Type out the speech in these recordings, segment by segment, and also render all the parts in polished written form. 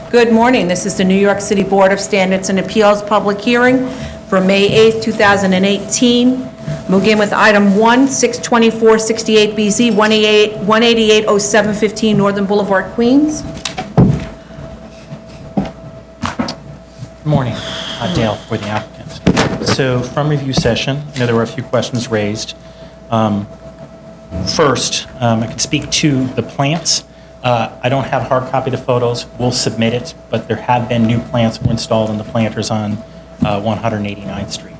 Good morning. This is the New York City Board of Standards and Appeals public hearing for May 8th, 2018. We'll begin with item 1, 62468BZ, 1880715 Northern Boulevard, Queens. Good morning. Dale for the applicant. So from review session, I know there were a few questions raised. First, I can speak to the plants. I don't have a hard copy of the photos. We'll submit it, but there have been new plants that were installed in the planters on 189th Street.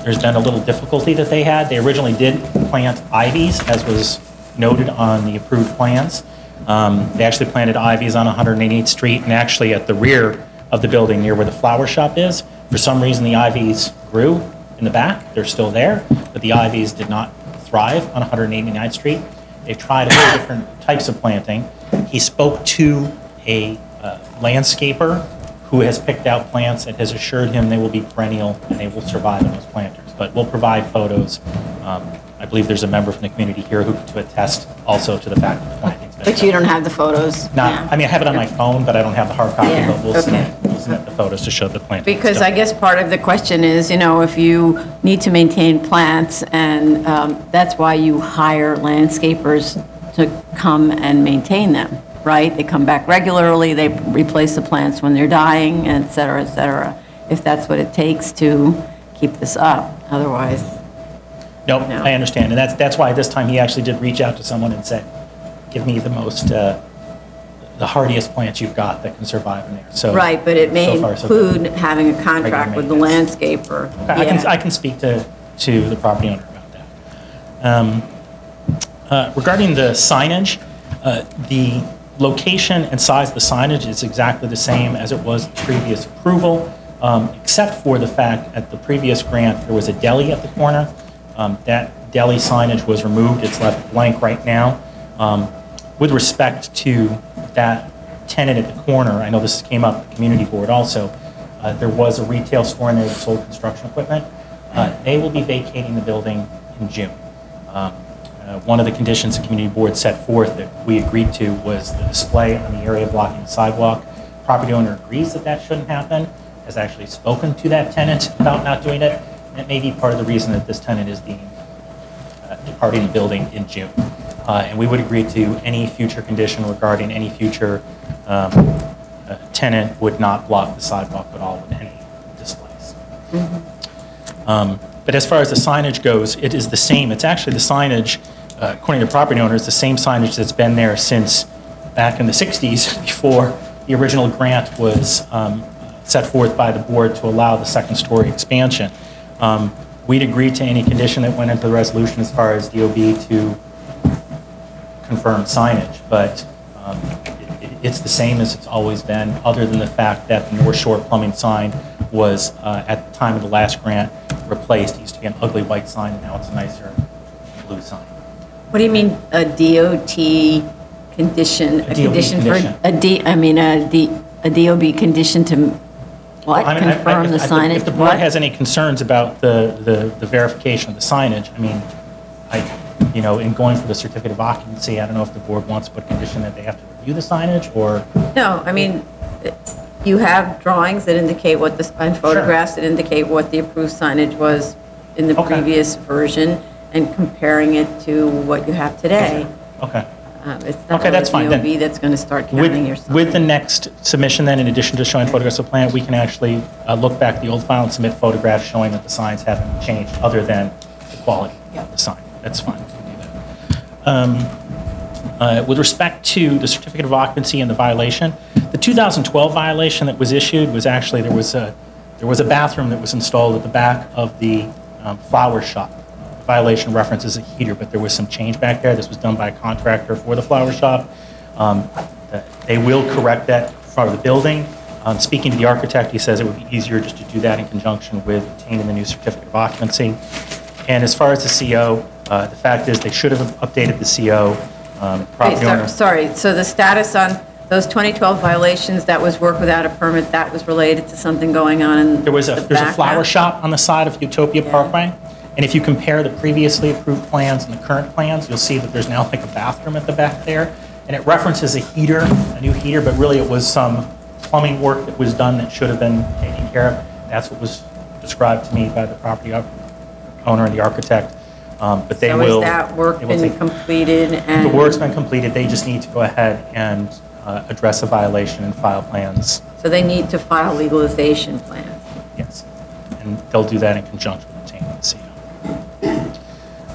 There's been a little difficulty that they had. They originally did plant ivies, as was noted on the approved plans. They actually planted ivies on 188th Street and actually at the rear of the building near where the flower shop is. For some reason, the ivies grew in the back. They're still there, but the ivies did not thrive on 189th Street. They've tried a few different types of planting. He spoke to a landscaper who has picked out plants and has assured him they will be perennial and they will survive in those planters. But we'll provide photos. I believe there's a member from the community here who could attest also to the fact that the planting's been But you don't have the photos? I mean, I have it on my phone, but I don't have the hard copy, Yeah, but we'll submit the photos to show the planting. Because I guess part of the question is, you know, if you need to maintain plants, and that's why you hire landscapers to come and maintain them, right? They come back regularly, they replace the plants when they're dying, et cetera, if that's what it takes to keep this up. Otherwise, No, I understand, and that's why this time he actually did reach out to someone and said, give me the most, the hardiest plants you've got that can survive in there. So right, but it may so far, include having a contract with the landscaper. Okay, I can speak to the property owner about that. Regarding the signage, the location and size of the signage is exactly the same as it was the previous approval, except for the fact at the previous grant there was a deli at the corner. That deli signage was removed. It's left blank right now. With respect to that tenant at the corner, I know this came up at the community board also, there was a retail store in there that sold construction equipment. They will be vacating the building in June. One of the conditions the community board set forth that we agreed to was the display on the area blocking the sidewalk. Property owner agrees that that shouldn't happen, has actually spoken to that tenant about not doing it, and it may be part of the reason that this tenant is being departing the building in June. And we would agree to any future condition regarding any future tenant would not block the sidewalk at all with any displays. But as far as the signage goes, it is the same. It's actually the signage, according to the property owner, is the same signage that's been there since back in the 60s before the original grant was set forth by the board to allow the second story expansion. We'd agree to any condition that went into the resolution as far as DOB to confirm signage, but it's the same as it's always been, other than the fact that the North Shore plumbing sign was, at the time of the last grant, replaced. It used to be an ugly white sign, and now it's a nicer blue sign. What do you mean a DOT condition? A condition for a DOB condition to what? Well, confirm the signage? If the board has any concerns about the verification of the signage, I mean, you know, in going for the certificate of occupancy, I don't know if the board wants to put a condition that they have to review the signage or. No, I mean, you have drawings that indicate what and photographs that indicate what the approved signage was in the previous version, and comparing it to what you have today. Okay. It's not that's fine. DOB that's going to start counting your signage. With the next submission then, in addition to showing photographs of the plant, we can actually look back at the old file and submit photographs showing that the signs haven't changed other than the quality of the sign. That's fine. We can do that. With respect to the certificate of occupancy and the violation, the 2012 violation that was issued was actually there was a bathroom that was installed at the back of the flower shop. The violation references a heater, but there was some change back there. This was done by a contractor for the flower shop. They will correct that in front of the building. Speaking to the architect, he says it would be easier just to do that in conjunction with obtaining the new certificate of occupancy. And as far as the CO, the fact is they should have updated the CO. Sorry, so the status on those 2012 violations, that was work without a permit, that was related to something going on in there's a flower shop on the side of Utopia Parkway. And if you compare the previously approved plans and the current plans, you'll see that there's now like a bathroom at the back there. And it references a heater, a new heater, but really it was some plumbing work that was done that should have been taken care of. That's what was described to me by the property owner and the architect. But they will. So has that work been completed? The work's been completed. They just need to go ahead and address a violation and file plans. So they need to file legalization plans? Yes. And they'll do that in conjunction with obtaining the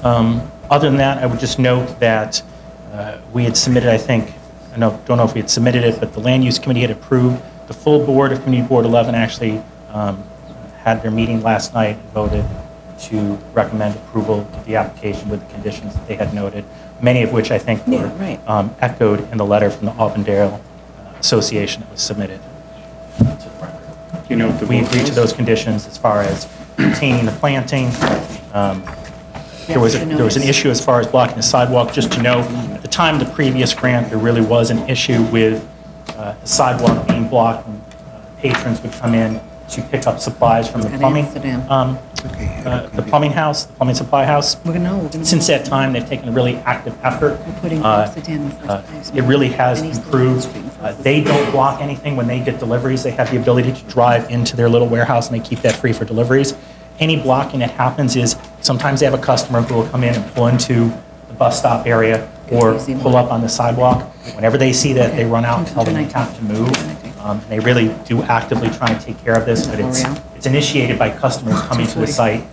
CO. Other than that, I would just note that we had submitted, I think, don't know if we had submitted it, but the Land Use Committee had approved. The full board of Community Board 11 actually had their meeting last night and voted to recommend approval of the application with the conditions that they had noted, many of which I think were echoed in the letter from the Auburndale Association that was submitted to the record. You know what the We vote agreed to was? those conditions as far as maintaining the planting. There was an issue as far as blocking the sidewalk. Just to know, at the time of the previous grant, there really was an issue with the sidewalk being blocked when patrons would come in to pick up supplies from the plumbing, the plumbing house, the plumbing supply house. Since that time, they've taken a really active effort. It really has improved. They don't block anything when they get deliveries. They have the ability to drive into their little warehouse and they keep that free for deliveries. Any blocking that happens is sometimes they have a customer who will come in and pull into the bus stop area or pull up on the sidewalk. Whenever they see that, they run out and tell them they have to move. They really do actively try and take care of this, but it's initiated by customers coming to the site,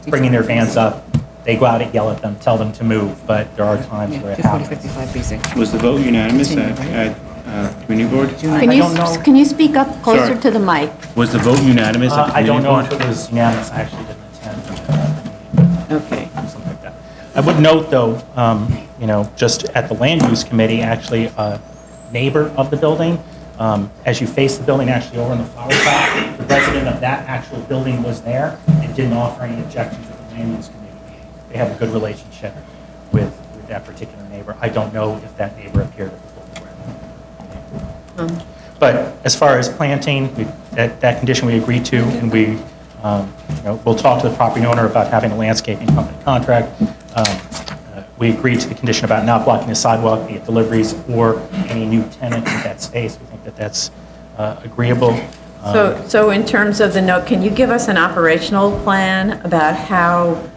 bringing their vans up. They go out and yell at them, tell them to move, but there are times where it happens. Was the vote unanimous at community board? Can you speak up closer Sorry. to the mic? Was the vote unanimous at I don't community know if board? it was unanimous. I actually didn't attend. Okay. Something like that. I would note, though, just at the Land Use Committee, actually, a neighbor of the building, as you face the building, actually over in the flower shop, the resident of that actual building was there and didn't offer any objections at the Land Use Committee meeting. They have a good relationship with that particular neighbor. I don't know if that neighbor appeared at the full board. But as far as planting, that condition we agreed to, and we'll talk to the property owner about having a landscaping company contract. We agreed to the condition about not blocking the sidewalk, be it deliveries or any new tenant in that space. We think that that's agreeable. So in terms of the note, can you give us an operational plan about how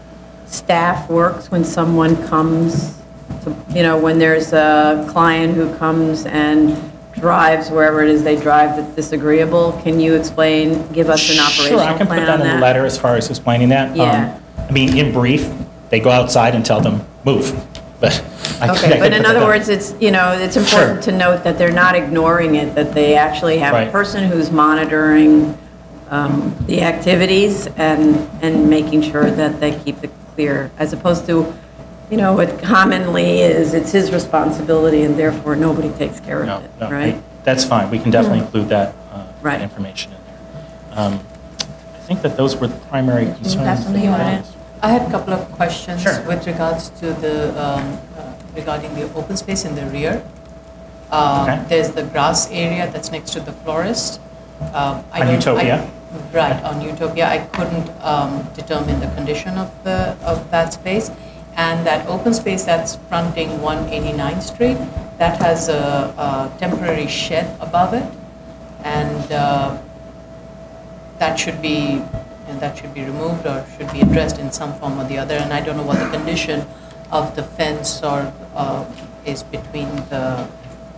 staff works when someone comes, when there's a client who comes and drives wherever it is they drive that's disagreeable? Can you give us an operational plan on that? Sure, I can put that in the letter as far as explaining that. Yeah. In brief, they go outside and tell them, move. But Okay, but in other words, it's important to note that they're not ignoring it, that they actually have a person who's monitoring the activities and making sure that they keep it clear, as opposed to, what commonly is, it's his responsibility and therefore nobody takes care of it, right? That's fine. We can definitely include that information in there. I think that those were the primary concerns. That's something you want to add? I had a couple of questions Sure. with regards to regarding the open space in the rear. Okay. There's the grass area that's next to the florist. On Utopia? Right, on Utopia. I couldn't determine the condition of that space. And that open space that's fronting 189th Street, that has a temporary shed above it. And that should be removed or should be addressed in some form or the other. And I don't know what the condition of the fence is between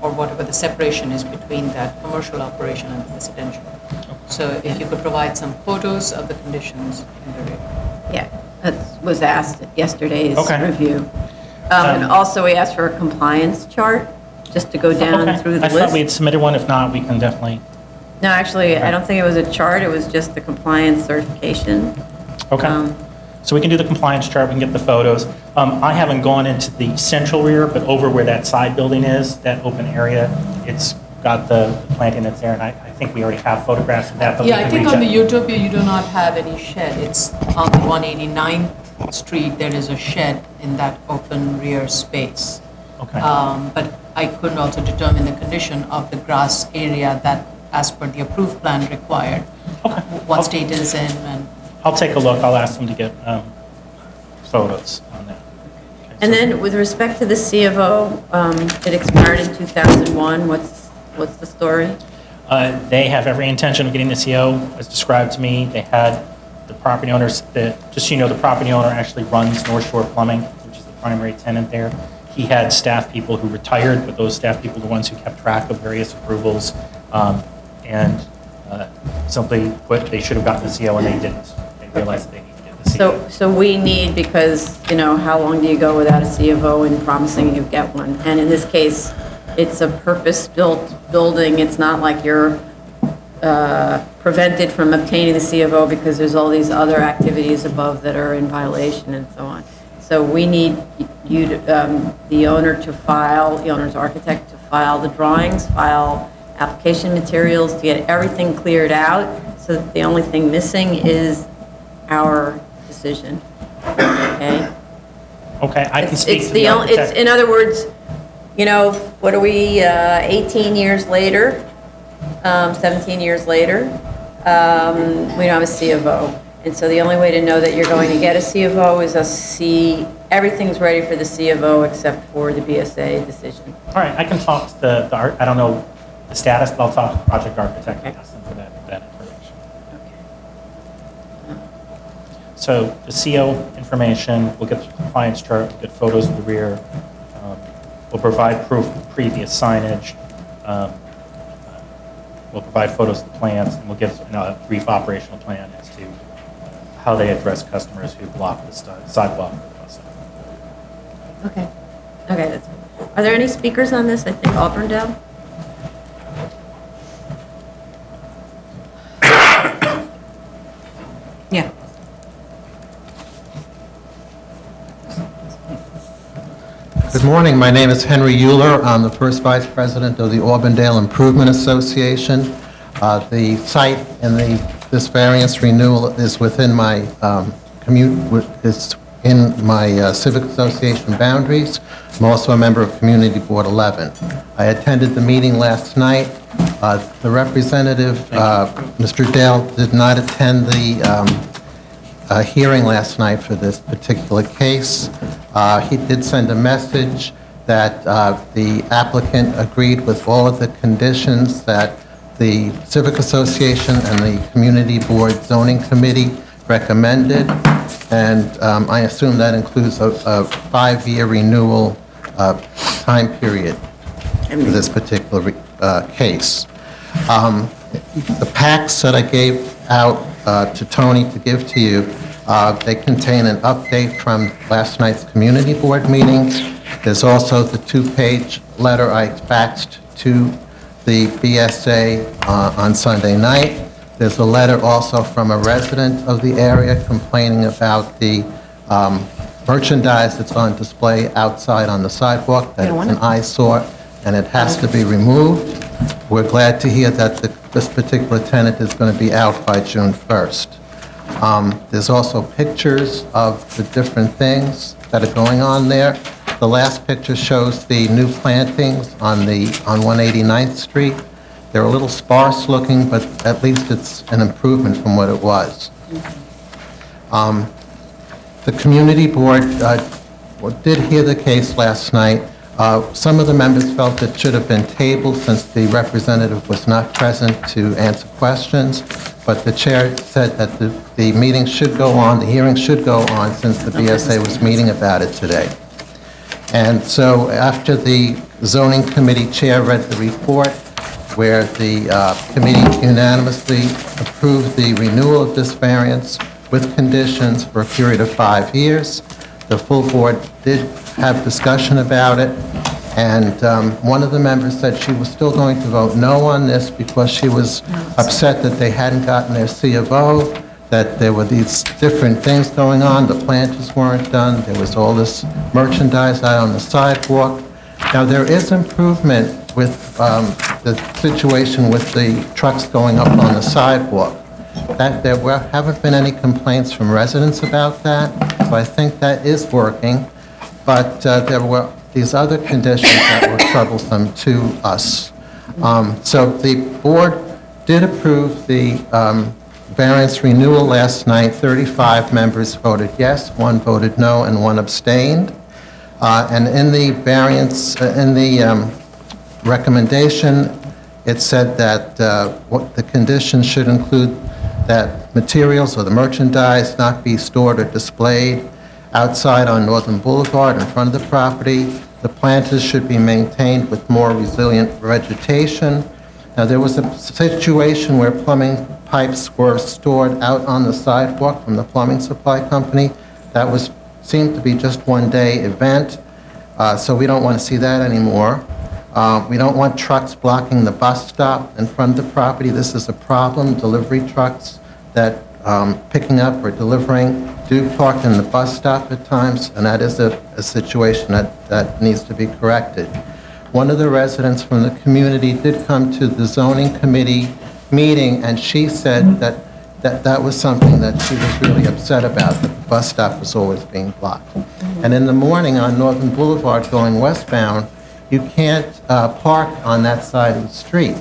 or whatever the separation is between that commercial operation and the residential. So if you could provide some photos of the conditions in the rear. Yeah, that was asked at yesterday's review. Okay. And also we asked for a compliance chart, just to go down through the I thought we list. had submitted one. If not, we can definitely. No, actually, I don't think it was a chart, it was just the compliance certification. Okay. So we can do the compliance chart, we can get the photos. I haven't gone into the central rear, but over where that side building is, that open area, it's got the planting that's there, and I think we already have photographs of that. But Yeah, we I can think reach on the out. Utopia, you do not have any shed. It's on the 189th Street, there is a shed in that open rear space. Okay. But I couldn't also determine the condition of the grass area that, as per the approved plan, required. What state it is in, and I'll take a look. I'll ask them to get photos on that. Okay, And so- then with respect to the C of O, it expired in 2001, what's the story? They have every intention of getting the CO as described to me. They had the property owners, just so you know, the property owner actually runs North Shore Plumbing, which is the primary tenant there. He had staff people who retired, but those staff people are the ones who kept track of various approvals. Simply put, they should have gotten the CO and they didn't. They realized that they needed to get the CO. So we need, because, you know, how long do you go without a C of O and promising you get one? And in this case, it's a purpose-built building. It's not like you're prevented from obtaining the C of O because there's all these other activities above that are in violation and so on. So we need you, the owner to file, the owner's architect to file the drawings, file application materials to get everything cleared out, so that the only thing missing is our decision, okay? Okay, I can speak It's to the architect. in other words, you know, what are we, 18 years later, 17 years later, we don't have a C of O. And so the only way to know that you're going to get a C of O is us see everything's ready for the C of O except for the BSA decision. All right, I can talk to the I don't know the status, but I'll talk to the project architect and ask them for that information. Okay. So the CO information, we'll get the compliance chart, we'll get photos of the rear, we'll provide proof of previous signage, we'll provide photos of the plans, and we'll give a brief operational plan as to how they address customers who block the sidewalk or the bus stop. Okay. Okay, that's good. Are there any speakers on this? I think Auburndale? Yeah. Good morning. My name is Henry Euler. I'm the first vice president of the Auburndale Improvement Association. The site in this variance renewal is within my civic association boundaries. I'm also a member of Community Board 11. I attended the meeting last night. The representative, Mr. Dale, did not attend the hearing last night for this particular case. He did send a message that the applicant agreed with all of the conditions that the Civic Association and the Community Board Zoning Committee recommended, and I assume that includes a 5-year renewal time period for this particular case. The packs that I gave out to Tony to give to you, they contain an update from last night's Community Board meeting. There's also the 2-page letter I faxed to the BSA on Sunday night. There's a letter also from a resident of the area complaining about the merchandise that's on display outside on the sidewalk, that it's an eyesore and it has to be removed. We're glad to hear that this particular tenant is going to be out by June 1st. There's also pictures of the different things that are going on there. The last picture shows the new plantings on 189th Street. They're a little sparse looking, but at least it's an improvement from what it was. The Community Board did hear the case last night. Some of the members felt it should have been tabled since the representative was not present to answer questions, but the chair said that the meeting should go on, the hearing should go on, since the BSA was meeting about it today. And so after the zoning committee chair read the report, where the committee unanimously approved the renewal of this variance with conditions for a period of 5 years, the full board did have discussion about it, and one of the members said she was still going to vote no on this because she was upset that they hadn't gotten their C of O, that there were these different things going on, the planters weren't done, there was all this merchandise out on the sidewalk. Now, there is improvement with the situation with the trucks going up on the sidewalk. Haven't been any complaints from residents about that, so I think that is working. But there were these other conditions that were troublesome to us. So the board did approve the variance renewal last night. 35 members voted yes, 1 voted no, and 1 abstained. And in the variance, in the recommendation, it said that what the conditions should include that materials or the merchandise not be stored or displayed outside on Northern Boulevard in front of the property. The planters should be maintained with more resilient vegetation. Now, there was a situation where plumbing pipes were stored out on the sidewalk from the plumbing supply company. That seemed to be just one-day event, so we don't want to see that anymore. We don't want trucks blocking the bus stop in front of the property. This is a problem. Delivery trucks that picking up or delivering do park in the bus stop at times, and that is a situation that needs to be corrected. One of the residents from the community did come to the zoning committee meeting, and she said that was something that she was really upset about. The bus stop was always being blocked. And in the morning on Northern Boulevard going westbound, you can't park on that side of the street.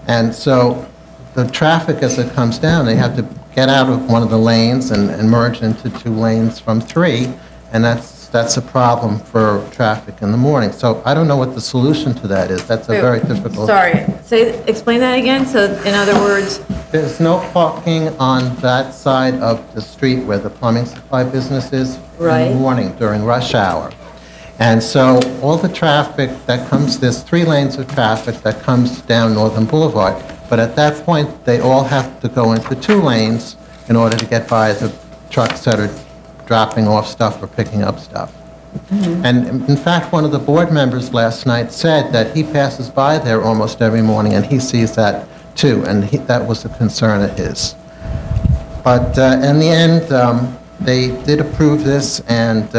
And so the traffic, as it comes down, they have to get out of one of the lanes and merge into 2 lanes from 3, and that's a problem for traffic in the morning. So I don't know what the solution to that is. That's a very difficult... Sorry, explain that again. So in other words... There's no parking on that side of the street where the plumbing supply business is in the morning during rush hour. And so all the traffic that comes, there's 3 lanes of traffic that comes down Northern Boulevard, but at that point, they all have to go into 2 lanes in order to get by the trucks that are dropping off stuff or picking up stuff. And in fact, one of the board members last night said that he passes by there almost every morning and he sees that too, and that was a concern of his. But in the end, they did approve this, and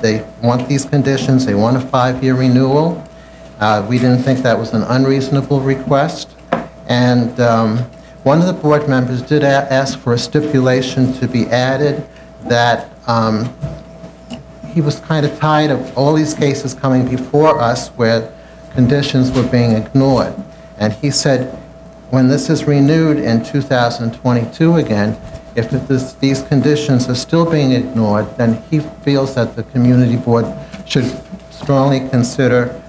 they want these conditions. They want a 5-year renewal. We didn't think that was an unreasonable request. And one of the board members did ask for a stipulation to be added that he was kind of tired of all these cases coming before us where conditions were being ignored. And he said, when this is renewed in 2022 again, if these conditions are still being ignored, then he feels that the community board should strongly consider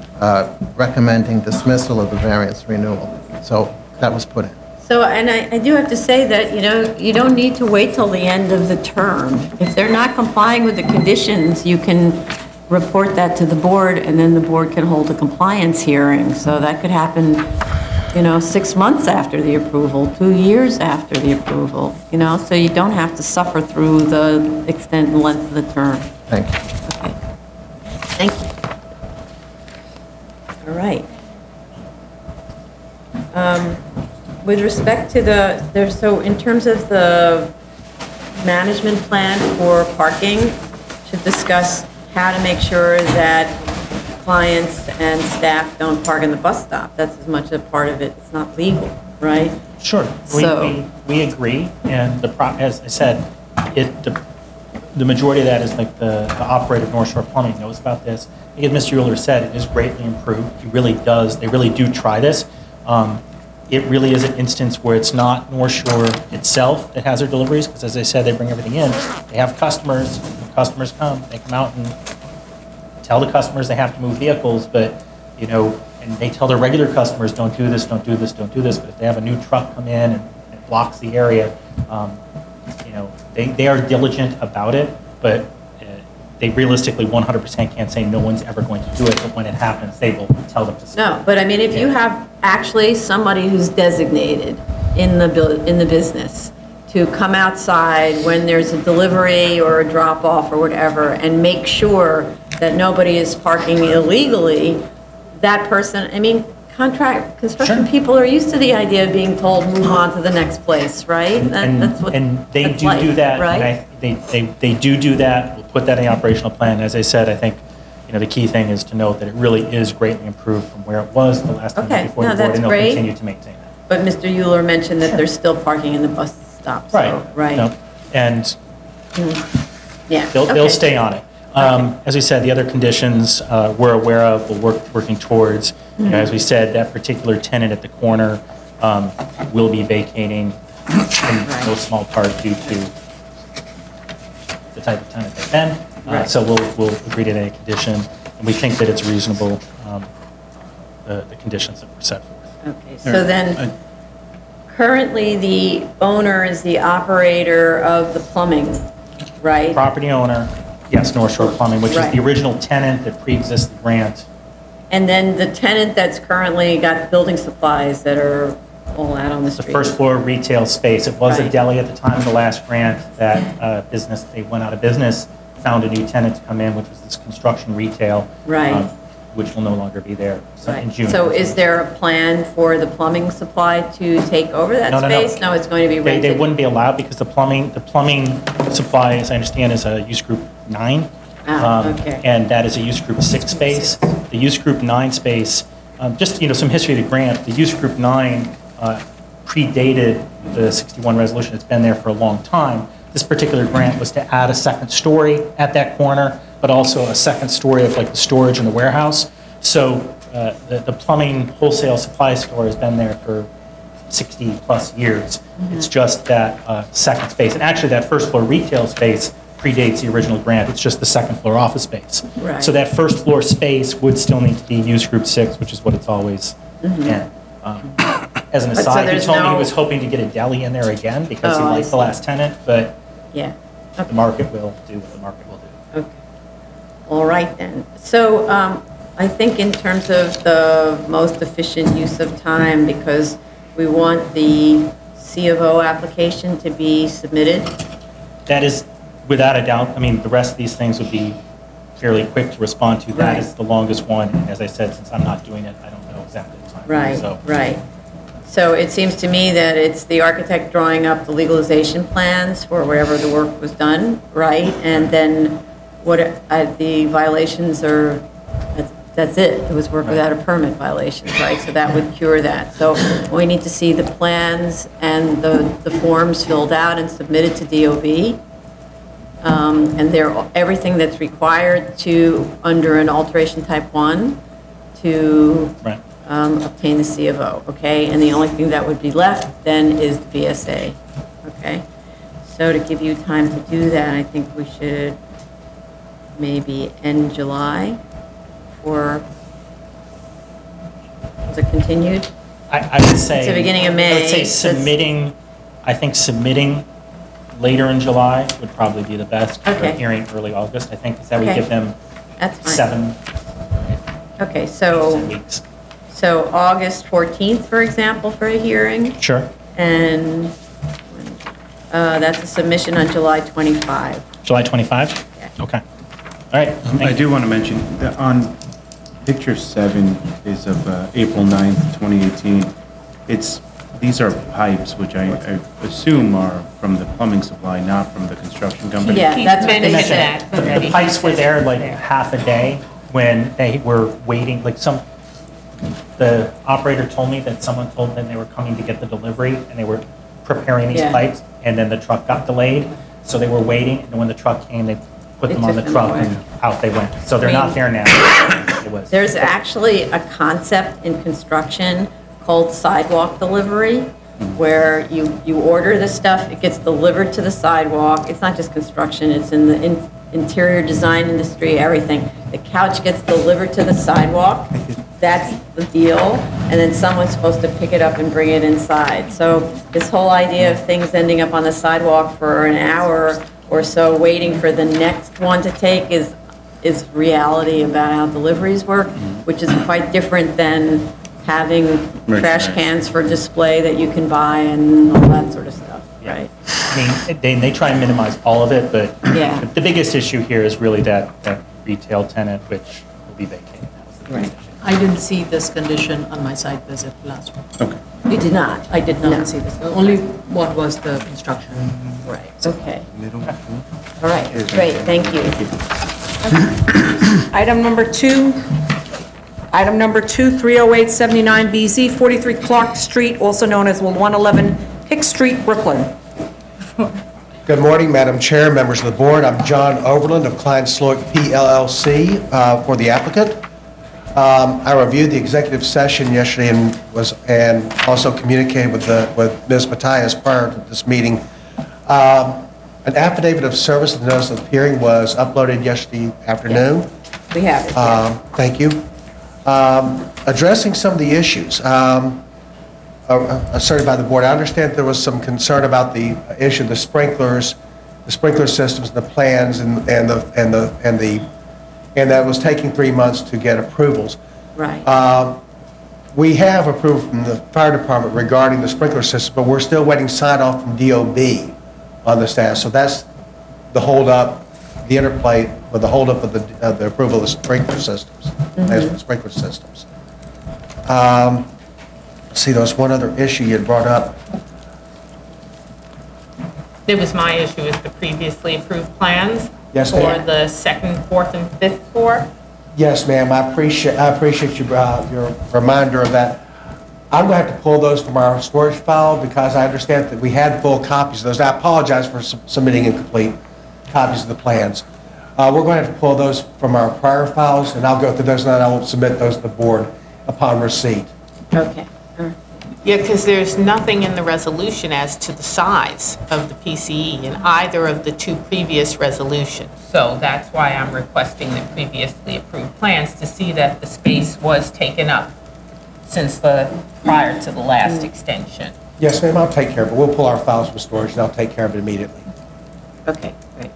recommending dismissal of the variance renewal. So that was put in. So, and I do have to say that, you don't need to wait till the end of the term. If they're not complying with the conditions, you can report that to the board, and then the board can hold a compliance hearing. So that could happen, 6 months after the approval, 2 years after the approval, so you don't have to suffer through the extent and length of the term. Thank you. Okay. Thank you. All right. With respect to so in terms of the management plan for parking, should discuss how to make sure that clients and staff don't park in the bus stop. That's as much a part of it. It's not legal, right? Sure. We agree, and as I said, the majority of that is like the operator of North Shore Plumbing knows about this. As Mr. Euler said, it is greatly improved. He really does. They really do try this. It really is an instance where it's not North Shore itself that has their deliveries, because as I said, they bring everything in. They have customers. When customers come, they come out and tell the customers they have to move vehicles, but, and they tell their regular customers, don't do this, don't do this, don't do this. But if they have a new truck come in and it blocks the area, they are diligent about it, but they realistically 100% can't say no one's ever going to do it, but when it happens, they will tell them to stop. No, but I mean, if you have actually somebody who's designated in the business to come outside when there's a delivery or a drop-off or whatever and make sure that nobody is parking illegally, that person, construction people are used to the idea of being told, move on to the next place, right? And they do that, right? And they do that. We'll put that in the operational plan. As I said, I think the key thing is to note that it really is greatly improved from where it was the last time before the board, and they'll continue to maintain that. But Mr. Euler mentioned that they're still parking in the bus stop. Right. And yeah, they'll stay on it. As we said, the other conditions we're aware of, we're working towards. As we said, that particular tenant at the corner will be vacating in no small part due to the type of tenant they've been. So we'll agree to that condition, and we think that it's reasonable, the conditions that were set forth. Okay, so then, currently, the owner is the operator of the plumbing, right? Property owner, yes, North Shore Plumbing, which is Right. the original tenant that pre-exists the grant. And then the tenant that's currently got building supplies that are all out on the The street. first floor retail space. It was a Right. deli at the time of the last grant. That business, they went out of business, found a new tenant to come in, which was this construction retail. Right. Which will no longer be there in Right. June. So is there a plan for the plumbing supply to take over that No, no, no. space? No, it's going to be They rented? wouldn't be allowed because the plumbing supply, as I understand, is a use group 9. Okay. And that is a use group 6 space. The use group 9 space, just, some history of the grant, the use group 9 predated the 61 resolution. It's been there for a long time. This particular grant was to add a second story at that corner, but also a second story of like the storage and the warehouse. So the plumbing wholesale supply store has been there for 60 plus years. It's just that second space. And actually that first floor retail space predates the original grant. It's just the second floor office space. Right. So that first floor space would still need to be use group 6, which is what it's always been. As an so aside, he there's told me he no- was hoping to get a deli in there again because he Oh, I liked the see. last tenant, but Yeah. the market will do what the market will do. Okay. All right then. So I think in terms of the most efficient use of time, because we want the C of O application to be submitted. That is, without a doubt, I mean, the rest of these things would be fairly quick to respond to. That Right. is the longest one, and as I said, since I'm not doing it, I don't know exactly the time. Right, So, right. So it seems to me that it's the architect drawing up the legalization plans for wherever the work was done, right? And then what, the violations are, that's it. It was work without a permit violations, right? So that would cure that. So we need to see the plans and the forms filled out and submitted to DOB. And they're, everything that's required to, under an alteration type 1, to right. obtain the C of O, okay? And the only thing that would be left then is the BSA, okay? So to give you time to do that, I think we should maybe end July, or is it continued? I would say. It's the beginning of I May. would say That's- submitting later in July would probably be the best. For Okay. a hearing early August, I think, because that would Okay. give them That's fine. 7 Okay, so weeks. August 14th, for example, for a hearing, Sure. and that's a submission on July 25. July 25? Yeah. Okay. All right. I Thank you. do want to mention that on picture 7 is of April 9th, 2018. These are pipes, which I assume are from the plumbing supply, not from the construction company. Yeah, that's what they mentioned said. that. The pipes were there like half a day when they were waiting, the operator told me that someone told them they were coming to get the delivery and they were preparing these Yeah. pipes and then the truck got delayed. So they were waiting and when the truck came, they put They them on the took them truck away. and out they went. So they're I mean- not there now. It was. There's actually a concept in construction called sidewalk delivery, where you order the stuff, it gets delivered to the sidewalk. It's not just construction, it's in the interior design industry, everything. The couch gets delivered to the sidewalk, that's the deal, and then someone's supposed to pick it up and bring it inside. So this whole idea of things ending up on the sidewalk for an hour or so, waiting for the next one to take is reality about how deliveries work, which is quite different than having trash Merchandise. cans for display that you can buy and all that sort of stuff, right? I mean, they try and minimize all of it, but Yeah. the biggest issue here is really that retail tenant, which will be vacated. That was the biggest issue. I didn't see this condition on my site visit last week. Okay. You did not? I did No. not see this. Only what was the construction. Right, okay. All right, great, thank you. Item number 2, 30879BZ, 43 Clark Street, also known as 111 Hick Street, Brooklyn. Good morning, Madam Chair, members of the board. I'm John Overland of Klein Sloik PLLC for the applicant. I reviewed the executive session yesterday and also communicated with Ms. Matias prior to this meeting. An affidavit of service of the notice of hearing was uploaded yesterday afternoon. We have it, yeah. Thank you. Addressing some of the issues. asserted by the board. I understand there was some concern about the issue of the sprinklers, the sprinkler systems, and the plans, and that it was taking 3 months to get approvals. Right. We have approval from the fire department regarding the sprinkler system, but we're still waiting sign off from DOB on the staff. So that's the holdup, the interplay with the holdup of the approval of the sprinkler systems, sprinkler systems. See, there was one other issue you had brought up. It was my issue with the previously approved plans. Yes, for ma'am. the second, fourth, and fifth floor. Yes, ma'am, I appreciate your reminder of that. I'm going to have to pull those from our storage file because I understand that we had full copies of those. I apologize for submitting incomplete copies of the plans. We're going to have to pull those from our prior files, and I'll go through those, and then I will submit those to the board upon receipt. Okay. Yeah, because there's nothing in the resolution as to the size of the PCE in either of the two previous resolutions. So that's why I'm requesting the previously approved plans to see that the space was taken up since prior to the last extension. Yes, ma'am, I'll take care of it. We'll pull our files from storage, and I'll take care of it immediately. Okay, great.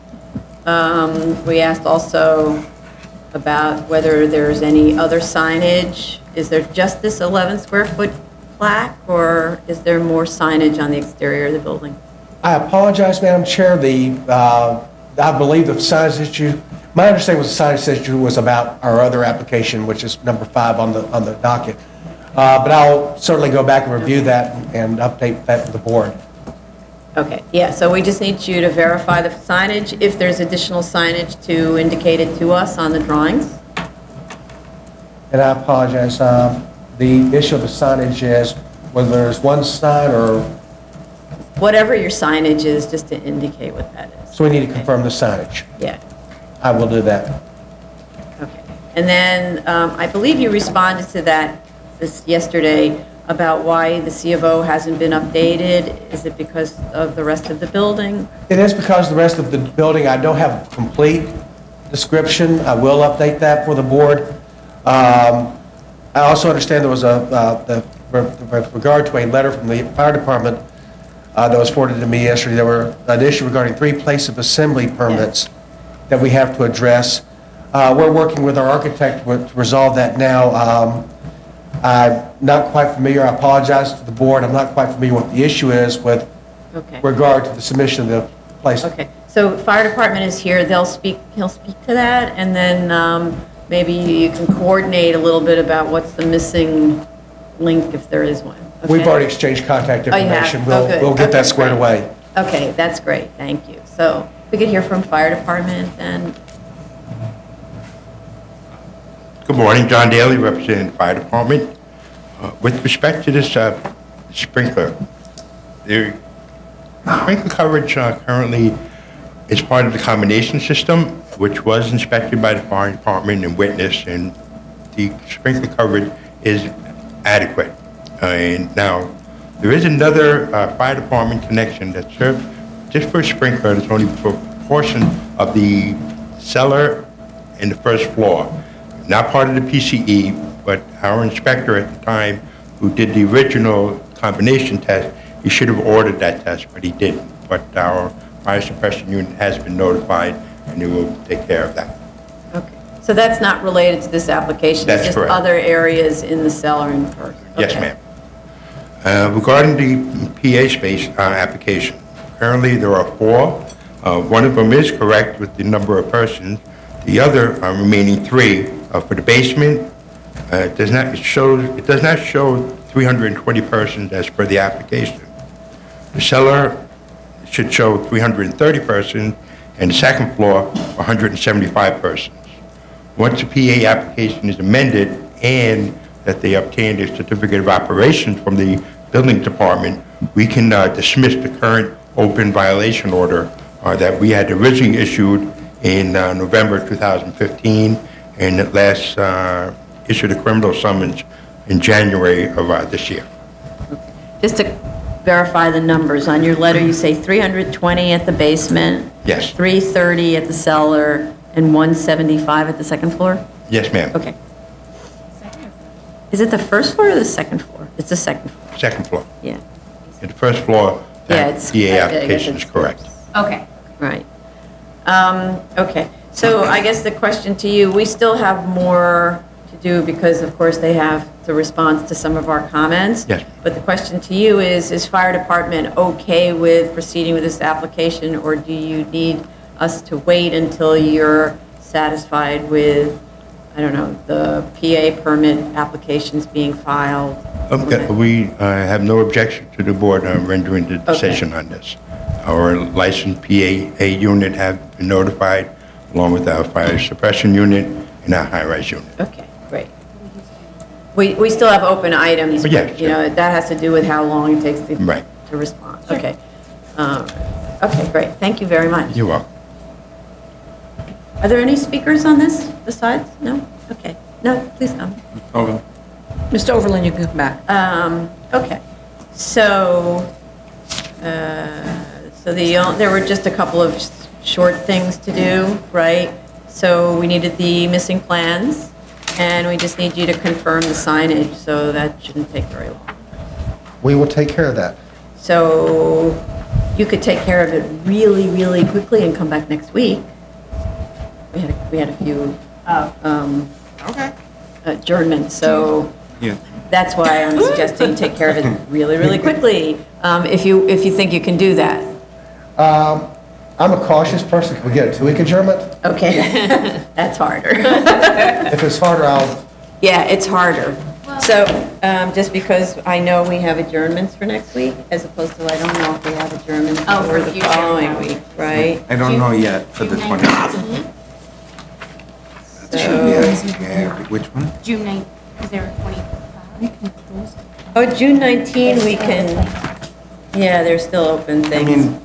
We asked also about whether there's any other signage. Is there just this 11 square foot plaque, or is there more signage on the exterior of the building? I apologize, Madam Chair. I believe the signage issue, my understanding was the signage issue was about our other application, which is number 5 on the docket. But I'll certainly go back and review that and update that to the board. Okay, yeah, so we just need you to verify the signage, if there's additional signage to indicate it to us on the drawings. And I apologize. The issue of the signage is whether there's one sign or... Whatever your signage is, just to indicate what that is. So we need to confirm the signage. Yeah, I will do that. okay. And then I believe you responded to that yesterday about why the C of O hasn't been updated. Is it because of the rest of the building? It is because the rest of the building, I don't have a complete description. I will update that for the board. I also understand there was with regard to a letter from the fire department that was forwarded to me yesterday. There were an issue regarding 3 place of assembly permits that we have to address. We're working with our architect to resolve that now. I'm not quite familiar. I apologize to the board. I'm not quite familiar what the issue is with regard to the submission of the place. Okay, so fire department is here. He'll speak to that, and then maybe you can coordinate a little bit about what's the missing link, if there is one. Okay? We've already exchanged contact information. Oh, you have? We'll get that Okay, squared great. away. Okay, that's great, thank you. So we could hear from fire department and... Good morning, John Daly, representing the fire department. With respect to this sprinkler, the sprinkler coverage currently is part of the combination system, which was inspected by the fire department and witnessed, and the sprinkler coverage is adequate. And now, there is another fire department connection that serves just for a sprinkler. It's only for a portion of the cellar and the first floor. Not part of the PCE, but our inspector at the time, who did the original combination test, he should have ordered that test, but he didn't. But our fire suppression unit has been notified, and they will take care of that. Okay, so that's not related to this application? That's it's correct. just other areas in the cellar and first? Yes, Okay. ma'am. Regarding the PA space application, currently there are 4. One of them is correct with the number of persons. The other remaining 3 for the basement, it does not show 320 persons as per the application. The cellar should show 330 persons, and the second floor, 175 persons. Once the PA application is amended and that they obtained a certificate of operations from the building department, we can dismiss the current open violation order that we had originally issued in November 2015, and at last issued a criminal summons in January of this year. Just to verify the numbers, on your letter you say 320 at the basement? Yes. 330 at the cellar, and 175 at the second floor? Yes, ma'am. Okay. Is it the first floor or the second floor? It's the second floor. second floor. Yeah. In the first floor, Yeah, that it's- PA I guess application is it's- correct. Okay. Right. Okay, so I guess the question to you, we still have more to do because, of course, they have to respond to some of our comments. Yes. But the question to you is fire department okay with proceeding with this application, or do you need us to wait until you're satisfied with, I don't know, the PA permit applications being filed? Okay, we have no objection to the board rendering the decision on this. Our licensed PA unit have been notified, along with our fire suppression unit and our high-rise unit. Okay, great. We still have open items, Yes, but, you know, that has to do with how long it takes Right. to respond. Okay. Okay, great. Thank you very much. You're welcome. Are there any speakers on this besides? No? Okay. No, please come. Mr. Overland, you can come back. Okay. So, there were just a couple of short things to do, right? So we needed the missing plans, and we just need you to confirm the signage, so that shouldn't take very long. We will take care of that. So you could take care of it really, really quickly and come back next week. We had a few adjournments, so that's why I'm suggesting you take care of it really, really quickly, if you think you can do that. I'm a cautious person. Can we get a 2-week adjournment? Okay, that's harder. If it's harder, I'll, Yeah, it's harder. So, just because I know we have adjournments for next week, as opposed to I don't know if we have adjournments Oh, for for the future. following week, right? I don't know yet for the 20th. So, Yeah, which one? June 9th, is there a 25? oh, June 19, we can, yeah, there's still open I things. mean,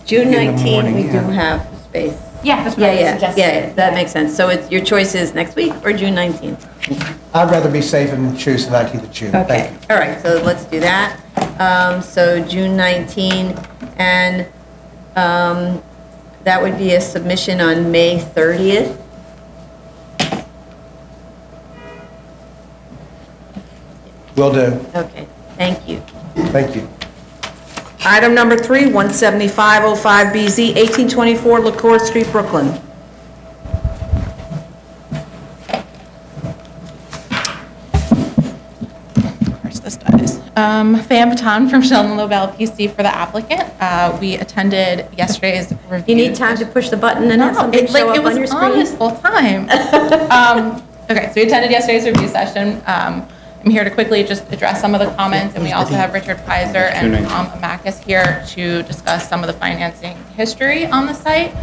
June in the 19, morning, we do yeah. have space. Yeah, that's what I was Yeah, suggesting. that makes sense. So it's, your choice is next week or June 19th? I'd rather be safe and choose the 19th of June. Thank Okay, you. all right, so let's do that. So June 19, and that would be a submission on May 30th. Will do. Okay, thank you. Thank you. Item number 3, 17505BZ, 1824 LaCour Street, Brooklyn. Of course this does. Fan Baton from Sheldon Lobel PC for the applicant. We attended yesterday's review. You need time to push the button and have No, something it, like, show it up was on your on screen? this whole time. Okay, so we attended yesterday's review session. I'm here to quickly just address some of the comments, and we also have Richard Pizer and Tom Amakis here to discuss some of the financing history on the site.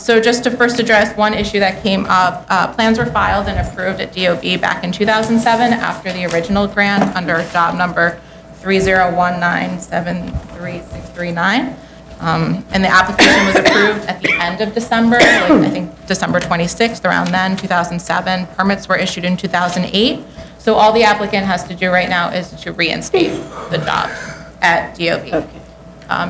So just to first address one issue that came up, plans were filed and approved at DOB back in 2007 after the original grant under job number 301973639. And the application was approved at the end of December, like I think December 26th, around then, 2007. Permits were issued in 2008. So all the applicant has to do right now is to reinstate the job at DOB. Okay.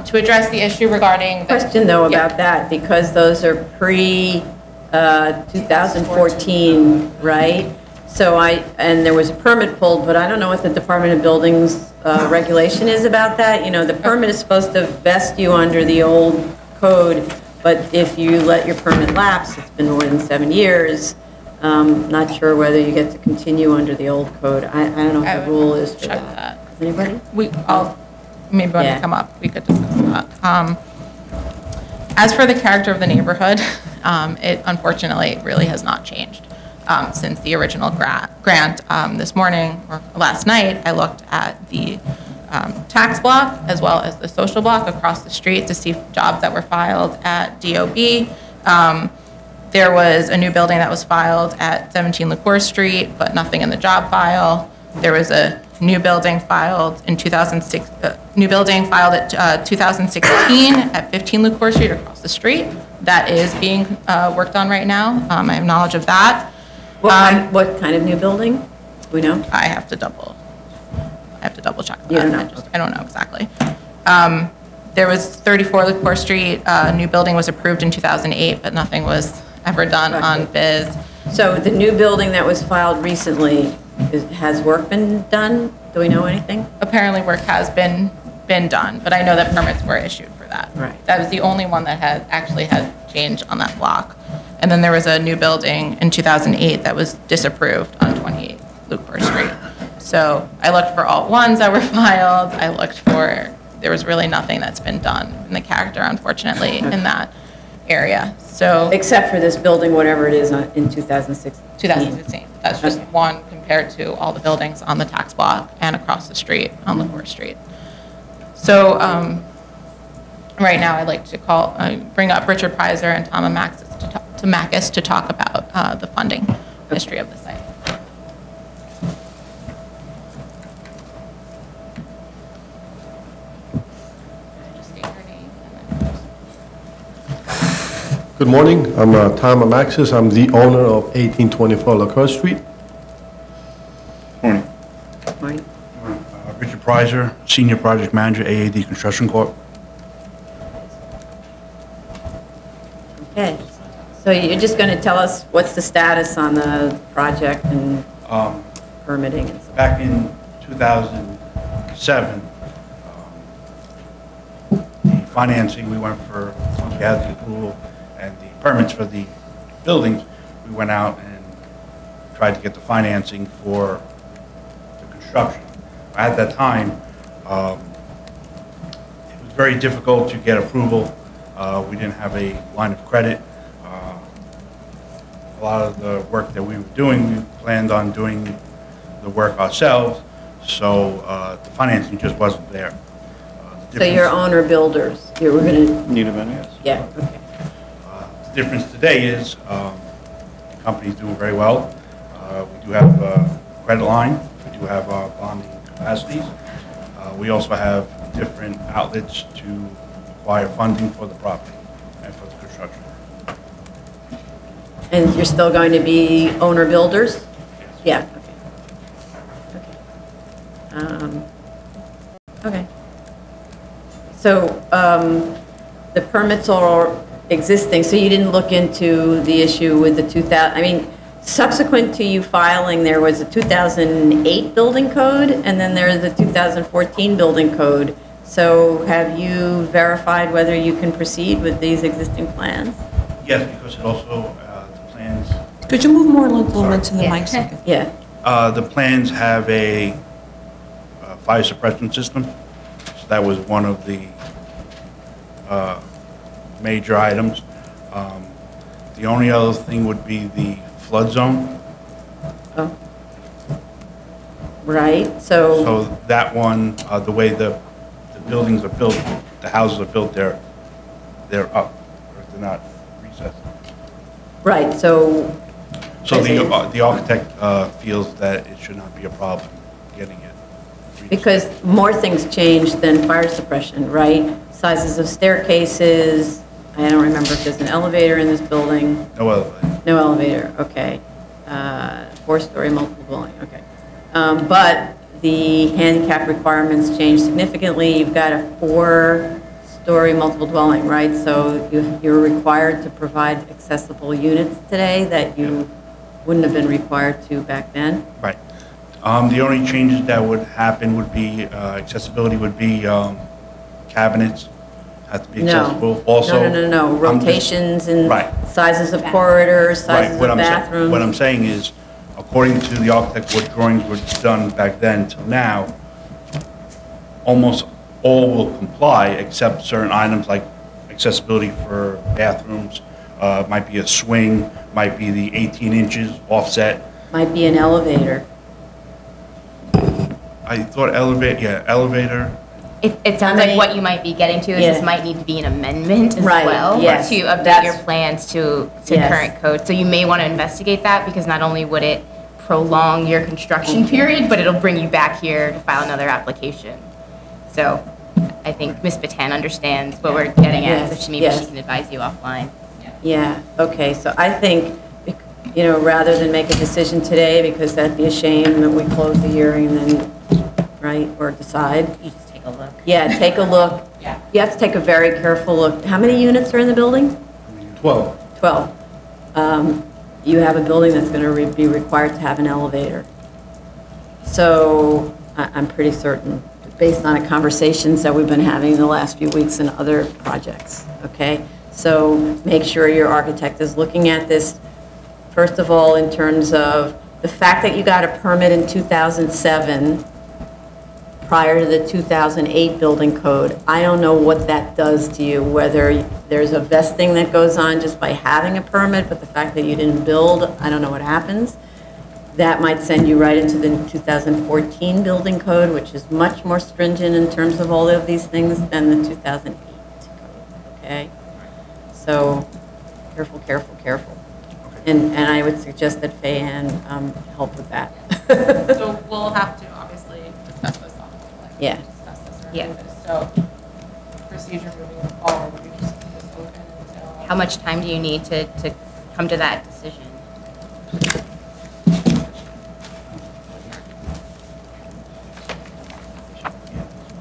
To address the issue regarding the Question though Yeah. about that, because those are pre-2014, right? So and there was a permit pulled, but I don't know what the Department of Buildings regulation is about that. You know, the permit is supposed to vest you under the old code, but if you let your permit lapse, it's been more than 7 years, not sure whether you get to continue under the old code. I don't know I what the would rule is for check that. that. Does anybody? Maybe when Yeah. we come up, we could discuss that. As for the character of the neighborhood, it unfortunately really has not changed since the original grant. This morning, or last night, I looked at the tax block as well as the social block across the street to see jobs that were filed at DOB. There was a new building that was filed at 17 LaCour Street, but nothing in the job file. There was a new building filed in 2006, new building filed at 2016 at 15 LaCour Street across the street. That is being worked on right now. I have knowledge of that. What kind of new building? Do we know? I have to double check that. You don't know? I don't know exactly. There was 34 LaCour Street, a new building was approved in 2008, but nothing was ever done on BIZ. So the new building that was filed recently, has work been done Do we know anything? Apparently work has been done, but I know that permits were issued for that. Right. That was the only one that actually had changed on that block. And then there was a new building in 2008 that was disapproved on 28 Lukeburg Street. So I looked for all ones that were filed. I looked for, there was really nothing that's been done in the character, unfortunately, in that area. So Except for this building, whatever it is, in 2016. 2016. That's just Okay. one compared to all the buildings on the tax block and across the street on Lukeburg Street. So right now, I'd like to bring up Richard Pizer and Tom Makis to talk about the funding history of the site. Just state your name and then- Good morning, I'm Tom Amaxis, I'm the owner of 1824 LaCour Street. Morning. Right. Richard Prizer, Senior Project Manager, AAD Construction Corp. Okay. So you're just going to tell us what's the status on the project and permitting and stuff? Back in 2007, the financing, we went for, once we had the approval and the permits for the buildings, we went out and tried to get the financing for the construction. At that time, it was very difficult to get approval. We didn't have a line of credit. A lot of the work that we were doing, we planned on doing the work ourselves, so the financing just wasn't there. So you're owner builders, you were going to, Need a minute, yes. yeah, okay. The difference today is the company's doing very well. We do have a credit line. We do have our bonding capacities. We also have different outlets to acquire funding for the property and for the construction. And you're still going to be owner builders? Yeah, okay. Okay. So the permits are existing, so you didn't look into the issue with the 2000, I mean, subsequent to you filing, there was a 2008 building code, and then there's a 2014 building code. So have you verified whether you can proceed with these existing plans? Yes, because it also, the plans, Could you move more a little into the mic second? Yeah. the plans have a fire suppression system. So that was one of the major items. The only other thing would be the flood zone. Oh. Right, so, So that one, the way the buildings are built, the houses are built, they're up, or they're not recessed. right, so, So the architect feels that it should not be a problem getting it recessed. because more things change than fire suppression, right? Sizes of staircases, I don't remember if there's an elevator in this building. No other. No elevator, okay. Four-story multiple dwelling, okay. But the handicap requirements change significantly. You've got a four-story multiple dwelling, right? So you're required to provide accessible units today that you wouldn't have been required to back then? Right. The only changes that would happen would be, accessibility would be cabinets have to be accessible. Also, No. I'm just- Rotations and Right. sizes of corridors, Right, sizes what of I'm bathrooms. what I'm saying is, according to the architect, what drawings were done back then till now, almost all will comply except certain items like accessibility for bathrooms, might be a swing, might be the 18 inches offset. Might be an elevator. I thought elevator. It sounds like what you might be getting to is Yeah. this might need to be an amendment as Right, well yes. to update That's- your plans to Yes. current code. So you may want to investigate that because not only would it prolong your construction period, but it'll bring you back here to file another application. So I think Ms. Batan understands what we're getting at, so Yes, maybe yes. she can advise you offline. Yeah, okay, so I think, you know, rather than make a decision today, because that'd be a shame that we close the hearing and then, right, or decide. You just take a look. Yeah, take a look. Yeah. You have to take a very careful look. How many units are in the building? 12. 12. You have a building that's going to be required to have an elevator. So I'm pretty certain, based on the conversations that we've been having the last few weeks and other projects, okay? So make sure your architect is looking at this, first of all, in terms of the fact that you got a permit in 2007 prior to the 2008 building code. I don't know what that does to you, whether there's a vesting that goes on just by having a permit, but the fact that you didn't build, I don't know what happens. That might send you right into the 2014 building code, which is much more stringent in terms of all of these things than the 2008 code, okay? So careful, careful, careful. And I would suggest that Fay Ann help with that. So we'll have to obviously discuss this on the Yeah. discuss this or Yeah. remove this. So procedure moving forward, we just open until. How much time do you need to come to that decision?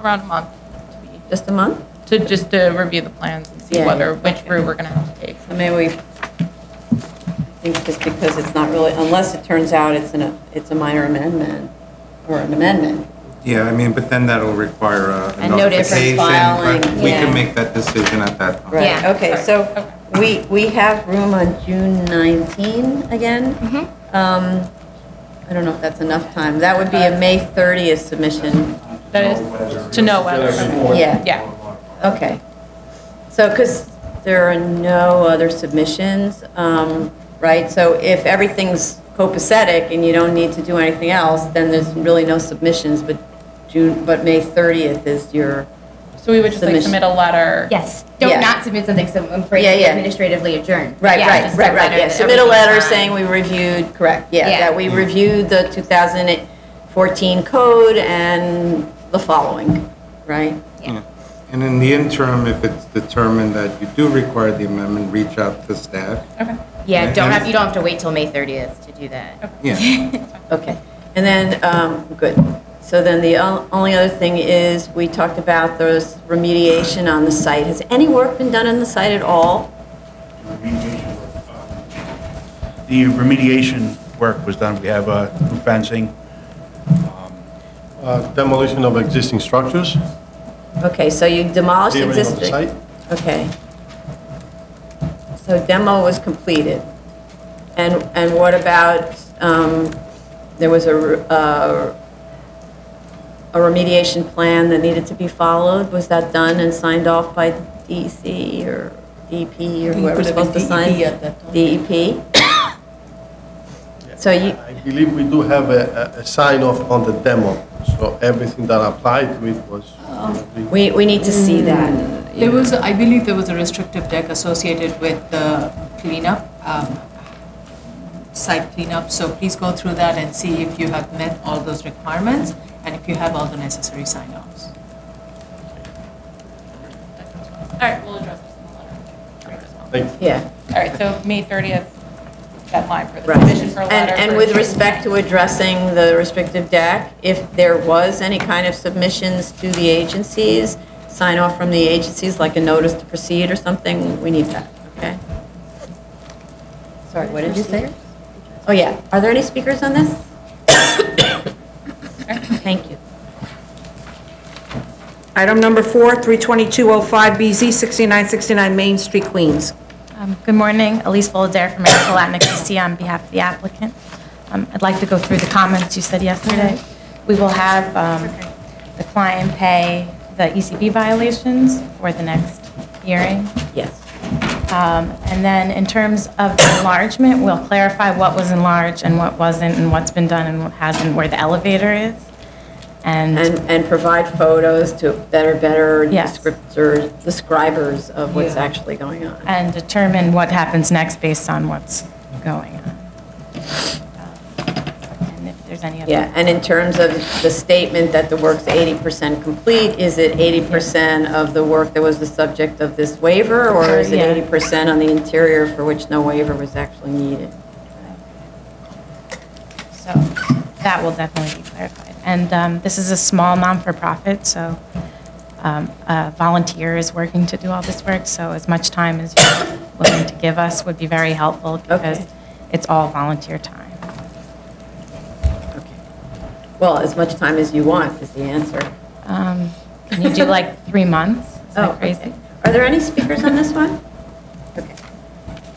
Around a month Just a month? to review the plans and see Yeah, whether, yeah. which route we're gonna have to take. So maybe we, I think just because it's not really, unless it turns out it's a minor amendment or an amendment. Yeah, I mean, but then that'll require a A notice. notification. Filing, But we yeah. can make that decision at that time. Right, Yeah. okay, so we have room on June 19 again. I don't know if that's enough time. That would be a May 30th submission. That is to know whether. Yeah. Yeah. Okay. So, because there are no other submissions, right? So if everything's copacetic and you don't need to do anything else, then there's really no submissions, but May 30th is your, So we would just like Submission. submit a letter. Yes, don't Yeah. not submit something so I'm afraid Yeah, to yeah. administratively adjourn. right, Yeah, just a letter yeah. that Submit a letter everything's saying fine. we reviewed, correct, yeah, Yeah. that we reviewed the 2014 code and the following, right? Yeah. And in the interim, if it's determined that you do require the amendment, reach out to staff. Okay. Yeah, And- you don't have to wait till May 30th to do that. Yeah. Okay, and then, good. So then the only other thing is, we talked about the remediation on the site. Has any work been done on the site at all? The remediation work was done. We have new fencing. Demolition of existing structures. Okay, so you demolished Clearing of the existing? site. Okay. So demo was completed. And what about, there was a remediation plan that needed to be followed? Was that done and signed off by DEC or DEP or whoever's supposed to sign? DEP? So you, I believe we do have a sign off on the demo, so everything that applied to it was. we need to see that. There was, I believe there was a restrictive deck associated with the cleanup, site cleanup, so please go through that and see if you have met all those requirements and if you have all the necessary sign-offs. All right, we'll address this in the letter as well. Thank you. Yeah. All right, so May 30th deadline for the Right. submission for a letter. And for with June respect to 10th. addressing the restrictive deck, if there was any kind of submissions to the agencies, sign off from the agencies, like a notice to proceed or something, we need that, okay? Sorry, what did you say? Oh, yeah. Are there any speakers on this? Thank you. Item number 4, 32205BZ, 6969 Main Street, Queens. Good morning, Elise Voladair from Medical Advocacy on behalf of the applicant. I'd like to go through the comments you said yesterday. We will have the client pay the ECB violations for the next hearing. Yes. And then in terms of the enlargement, we'll clarify what was enlarged and what wasn't, and what's been done and what hasn't, where the elevator is. And provide photos that are better Yes. describers of what's Yeah. actually going on. And determine what happens next based on what's going on. And if there's any other. Yeah, and in terms of the statement that the work's 80% complete, is it 80% of the work that was the subject of this waiver, or is it Yeah. 80% on the interior for which no waiver was actually needed? So that will definitely be clarified. And this is a small non-for-profit, so a volunteer is working to do all this work, so as much time as you're willing to give us would be very helpful because Okay. it's all volunteer time. Well, as much time as you want is the answer. Can you do like 3 months? Is that Oh, crazy? okay. Are there any speakers on this one? Okay.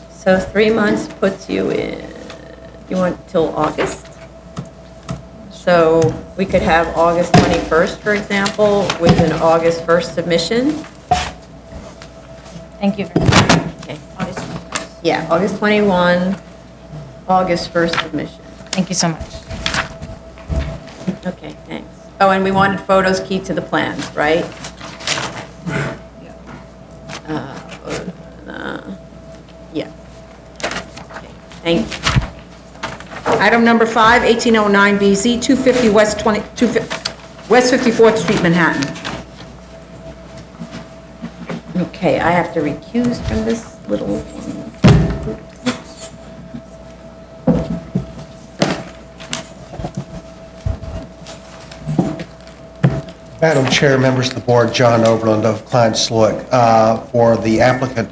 So 3 months puts you in, you want till August? So we could have August 21st, for example, with an August 1st submission. Thank you very much. Okay. Yeah, August 21, August 1st submission. Thank you so much. Okay, thanks. Oh, and we wanted photos key to the plans, right? Yeah. Okay, thank you. Item number 5, 1809 BZ, 250 West 54th Street, Manhattan. Okay, I have to recuse from this little one. Madam Chair, members of the board, John Overland of Klein Sloik, for the applicant.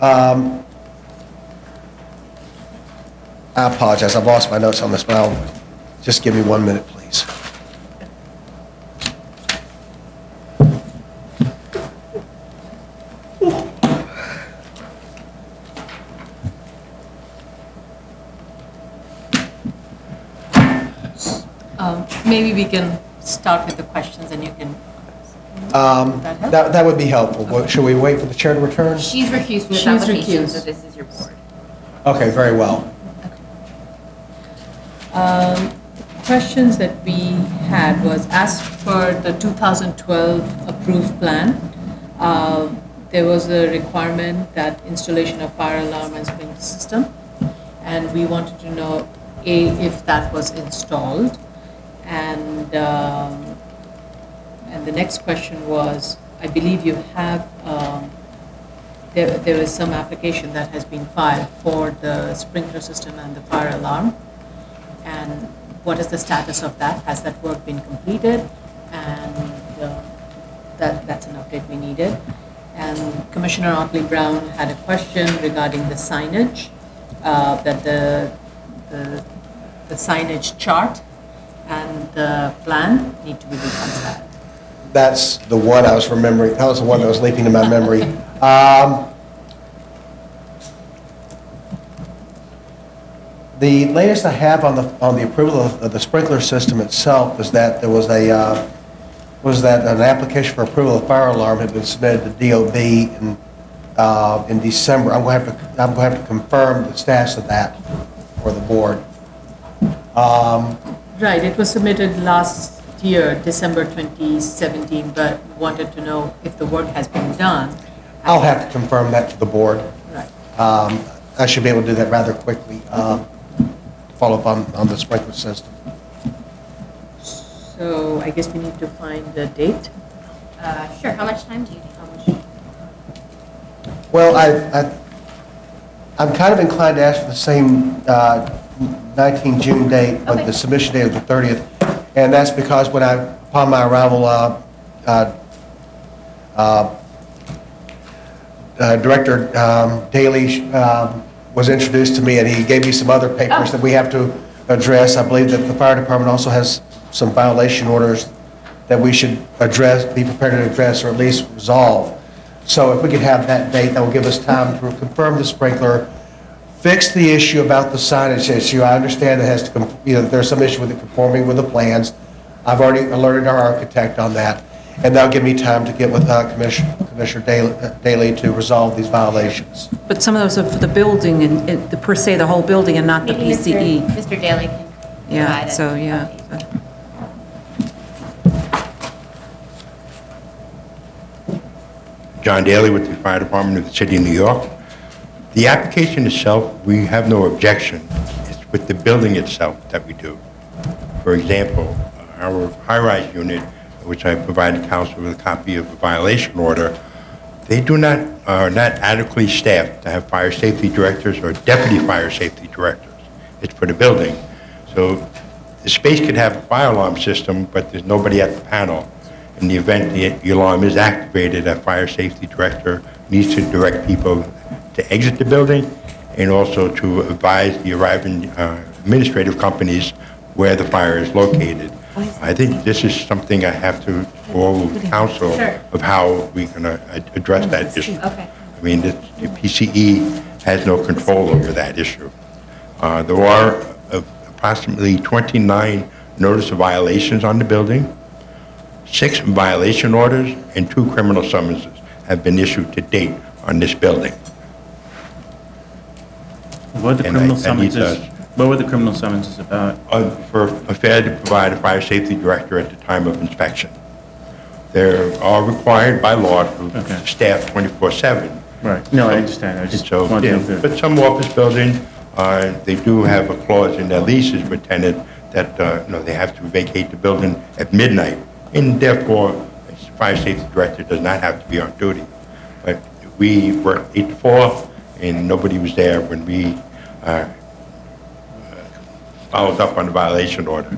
I apologize, I've lost my notes on this, but just give me 1 minute, please. Maybe we can start with the questions and you can. That would be helpful. Should we wait for the chair to return? She's recused from this She's application, recused. so this is your board. Okay, very well. Questions that we had was, as per the 2012 approved plan, there was a requirement that installation of fire alarm and sprinkler system, and we wanted to know, A, if that was installed, and the next question was, I believe you have, there is some application that has been filed for the sprinkler system and the fire alarm, and what is the status of that? Has that work been completed? And that's an update we needed. And Commissioner Otley Brown had a question regarding the signage, that the signage chart and the plan need to be reconciled. That's the one I was remembering. That was the one that was leaping in my memory. The latest I have on the approval of the sprinkler system itself is that there was an application for approval of fire alarm had been submitted to DOB in December. I'm going to have to confirm the status of that for the board. Right, it was submitted last year, December 2017, but wanted to know if the work has been done. I'll have to confirm that to the board. Right. I should be able to do that rather quickly, follow up on the sprinkler system. So I guess we need to find a date. Sure, how much time do you need? Well, I'm kind of inclined to ask for the same 19 June date, but the submission date of the 30th. And that's because upon my arrival, Director Daley was introduced to me, and he gave me some other papers that we have to address. I believe that the fire department also has some violation orders that we should be prepared to address, or at least resolve. So if we could have that date, that will give us time to confirm the sprinkler, fix the issue about the signage issue. I understand that there's some issue with it conforming with the plans. I've already alerted our architect on that, and that'll give me time to get with Commissioner Daley to resolve these violations. But some of those are for the building, and per se, the whole building, and not the Maybe PCE. Mr. Daly can Yeah, provide it. so, yeah. John Daly with the Fire Department of the City of New York. The application itself, we have no objection. It's with the building itself that we do. For example, our high-rise unit, which I provided council with a copy of a violation order, they are not adequately staffed to have fire safety directors or deputy fire safety directors. It's for the building. So the space could have a fire alarm system, but there's nobody at the panel. In the event the alarm is activated, a fire safety director needs to direct people to exit the building and also to advise the arriving administrative companies where the fire is located. I think this is something I have to go over with council of how we're going to address that issue. Okay. I mean, the PCE has no control over that issue. There are approximately 29 notice of violations on the building, 6 violation orders, and 2 criminal summonses have been issued to date on this building. What are the And criminal I need summonses? to- What were the criminal summonses about? For a failure to provide a fire safety director at the time of inspection. They are required by law to staff 24/7. Right. No, I understand. I just So, wanted yeah, to... but some office buildings, they do have a clause in their leases with tenant that, they have to vacate the building at midnight, and therefore, a fire safety director does not have to be on duty. But we worked 8 to 4, and nobody was there when we followed up on the violation order,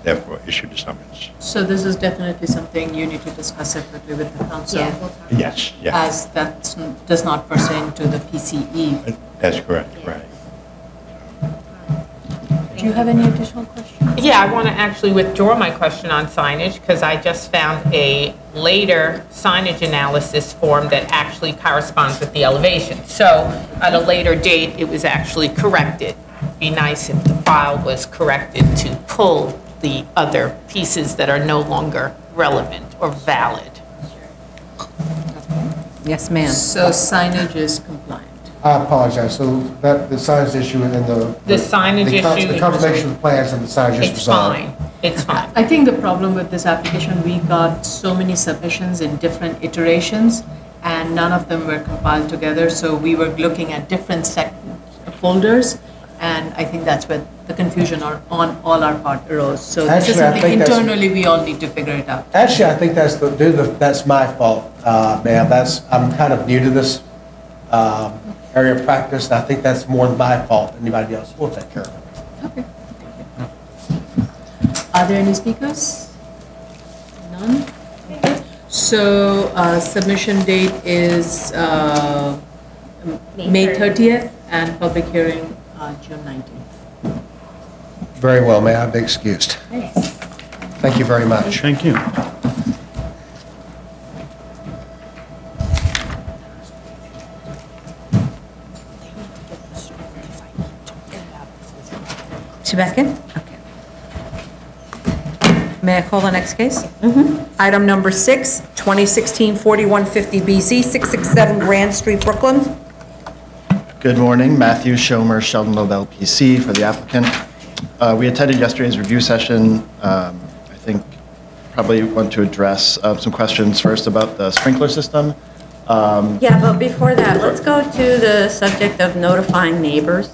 therefore issued the summons. So this is definitely something you need to discuss separately with the council. Yeah. Yes, yes, As that does not pertain to the PCE. that's correct, right. Do you have any additional questions? Yeah, I want to actually withdraw my question on signage because I just found a later signage analysis form that actually corresponds with the elevation. So at a later date, it was actually corrected. Be nice if the file was corrected to pull the other pieces that are no longer relevant or valid. Yes, ma'am. So signage is compliant. I apologize, so that, the signage issue and The signage issue- The confirmation of the plans and the signage is It's resolved. fine, it's fine. I think the problem with this application, we got so many submissions in different iterations, and none of them were compiled together, so we were looking at different folders, and I think that's where the confusion on all our part arose. So this is Actually, I something think that's- internally we all need to figure it out. Actually, I think that's my fault, ma'am. I'm kind of new to this area of practice, and I think that's more my fault than anybody else. We'll take care of it. Okay. Are there any speakers? None? Okay. So submission date is May 30th and public hearing June 19th. Very well, may I be excused? Thank you very much. Thank you. She back in? Okay. May I call the next case? Item number 6, 2016-4150BZ, 667 Grand Street, Brooklyn. Good morning, Matthew Schomer, Sheldon Lobel PC for the applicant. We attended yesterday's review session. I think probably want to address some questions first about the sprinkler system. Yeah, but before that, let's go to the subject of notifying neighbors.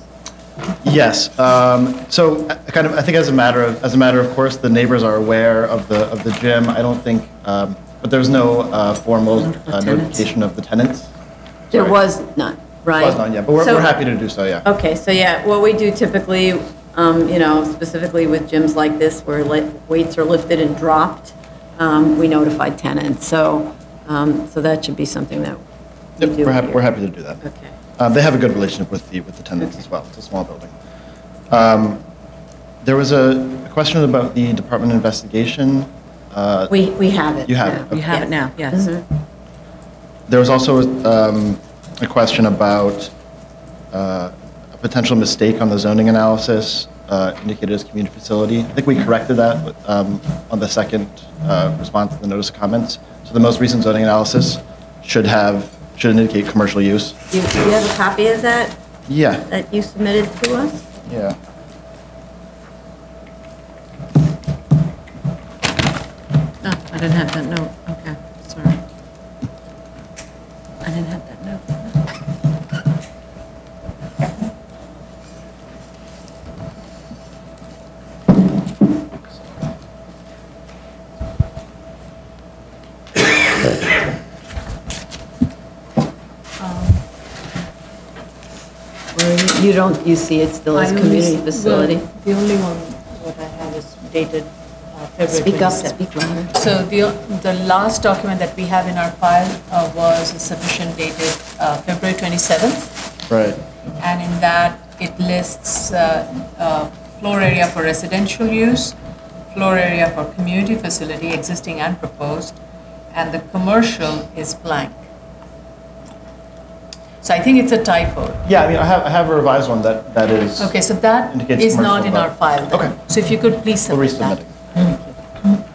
Yes. So I think as a matter of course, the neighbors are aware of the gym. I don't think, but there's no formal notification of the tenants. There was none, right? Was none, yeah, but we're happy to do so, yeah. Okay, so yeah, what we do typically, specifically with gyms like this where weights are lifted and dropped, we notify tenants. So that should be something that we do. We're happy to do that. Okay. They have a good relationship with the tenants as well. It's a small building. There was a question about the department investigation. We have it. You have now. it. You have it now, yes. There was also a question about a potential mistake on the zoning analysis indicated as community facility. I think we corrected that on the second response to the notice of comments. So the most recent zoning analysis should indicate commercial use. Do you have a copy of that? Yeah. That you submitted to us? Yeah. No, I didn't have that note. Okay, sorry. I didn't have that note. You see it still as community facility? The only one what I have is dated February 27th. Speak louder. So the last document that we have in our file was a submission dated February 27th. Right. And in that, it lists floor area for residential use, floor area for community facility, existing and proposed, and the commercial is blank. So I think it's a typo. Yeah, I mean, I have a revised one that is. Okay, so that indicates is not commercial, in our but- file then. Okay. So if you could please We'll submit resubmit that. it.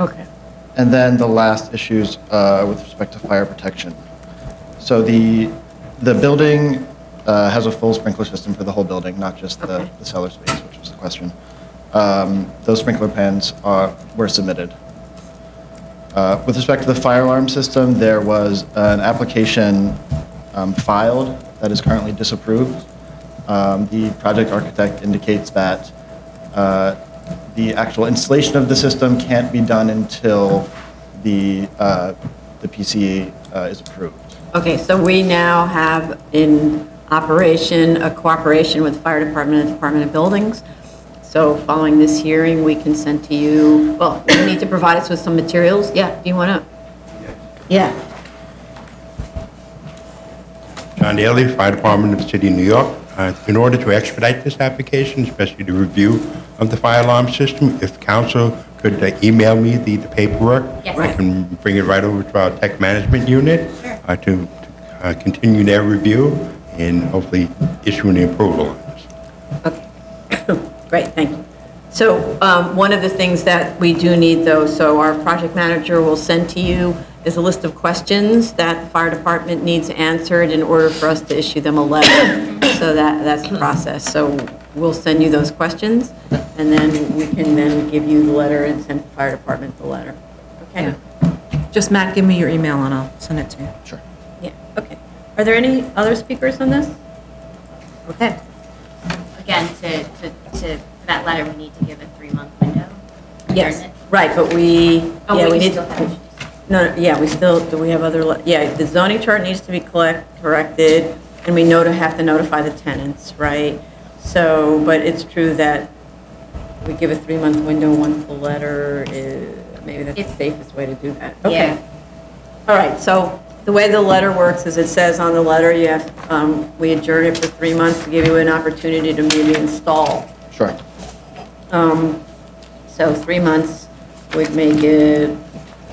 Okay. And then the last issues with respect to fire protection. So the building has a full sprinkler system for the whole building, not just the cellar space, which was the question. Those sprinkler plans were submitted. With respect to the fire alarm system, there was an application filed that is currently disapproved. The project architect indicates that the actual installation of the system can't be done until the PCE is approved. Okay, so we now have in operation a cooperation with the Fire Department and Department of Buildings. So following this hearing, we can send to you, well, you need to provide us with some materials. Yeah, do you want to? Yeah. John Daly, Fire Department of the City of New York. In order to expedite this application, especially the review of the fire alarm system, if council could email me the paperwork, Yes. I can bring it right over to our tech management unit to continue their review and hopefully issue an approval on this. Great, thank you. So one of the things that we do need, though, so our project manager will send to you is a list of questions that the fire department needs answered in order for us to issue them a letter. So that's the process. So we'll send you those questions, and then we can then give you the letter and send the fire department the letter. Okay? Just, Matt, give me your email and I'll send it to you. Sure. Yeah, okay. Are there any other speakers on this? Okay. Again, to that letter, we need to give a 3-month window. Yes, Adjournment. right, but we, Oh, yeah, wait, we you need. still have issues. No, yeah, we still, do we have other, yeah, the zoning chart needs to be corrected, and we have to notify the tenants, right? So, but it's true that we give a 3-month window once the letter is, maybe that's the safest way to do that. Okay. Yeah. All right, so the way the letter works is it says on the letter, you have, we adjourn it for 3 months to give you an opportunity to maybe install. Sure. So 3 months would make it,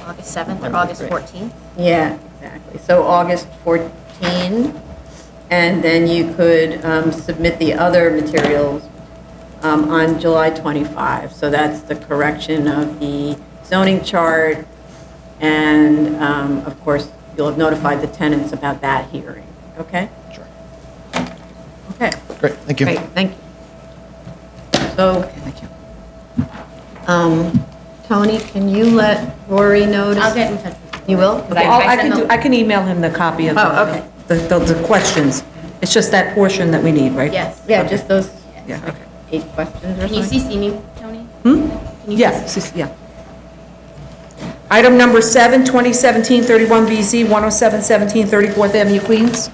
August 7th or August 14th? yeah, exactly. So August 14, and then you could submit the other materials on July 25. So that's the correction of the zoning chart, and of course, you'll have notified the tenants about that hearing, okay? Sure. Okay. Great, thank you. Great, thank you. So, Thank you. Tony, can you let Rory know? I'll get in touch with You will? Because I send the- I can email him the copy of Oh, okay. the questions. It's just that portion that we need, right? Yes. Yeah, just those Yeah, okay. 8 questions or Can you something? CC me, Tony? Hmm? Can you Yes, yeah. Item number 7, 2017-31BZ, 10717 34th Avenue, Queens.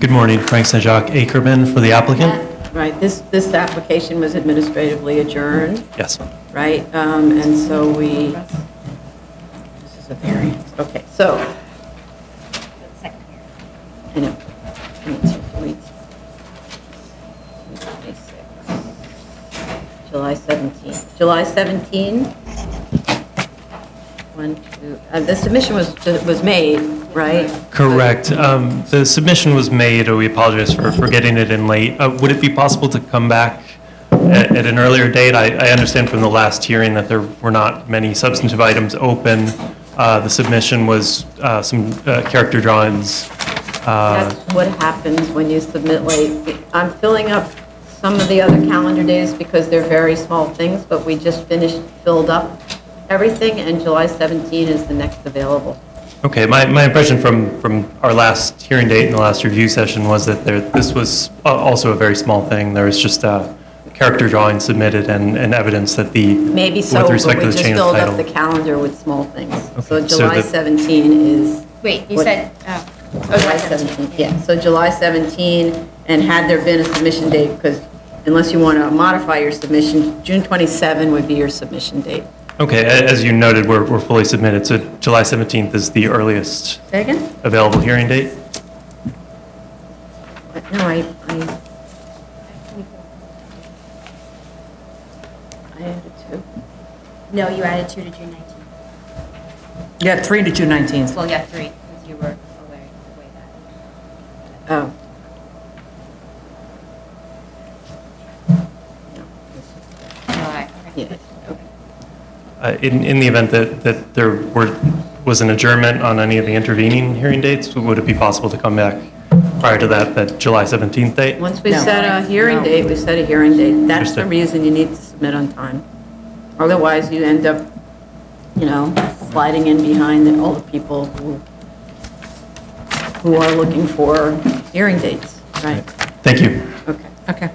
Good morning, Frank St-Jacques Ackerman for the applicant. Right, this application was administratively adjourned, Yes. right? And so this is a variance. Okay, so, I know. I need to delete. July 17. July 17. The submission was made, right? Correct. The submission was made, we apologize for getting it in late. Would it be possible to come back at an earlier date? I understand from the last hearing that there were not many substantive items open. The submission was some character drawings. That's what happens when you submit late. I'm filling up some of the other calendar days because they're very small things, but we just filled up everything, and July 17 is the next available. Okay, my impression from our last hearing date and the last review session was that this was also a very small thing. There was just a character drawing submitted and evidence that Maybe so, with but respect we to the just chain of filled title. up the calendar with small things. So Okay, so July the- 17 is... Wait, you what- said, July 17, yeah. So July 17, and had there been a submission date, because unless you want to modify your submission, June 27 would be your submission date. Okay, as you noted, we're fully submitted, so July 17th is the earliest Say again? available hearing date? No, No, you added 2 to June 19th. You had 3 to June 19th. Well, yeah, 3, because you were away that. Oh. Yeah. In the event that there was an adjournment on any of the intervening hearing dates, would it be possible to come back prior to that July 17th date? Once we set a hearing date, we set a hearing date. That's the Understood. reason you need to submit on time. Otherwise, you end up, sliding in behind all the people who are looking for hearing dates, right? Thank you. Okay.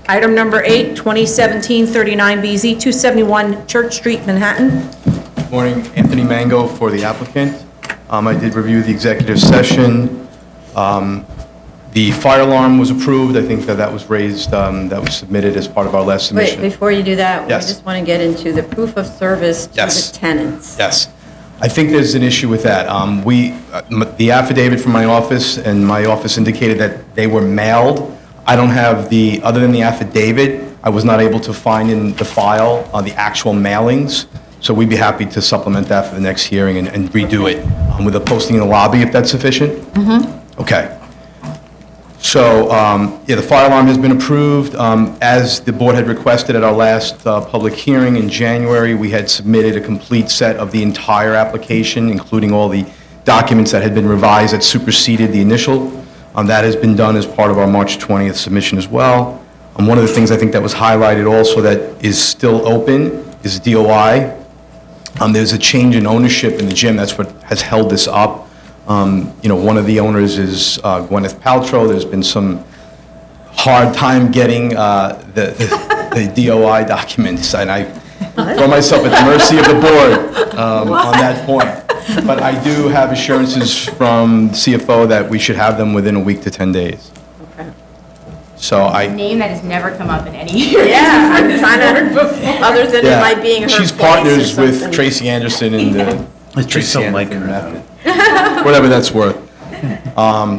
Item number 8, 2017-39BZ, 271 Church Street, Manhattan. Morning, Anthony Mango for the applicant. I did review the executive session. The fire alarm was approved. I think that was raised, that was submitted as part of our last Wait, submission. before you do that, we Yes. just want to get into the proof of service to the tenants. Yes. I think there's an issue with that. The affidavit from my office, and my office indicated that they were mailed. I don't have other than the affidavit, I was not able to find in the file the actual mailings. So we'd be happy to supplement that for the next hearing and redo it with a posting in the lobby, if that's sufficient. Okay. So, the fire alarm has been approved. As the board had requested at our last public hearing in January, we had submitted a complete set of the entire application, including all the documents that had been revised that superseded the initial. That has been done as part of our March 20th submission as well. One of the things I think that was highlighted also that is still open is DOI. There's a change in ownership in the gym. That's what has held this up. One of the owners is Gwyneth Paltrow. There's been some hard time getting the DOI documents, and I throw myself at the mercy of the board on that point. But I do have assurances from CFO that we should have them within a week to 10 days. Okay. So A name that has never come up in any hearing. Yeah, I'm trying to, other than it might being her She's face or partners with something. Tracy Anderson and It's just so like her. whatever that's worth.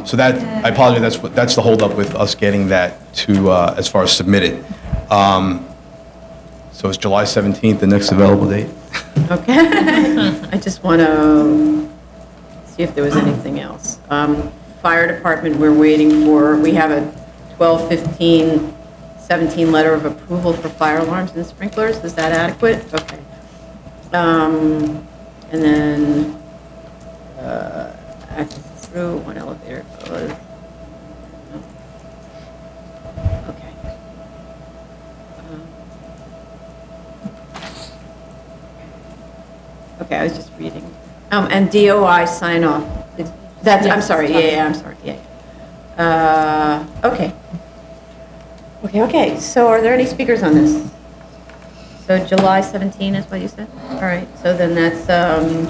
So that, I apologize, that's the holdup with us getting that to, as far as submitted. So it's July 17th, the next available date? Okay. I just want to see if there was anything else. Fire department, we're waiting for, we have a 12/15/17 letter of approval for fire alarms and sprinklers. Is that adequate? Okay. And then, access through, one elevator goes. Okay. Okay, I was just reading. And DOI sign off. That's, I'm sorry, yeah, I'm sorry, yeah. Okay. Okay, so are there any speakers on this? So July 17 is what you said? All right, so then that's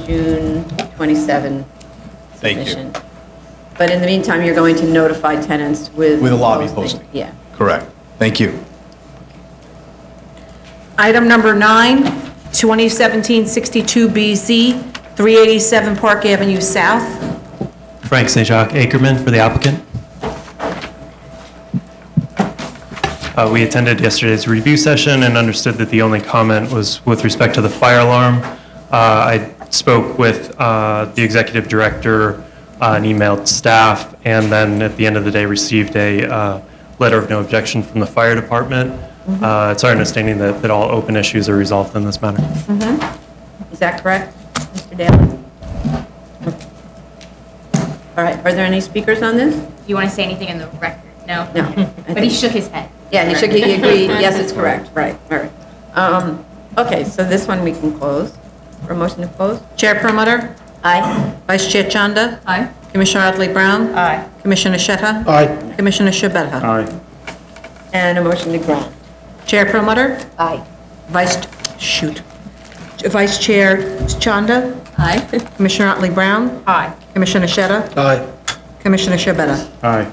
June 27 Thank you. submission. But in the meantime, you're going to notify tenants with... With a lobby posting. Yeah. Correct. Thank you. Item number 9, 2017-62BZ, 387 Park Avenue South. Frank St. Jacques Ackerman for the applicant. We attended yesterday's review session and understood that the only comment was with respect to the fire alarm. I spoke with the executive director and emailed staff, and then at the end of the day received a letter of no objection from the fire department. It's our understanding that all open issues are resolved in this matter. Is that correct, Mr. Daly? All right, are there any speakers on this? Do you want to say anything in the record? No? No. But he shook his head. Yeah, he shook, he agreed, yes, it's correct, right, all right. Okay, so this one we can close. For a motion to close? Chair Perlmutter? Aye. Vice Chair Chanda? Aye. Commissioner Otley Brown? Aye. Commissioner Shetta? Aye. Commissioner Shabeta? Aye. And a motion to grant. Chair Perlmutter? Aye. Vice Chair Chanda? Aye. Commissioner Otley Brown? Aye. Commissioner Shetta? Aye. Commissioner Shabeta? Aye.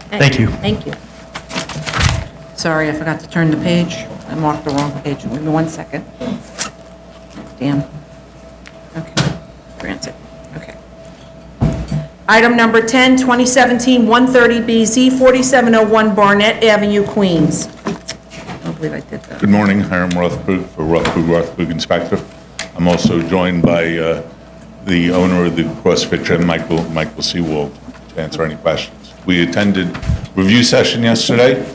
Thank you. Thank you. Sorry, I forgot to turn the page. I marked the wrong page. Give me 1 second. Damn. Okay, granted. Okay. Item number 10, 2017-130BZ, 4701 Barnett Avenue, Queens. Oh, believe I did that. Good morning, Hiram Rothberg for Rothberg Inspector. I'm also joined by the owner of the CrossFit gym, Michael Seawald, to answer any questions. We attended review session yesterday.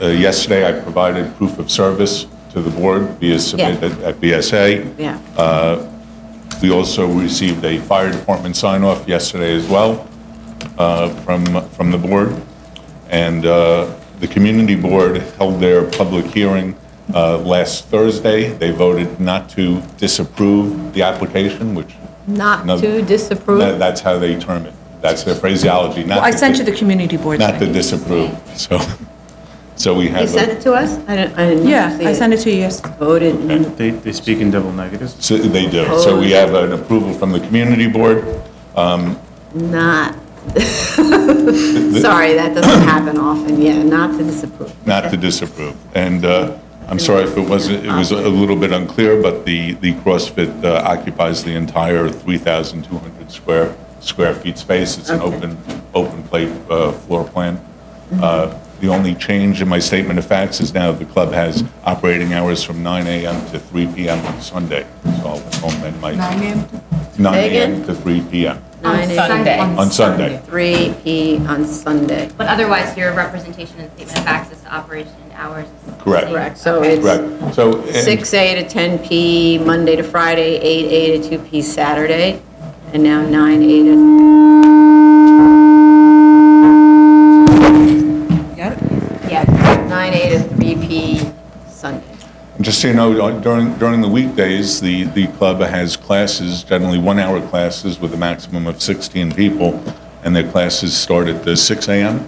Yesterday, I provided proof of service to the board via submitted at BSA. Yeah. We also received a fire department sign-off yesterday as well from the board. And the community board held their public hearing last Thursday. They voted not to disapprove the application, which... Not to disapprove? That's how they term it. That's their phraseology. Well, I sent you the community board. Not to disapprove. So we have... You sent it to us? I didn't Yeah, see I it. sent it to you yesterday. Voted. They speak in double negatives? So they do. So we have an approval from the community board. Not. Sorry, that doesn't happen often. Yeah, not to disapprove. Not to disapprove. And I'm sorry if it was a little bit unclear, but the CrossFit occupies the entire 3,200 square feet space. It's an open plate floor plan. The only change in my statement of facts is now the club has operating hours from 9 a.m. to 3 p.m. on Sunday. So I'll amend my... 9 a.m. 9 a.m. to 3 p.m. On Sunday. On Sunday. 3 p. on Sunday. But otherwise, your representation and statement of access to operation hours is the Correct. same. Correct. So Okay. it's Correct. So, 6A to 10P, Monday to Friday, 8A to 2P Saturday, and now 9A to... Got it? Yeah, 9A to 3P Sunday. just so you know, during the weekdays, the club has classes, generally 1-hour classes with a maximum of 16 people, and their classes start at 6 a.m.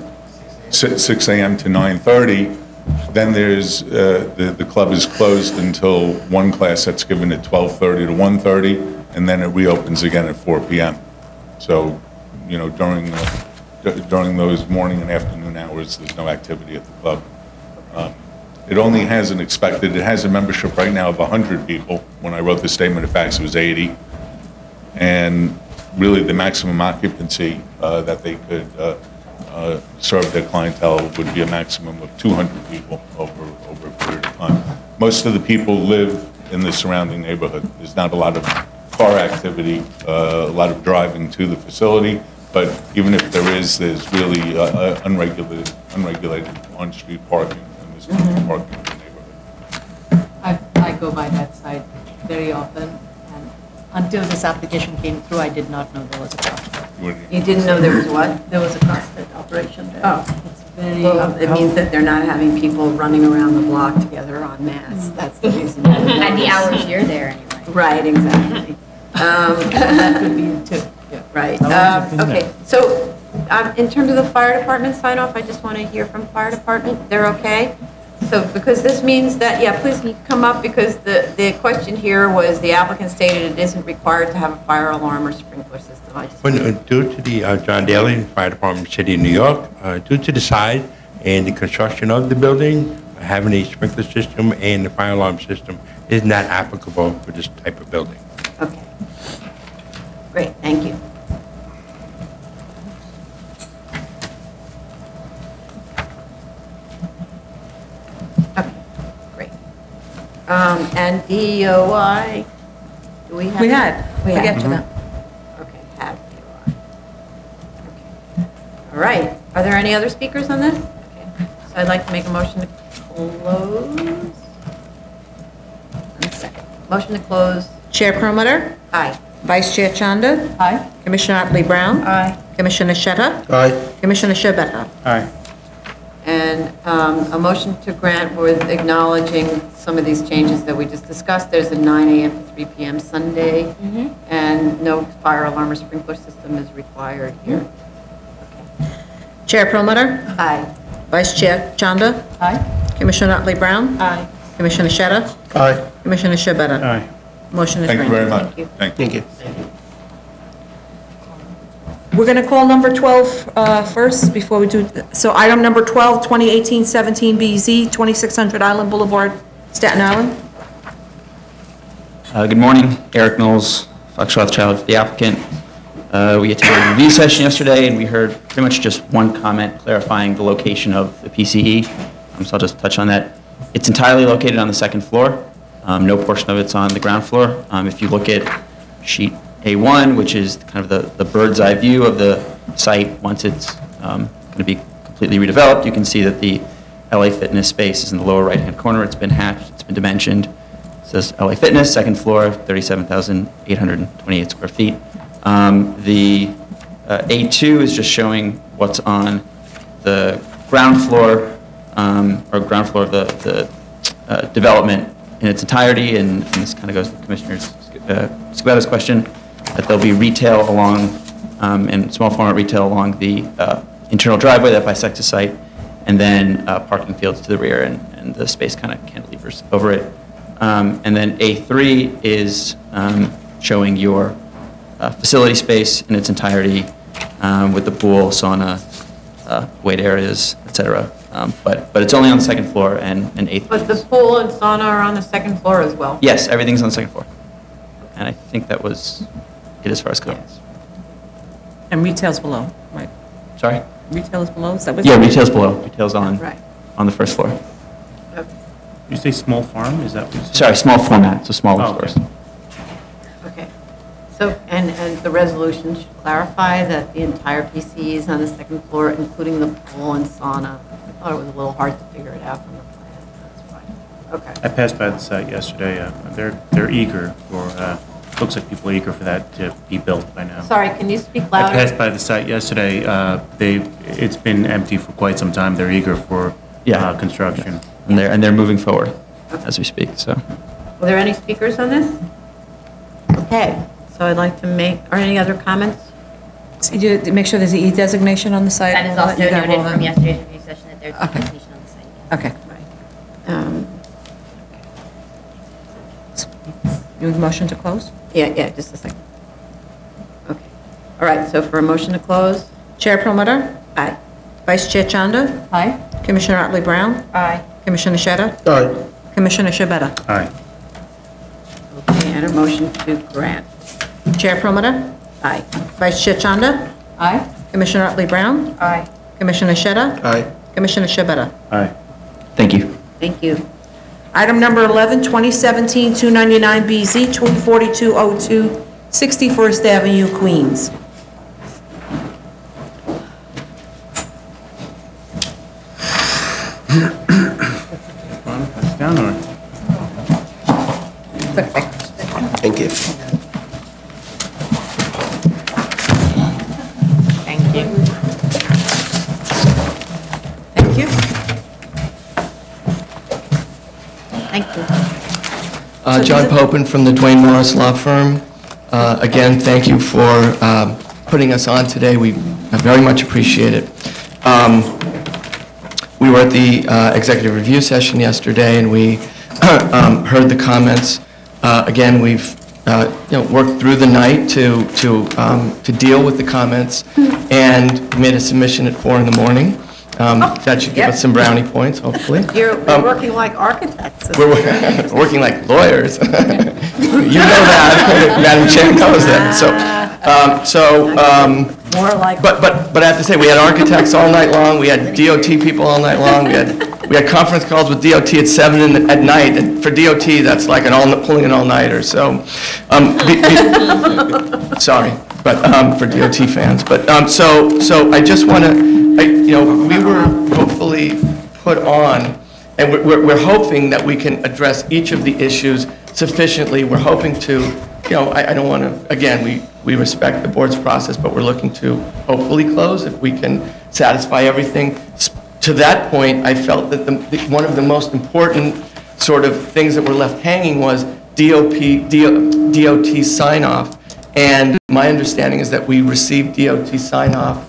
6 a.m. to 9:30. Then there's, the club is closed until one class that's given at 12:30 to 1:30, and then it reopens again at 4 p.m. So, you know, during those morning and afternoon hours, there's no activity at the club. It only has it has a membership right now of 100 people. When I wrote the statement of facts, it was 80. And really, the maximum occupancy that they could serve their clientele would be a maximum of 200 people over a period of time. Most of the people live in the surrounding neighborhood. There's not a lot of car activity, a lot of driving to the facility, but even if there is, there's really unregulated on-street parking, and there's no parking in the neighborhood. I go by that site very often, and until this application came through, I did not know there was a CrossFit. You didn't know there was what? There was a CrossFit operation there. Oh. It's very... Well, it means that they're not having people running around the block together en masse. That's the reason. At the hours you're there anyway. Right, exactly. That could be it too. Yeah. Right. Okay, so in terms of the fire department sign off, I just want to hear from fire department. They're okay? So because this means that, yeah, please come up, because the question here was the applicant stated it isn't required to have a fire alarm or sprinkler system. I just Due to the John Daly Fire Department, City of New York, due to the size and the construction of the building, having a sprinkler system and the fire alarm system is not applicable for this type of building. Okay. Great, thank you. Okay, great. And DOI, do we have? We had. We We'll had. get to that. Okay, have DOI. Okay. All right, are there any other speakers on this? Okay, so I'd like to make a motion to close. One second. Motion to close. Chair Perlmutter? Aye. Vice Chair Chanda? Aye. Commissioner Otley Brown? Aye. Commissioner Shetta? Aye. Commissioner Shabeta? Aye. And a motion to grant with acknowledging some of these changes that we just discussed. There's a 9 a.m. to 3 p.m. Sunday, and no fire alarm or sprinkler system is required here. Chair Perlmutter? Aye. Vice Chair Chanda? Aye. Commissioner Otley Brown? Aye. Commissioner Shetta? Aye. Commissioner Shabeta? Aye. Motion is Thank you granted. very much. Thank you. Thank you. We're going to call number 12 first before we do, so item number 12, 2018-17BZ, 2600 Island Boulevard, Staten Island. Good morning, Eric Knowles, Fox Rothschild, the applicant. We attended a review session yesterday, and we heard pretty much just one comment clarifying the location of the PCE. So I'll just touch on that. It's entirely located on the second floor. No portion of it's on the ground floor. If you look at sheet A1, which is kind of the bird's eye view of the site once it's going to be completely redeveloped, you can see that the LA Fitness space is in the lower right-hand corner. It's been hatched, it's been dimensioned. It says LA Fitness, second floor, 37,828 square feet. The A2 is just showing what's on the ground floor, or ground floor of the development in its entirety, and this kind of goes to Commissioner Scabetta's question, that there'll be retail along, and small format retail along the internal driveway that bisects the site, and then parking fields to the rear, and the space kind of cantilevers over it. And then A3 is showing your facility space in its entirety with the pool, sauna, weight areas, etc. But it's only on the second floor, and A3. But the pool and sauna are on the second floor as well? Yes, everything's on the second floor. And I think that was it as far as comments. And retail's below, right? Sorry? Retail is below, is that what? Yeah, retail's below. Retail's on, Right. on the first floor. You say small farm, is that what you said? Sorry, small format, so smaller Oh, okay. stores. Okay. So, and the resolution should clarify that the entire PC is on the second floor, including the pool and sauna. I thought it was a little hard to figure it out from the plan. That's fine. Okay. I passed by the site yesterday. They're eager for, looks like people are eager for that to be built by now. Sorry, can you speak I louder? passed by the site yesterday. It's been empty for quite some time. They're eager for construction. And they're moving forward as we speak, so. Were there any speakers on this? Okay, so I'd like to are any other comments? So you make sure there's an E designation on the site? That is and all also You got noted all from that? yesterday's review session that there's documentation on the site. Okay. Um, You want a motion to close? Yeah, just a second. Okay. All right, so for a motion to close? Chair Promoter? Aye. Vice Chair Chanda? Aye. Commissioner Otley Brown? Aye. Commissioner Sheta? Aye. Commissioner Shabeta? Aye. Okay, and a motion to grant? Chair Promoter? Aye. Vice Chair Chanda? Aye. Commissioner Otley Brown? Aye. Commissioner Sheta? Aye. Commissioner Shabeta? Aye. Thank you. Thank you. Item number 11, 2017-299BZ, 24202, 61st Avenue, Queens. Pass down or? Thank you. Thank you. Thank you. Thank you. John Popin from the Dwayne Morris Law Firm. Again, thank you for putting us on today. We very much appreciate it. We were at the executive review session yesterday, and we heard the comments. Again, we've worked through the night to deal with the comments, and made a submission at 4 in the morning. That should give us some brownie points, hopefully. You're working like architects. We're working like lawyers. You know that. Madam Chair knows that. More like. But I have to say, we had architects all night long. We had DOT people all night long. We had conference calls with DOT at 7 at night. And for DOT, that's like pulling an all-nighter. So, sorry, but for DOT fans. But so I just want to, we were hopefully put on, and we're hoping that we can address each of the issues sufficiently. We're hoping to, I don't want to, again, we respect the board's process, but we're looking to hopefully close if we can satisfy everything. To that point, I felt that one of the most important sort of things that were left hanging was DOT sign-off. And my understanding is that we received DOT sign-off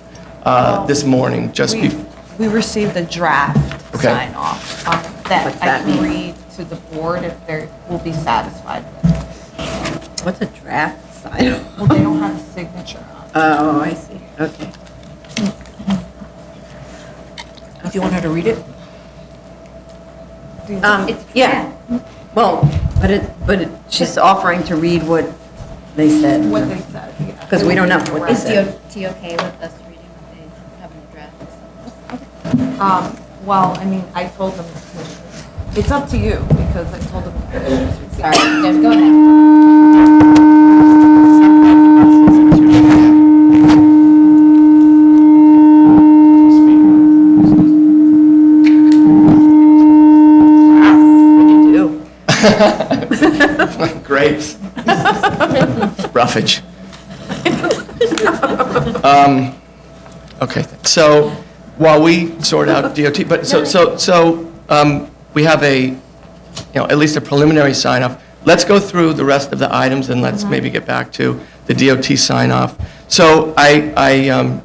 this morning, We received a draft Okay. sign-off that I can read to the board if they will be satisfied with. What's a draft sign? Well, they don't have a signature on it. Oh, I see. Okay. Do you want her to read it? Yeah. Well, but she's offering to read what they said. What they said, yeah. Because we don't know what they Is said. DOT okay with us reading what they have in the draft? Well, I mean, I told them the commission It's up to you, because I told them. All right, Deb, go ahead. Grapes. Roughage. Okay, so while we sort out DOT, but we have a, at least a preliminary sign off. Let's go through the rest of the items and let's maybe get back to the DOT sign off. So I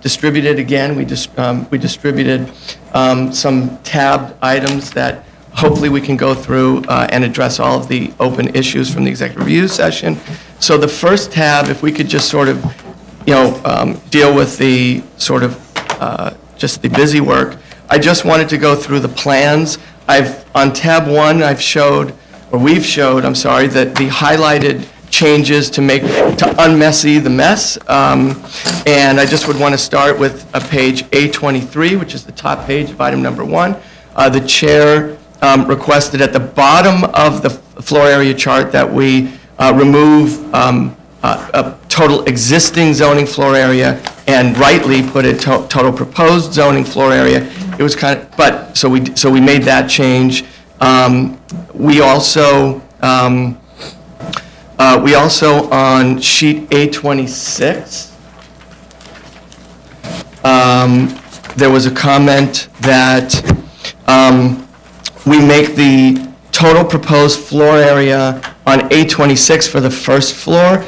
distributed again, we distributed some tabbed items that hopefully we can go through and address all of the open issues from the executive review session. So the first tab, if we could just sort of, deal with the sort of just the busy work. I just wanted to go through the plans. On tab 1, we've showed that the highlighted changes to unmessy the mess. And I just would want to start with page A23, which is the top page of item number 1. The chair requested at the bottom of the floor area chart that we remove a total existing zoning floor area and rightly put a total proposed zoning floor area. It was kind of, but, so we made that change. We also on sheet A26, there was a comment that we make the total proposed floor area on A26 for the first floor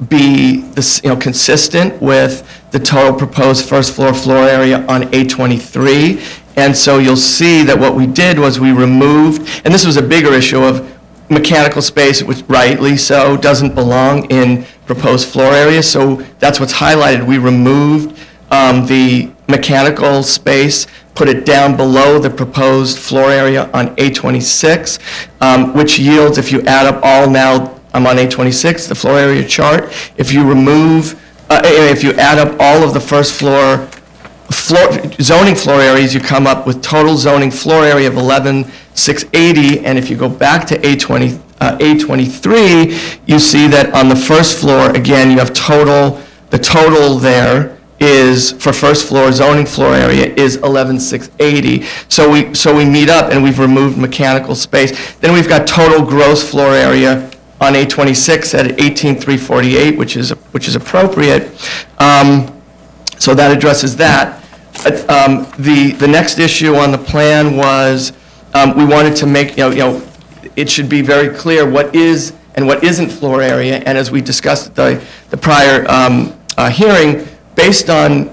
be this, consistent with the total proposed first floor area on A23. And so you'll see that what we did was we removed, and this was a bigger issue of mechanical space, which rightly so doesn't belong in proposed floor area. So that's what's highlighted. We removed the mechanical space, put it down below the proposed floor area on A26, which yields, if you add up all now, I'm on A26, the floor area chart. If you remove, if you add up all of the first floor zoning floor areas, you come up with total zoning floor area of 11,680. And if you go back to A23, you see that on the first floor, again, you have the total there is, for first floor zoning floor area, is 11,680. So we meet up and we've removed mechanical space. Then we've got total gross floor area on A26 at 18,348, which is appropriate. So that addresses that. The next issue on the plan was we wanted to make, it should be very clear what is and what isn't floor area. And as we discussed at the prior hearing, based on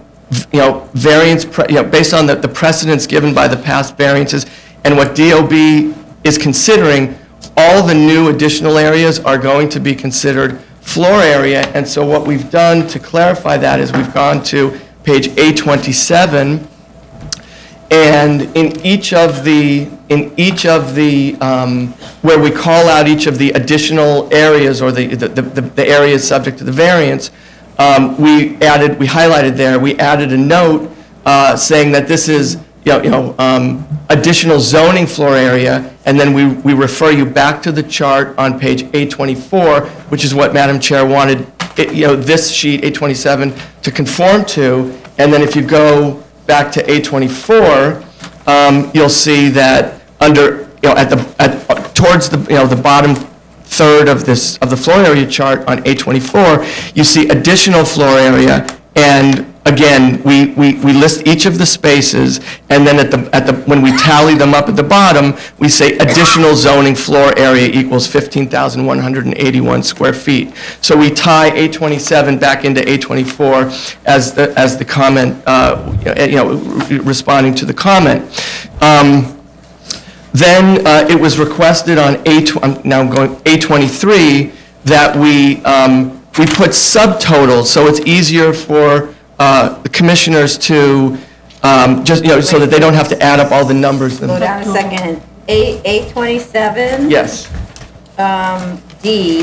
variance, based on the precedents given by the past variances and what DOB is considering, all the new additional areas are going to be considered floor area. And so what we've done to clarify that is we've gone to page A27, and in each of the where we call out each of the additional areas or the areas subject to the variance, we highlighted there, we added a note saying that this is additional zoning floor area, and then we refer you back to the chart on page A24, which is what Madam Chair wanted this sheet, A27, to conform to. And then if you go back to A24, you'll see that under, towards the bottom third of the floor area chart on A24, you see additional floor area, and again, we list each of the spaces, and then when we tally them up at the bottom, we say additional zoning floor area equals 15,181 square feet. So we tie A27 back into A24 as the comment, responding to the comment. Then it was requested on A23 that we put subtotals, so it's easier for the commissioners to just, so that they don't have to add up all the numbers. Slow down a second. A27? Yes. D,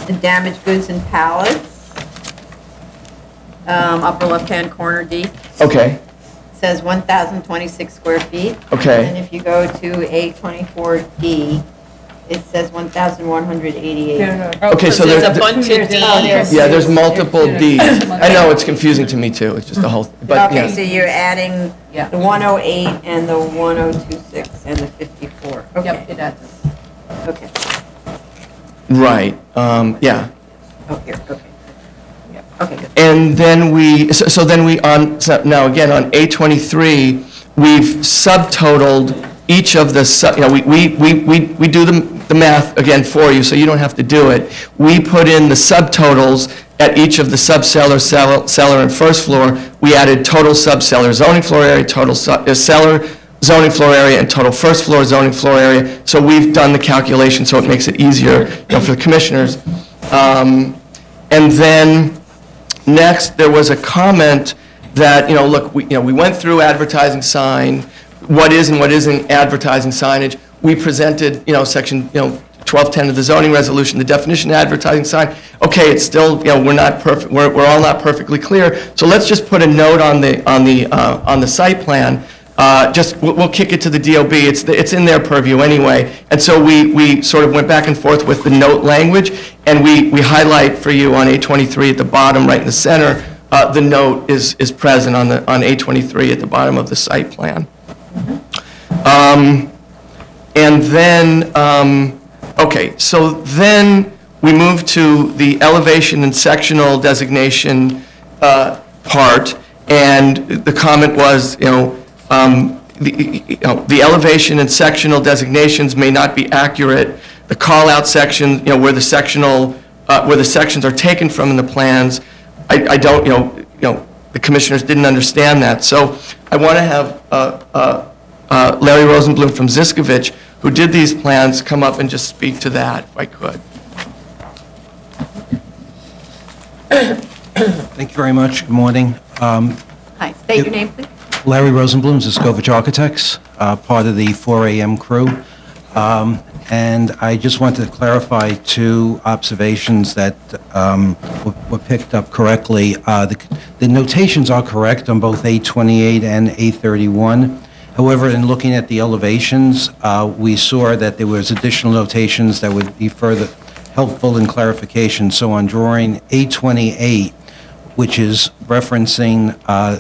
the damaged goods and pallets. Upper left-hand corner, D. Okay. says 1,026 square feet. Okay. And if you go to A24D, it says 1,188. Okay, so there's there's a bunch of Ds. Yeah, there's multiple Ds. I know, it's confusing to me too, it's just the whole, but Okay, so yeah. you're adding the 108 and the 1026 and the 54. Okay. Yep, it adds. Okay. Right, yeah. Oh, here, okay. Yeah. Okay, good. And then now again, on A23, we've subtotaled each of the, we do the math again for you, so you don't have to do it. We put in the subtotals at each of the subcellar, cellar, and first floor. We added total subcellar zoning floor area, total cellar zoning floor area, and total first floor zoning floor area. So we've done the calculation, so it makes it easier, for the commissioners. And then next, there was a comment that, look, we went through advertising sign, what is and what isn't advertising signage. We presented, section, 1210 of the zoning resolution, the definition of advertising sign. Okay, it's still, we're not perfect, we're all not perfectly clear. So let's just put a note on the site plan. We'll kick it to the DOB. It's in their purview anyway. And so we sort of went back and forth with the note language, and we highlight for you on A23 at the bottom, right in the center, the note is present on A23 at the bottom of the site plan. And then, okay, so then we move to the elevation and sectional designation part, and the comment was, the elevation and sectional designations may not be accurate. The call-out section, where the sections are taken from in the plans, I don't, the commissioners didn't understand that. So I want to have Larry Rosenblum from Ziskovich, who did these plans, come up and just speak to that, if I could. Thank you very much. Good morning. Hi, state your name, please. Larry Rosenblum, Ziskovich Architects, part of the 4 a.m. crew. And I just wanted to clarify two observations that were picked up correctly. The notations are correct on both A28 and A31. However, in looking at the elevations, we saw that there was additional notations that would be further helpful in clarification. So on drawing A28, which is referencing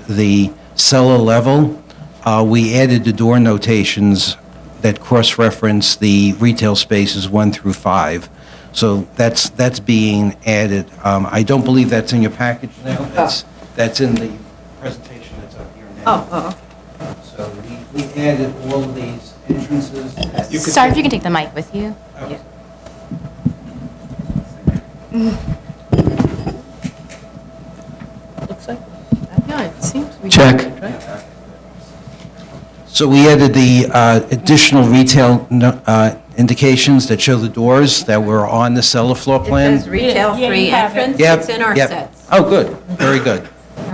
the cellar level, we added the door notations that cross-reference the retail spaces 1 through 5. So that's being added. I don't believe that's in your package now. That's in the presentation that's up here now. Oh. So we added all of these entrances. Sorry, if you can take the mic with you. Okay. Looks like, yeah, it seems we Check. did it, right? So we added the additional retail indications that show the doors that were on the cellar floor plan. It says retail Yeah, free you have it. entrance. Yep, It's in our yep. sets. Oh, good, very good.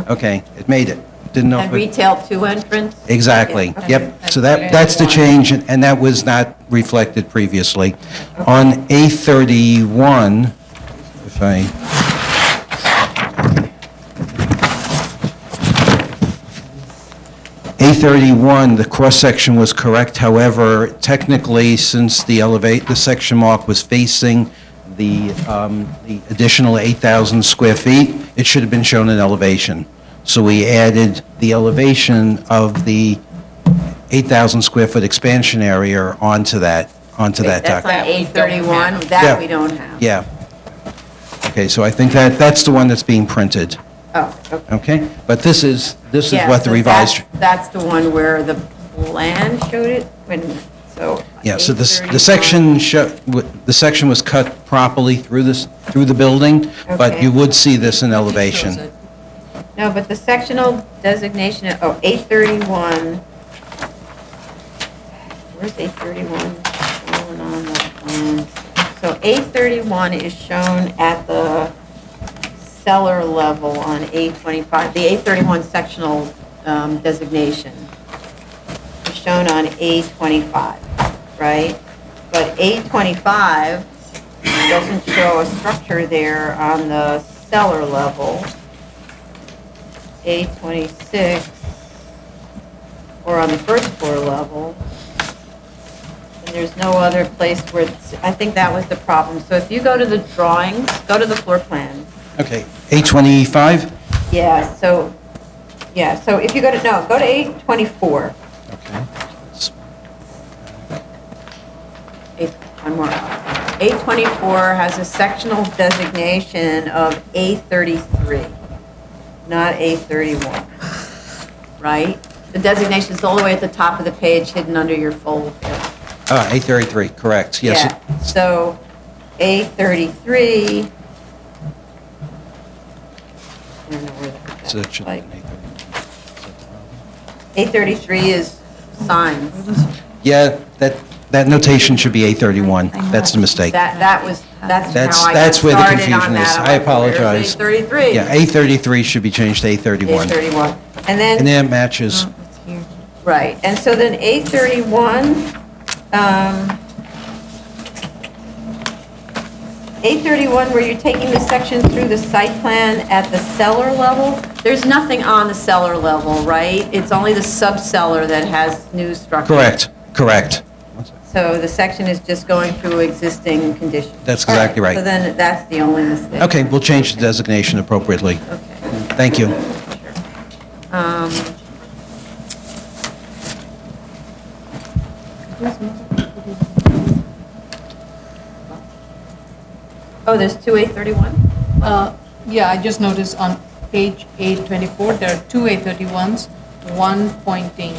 Okay, it made it. Didn't know. And if it- retail 2 entrance. Exactly, Yeah. yep. So that's the change, and that was not reflected previously. On A31, if I... A31, the cross-section was correct. However, technically, since the section mark was facing the additional 8,000 square feet, it should have been shown in elevation. So we added the elevation of the 8,000 square foot expansion area onto that That's document. on A31. Yeah. That we don't have. Yeah. Okay, so I think that's the one that's being printed. Oh, okay. Okay? But this is Yeah, what the so revised... That's the one where the plan showed it. Wait a minute. So. Yeah, so the A31. section was cut properly through the building, but Okay. you would see this in elevation. No, but the sectional designation, A31. Where's A31 shown on the plans? So A31 is shown at the cellar level on A25, the A31 sectional designation is shown on A25, right? But A25 doesn't show a structure there on the cellar level. A26 or on the first floor level. And there's no other place where, I think that was the problem. So if you go to the drawings, go to the floor plan. Okay, 825? Yeah, so if you go to, no, go to 824. Okay. One more. 824 has a sectional designation of A33, not A31, right? The designation is all the way at the top of the page, hidden under your fold. 833, correct, yes. Yeah, so A33, I don't know where that So it should be like, 833 is signs. Yeah, that notation should be 831. That's the mistake. That's how I got That's where the started confusion on is. that. I'm I like, where's apologize. 833? Yeah, 833 should be changed to 831. 831. And And then it matches. right, and so then 831, 831, where you're taking the section through the site plan at the cellar level, there's nothing on the cellar level, right? It's only the subcellar that has new structure. Correct. So the section is just going through existing conditions. That's exactly right. So then that's the only mistake. Okay, we'll change the designation appropriately. Thank you. Oh, there's two 831? Yeah, I just noticed on page 824, there are two 831s, one pointing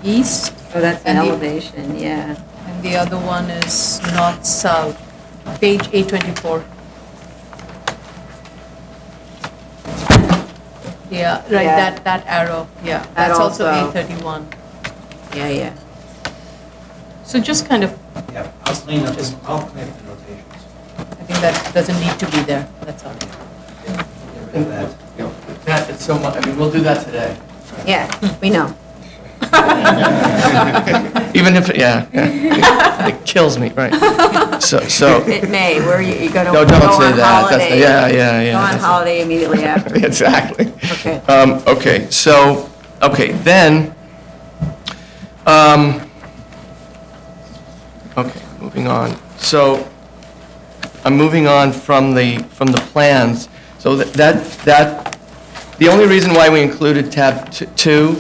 east. Oh, that's an and the- elevation, yeah. And the other one is north-south, page 824. Yeah, right, Yeah. that arrow, yeah, That that's also also. 831. Yeah. So just kind of, Yeah, I'll clean up the notations. I think that doesn't need to be there, that's all. That is so much, I mean, we'll do that today. Yeah, we know. Even if, it kills me, right? So. It may, where you gonna No, go don't say on that. holiday. Yeah. Go on holiday immediately after. Exactly. Okay. Then, moving on. So, I'm moving on from the plans. So the only reason why we included tab 2,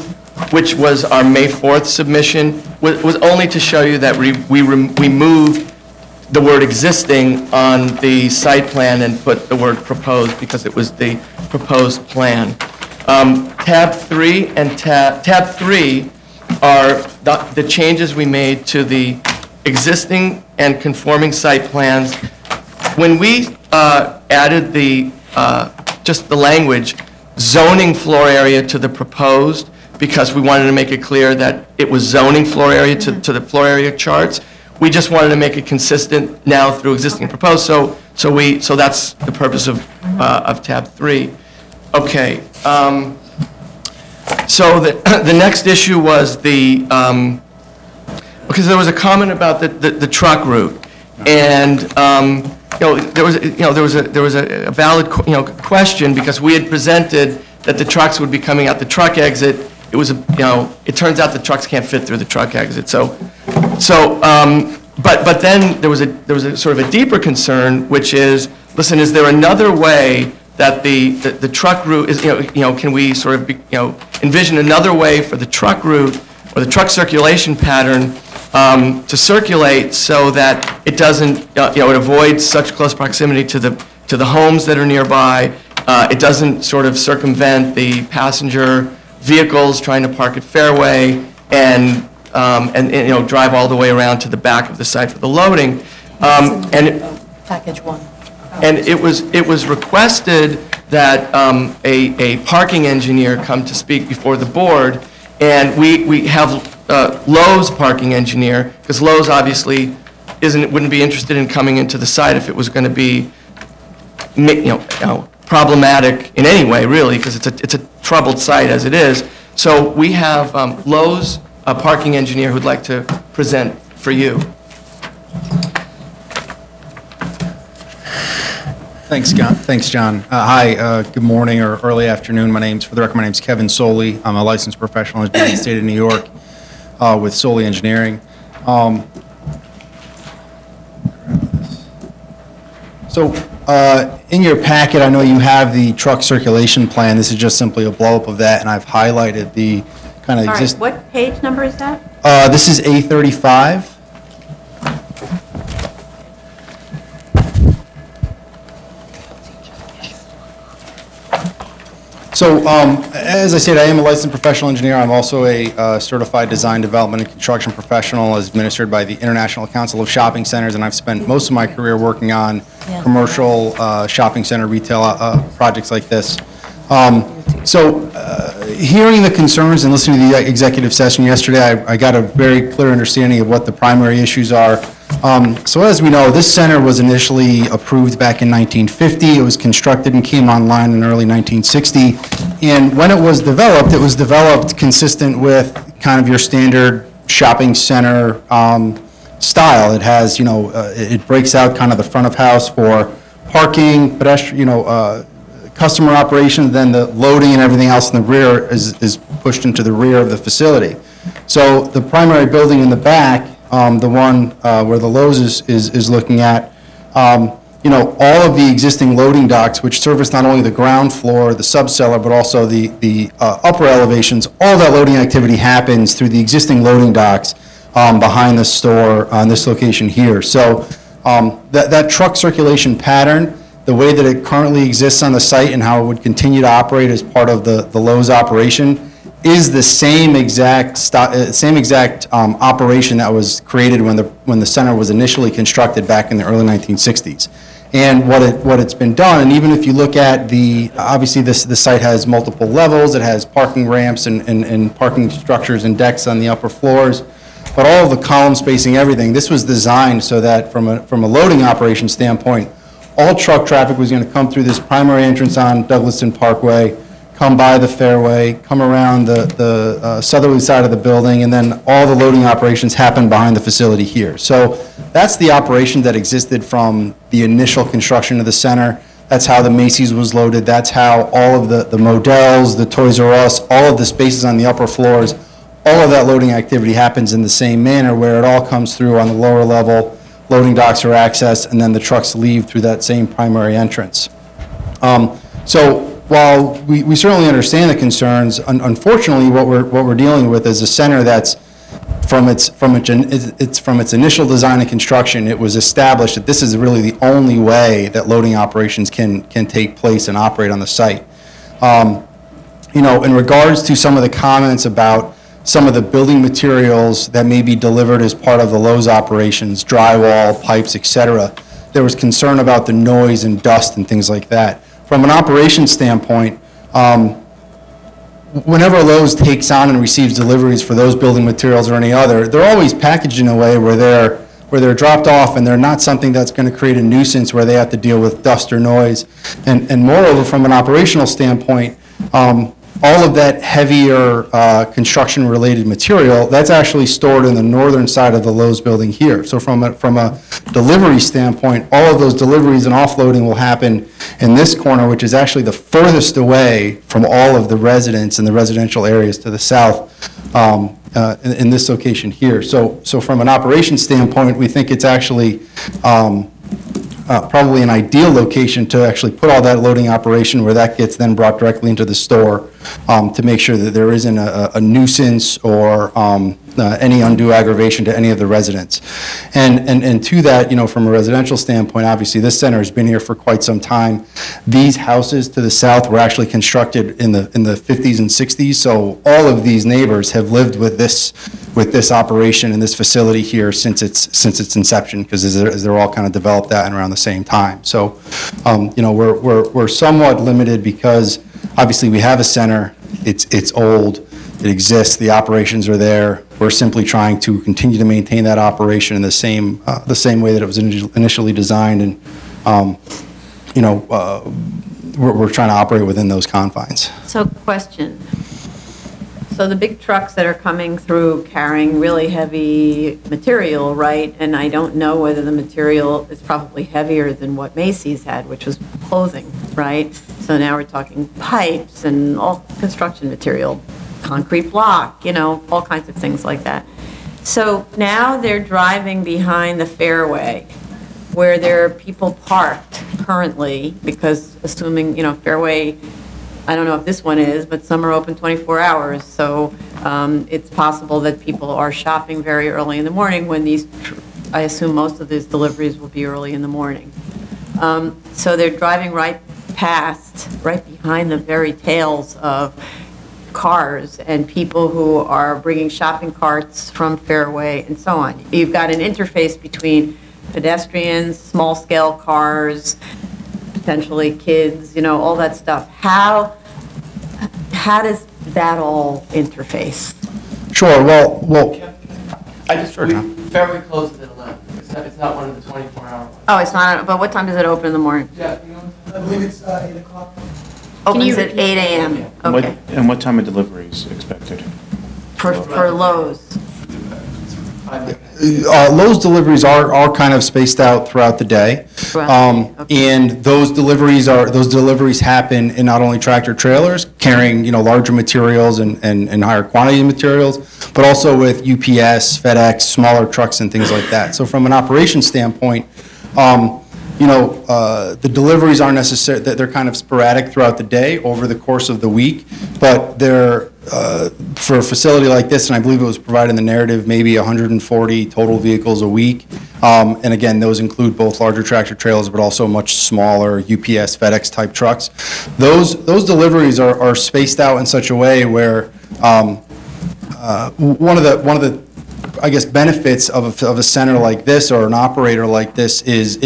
which was our May 4th submission, was only to show you that we moved the word existing on the site plan and put the word proposed because it was the proposed plan. Tab 3 and tab 3 are the changes we made to the existing and conforming site plans. When we added just the language, zoning floor area to the proposed, because we wanted to make it clear that it was zoning floor area to the floor area charts, we just wanted to make it consistent now through existing and proposed, so that's the purpose of tab 3. Okay, so the next issue was because there was a comment about the truck route, and there was a valid question because we had presented that the trucks would be coming out the truck exit. It was it turns out the trucks can't fit through the truck exit. But then there was a sort of a deeper concern, which is, listen, is there another way that the truck route is, can we sort of envision another way for the truck route or the truck circulation pattern to circulate so that it doesn't, it avoids such close proximity to the homes that are nearby. It doesn't sort of circumvent the passenger vehicles trying to park at Fairway and drive all the way around to the back of the site for the loading. Package 1. And it was requested that a parking engineer come to speak before the board, and we have Lowe's parking engineer, because Lowe's obviously wouldn't be interested in coming into the site if it was going to be problematic in any way, really, because it's a troubled site as it is. So we have Lowe's parking engineer who'd like to present for you. Thanks, John. Hi, good morning or early afternoon. For the record, my name's Kevin Soley. I'm a licensed professional engineer in the state of New York with Soley Engineering. In your packet, I know you have the truck circulation plan. This is just simply a blow-up of that, and I've highlighted the kind of All right, what page number is that? This is A35. So, as I said, I am a licensed professional engineer. I'm also a certified design, development, and construction professional as administered by the International Council of Shopping Centers, and I've spent most of my career working on commercial shopping center retail projects like this. Hearing the concerns and listening to the executive session yesterday, I got a very clear understanding of what the primary issues are. So as we know, this center was initially approved back in 1950. It was constructed and came online in early 1960. And when it was developed consistent with kind of your standard shopping center style. It has, it breaks out kind of the front of house for parking, pedestrian, customer operations, then the loading and everything else in the rear is pushed into the rear of the facility. So the primary building in the back, the one where the Lowe's is looking at, all of the existing loading docks, which service not only the ground floor, the subcellar, but also the upper elevations, all that loading activity happens through the existing loading docks behind the store on this location here. So that truck circulation pattern, the way that it currently exists on the site and how it would continue to operate as part of the Lowe's operation is the same exact operation that was created when the center was initially constructed back in the early 1960s. And what it's been done, and even if you look at obviously the site has multiple levels, it has parking ramps and parking structures and decks on the upper floors, but all of the column spacing, everything, this was designed so that from a loading operation standpoint, all truck traffic was going to come through this primary entrance on Douglaston Parkway, come by the fairway, come around the southerly side of the building, and then all the loading operations happen behind the facility here. So that's the operation that existed from the initial construction of the center. That's how the Macy's was loaded. That's how all of the Models, the Toys R Us, all of the spaces on the upper floors, all of that loading activity happens in the same manner where it all comes through on the lower level, loading docks are accessed, and then the trucks leave through that same primary entrance. So while we certainly understand the concerns, unfortunately what we're dealing with is a center that's from its initial design and construction, it was established that this is really the only way that loading operations can take place and operate on the site. In regards to some of the comments about some of the building materials that may be delivered as part of the Lowe's operations, drywall, pipes, etc., there was concern about the noise and dust and things like that. From an operations standpoint, whenever Lowe's takes on and receives deliveries for those building materials or any other, they're always packaged in a way where they're dropped off and they're not something that's going to create a nuisance where they have to deal with dust or noise. And moreover, from an operational standpoint, all of that heavier construction-related material, that's actually stored in the northern side of the Lowe's building here. So from a delivery standpoint, all of those deliveries and offloading will happen in this corner, which is actually the furthest away from all of the residents in the residential areas to the south in this location here. So from an operations standpoint, we think it's actually probably an ideal location to actually put all that loading operation where that gets then brought directly into the store to make sure that there isn't a nuisance or any undue aggravation to any of the residents. And to that, from a residential standpoint, obviously this center has been here for quite some time. These houses to the south were actually constructed in the 50s and 60s, so all of these neighbors have lived with this operation and this facility here since its inception, because they're all kind of developed at and around the same time. So, we're somewhat limited because obviously we have a center, it's old, it exists, the operations are there. We're simply trying to continue to maintain that operation in the same way that it was initially designed, and we're trying to operate within those confines. So question. So the big trucks that are coming through carrying really heavy material, right? And I don't know whether the material is probably heavier than what Macy's had, which was clothing, right? So now we're talking pipes and all construction material, concrete block, you know, all kinds of things like that. So now they're driving behind the fairway where there are people parked currently, because assuming, you know, fairway, I don't know if this one is, but some are open 24 hours. So it's possible that people are shopping very early in the morning when these, I assume most of these deliveries will be early in the morning. So they're driving right behind the very tails of cars and people who are bringing shopping carts from Fairway and so on. You've got an interface between pedestrians, small-scale cars, potentially kids, you know, all that stuff. How does that all interface? Sure, well. Fairway closes at 11. It's not one of the 24-hour ones. Oh, it's not, but what time does it open in the morning? Jeff, you know? I believe it's 8 o'clock. Opens at 8 a.m. Okay. And what time of delivery is expected? For Lowe's. Lowe's deliveries are kind of spaced out throughout the day. And those deliveries happen in not only tractor trailers carrying, you know, larger materials and higher quantity of materials, but also with UPS, FedEx, smaller trucks and things like that. So from an operation standpoint, you know, the deliveries aren't necessary, they're kind of sporadic throughout the day over the course of the week, but they're, for a facility like this, and I believe it was provided in the narrative, maybe 140 total vehicles a week. And again, those include both larger tractor trailers, but also much smaller UPS, FedEx type trucks. Those deliveries are spaced out in such a way where one of the I guess, benefits of a center like this or an operator like this is,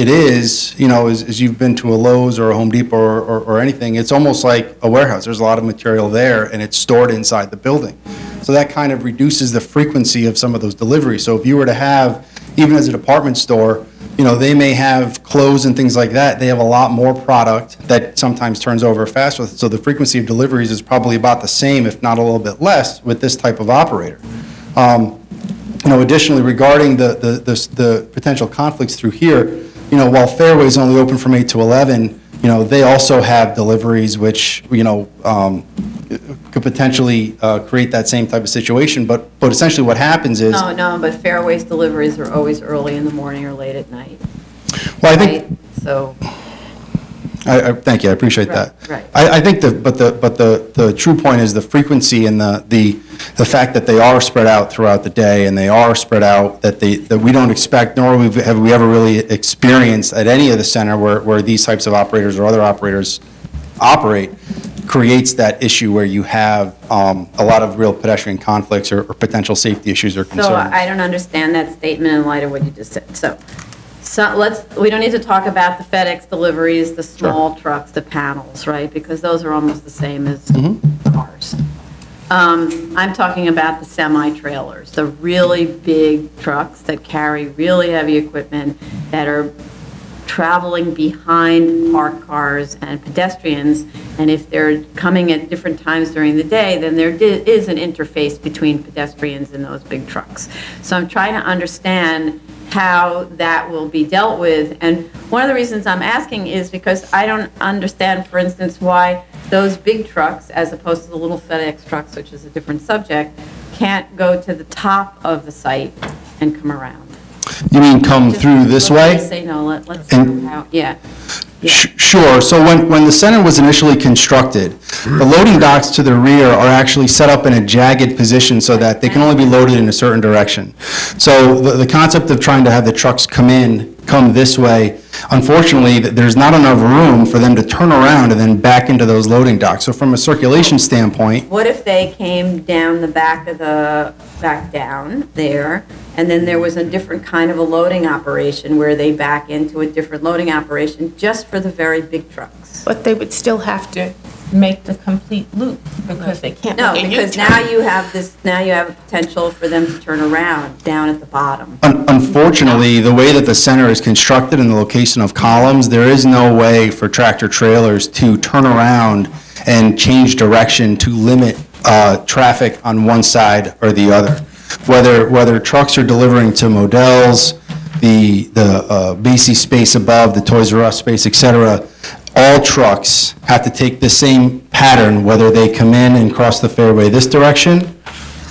you know, as you've been to a Lowe's or a Home Depot or anything, it's almost like a warehouse. There's a lot of material there and it's stored inside the building. So that kind of reduces the frequency of some of those deliveries. So if you were to have, even as a department store, you know, they may have clothes and things like that. They have a lot more product that sometimes turns over faster. So the frequency of deliveries is probably about the same, if not a little bit less, with this type of operator. You know, additionally, regarding the potential conflicts through here, you know, while Fairway is only open from 8 to 11, you know, they also have deliveries which, you know, could potentially create that same type of situation. But essentially what happens is... No, but Fairway's deliveries are always early in the morning or late at night. Well, I think... Right? So... thank you, I appreciate that. Right. I think the true point is the frequency and the fact that they are spread out throughout the day and they are spread out that we don't expect, nor have we ever really experienced at any of the center where these types of operators or other operators operate, creates that issue where you have a lot of real pedestrian conflicts or potential safety issues or concerns. So I don't understand that statement in light of what you just said. So we don't need to talk about the FedEx deliveries, the small trucks, the panels, right? Because those are almost the same as cars. I'm talking about the semi-trailers, the really big trucks that carry really heavy equipment that are traveling behind parked cars and pedestrians. And if they're coming at different times during the day, then there is an interface between pedestrians and those big trucks. So I'm trying to understand how that will be dealt with. And one of the reasons I'm asking is because I don't understand, for instance, why those big trucks, as opposed to the little FedEx trucks, which is a different subject, can't go to the top of the site and come around. You mean come through this way? Say no, let's see how, yeah. Sure. So when the center was initially constructed, the loading docks to the rear are actually set up in a jagged position so that they can only be loaded in a certain direction. So the concept of trying to have the trucks come this way, unfortunately, there's not enough room for them to turn around and then back into those loading docks. So from a circulation standpoint... What if they came down the back down there, and then there was a different kind of a loading operation where they back into a different loading operation just for the very big trucks? But they would still have to make the complete loop because they can't. No, because now you have a potential for them to turn around down at the bottom. Unfortunately, the way that the center is constructed and the location of columns, there is no way for tractor trailers to turn around and change direction to limit traffic on one side or the other. Whether trucks are delivering to Modell's, the BC space above, the Toys R Us space, etc., all trucks have to take the same pattern, whether they come in and cross the fairway this direction,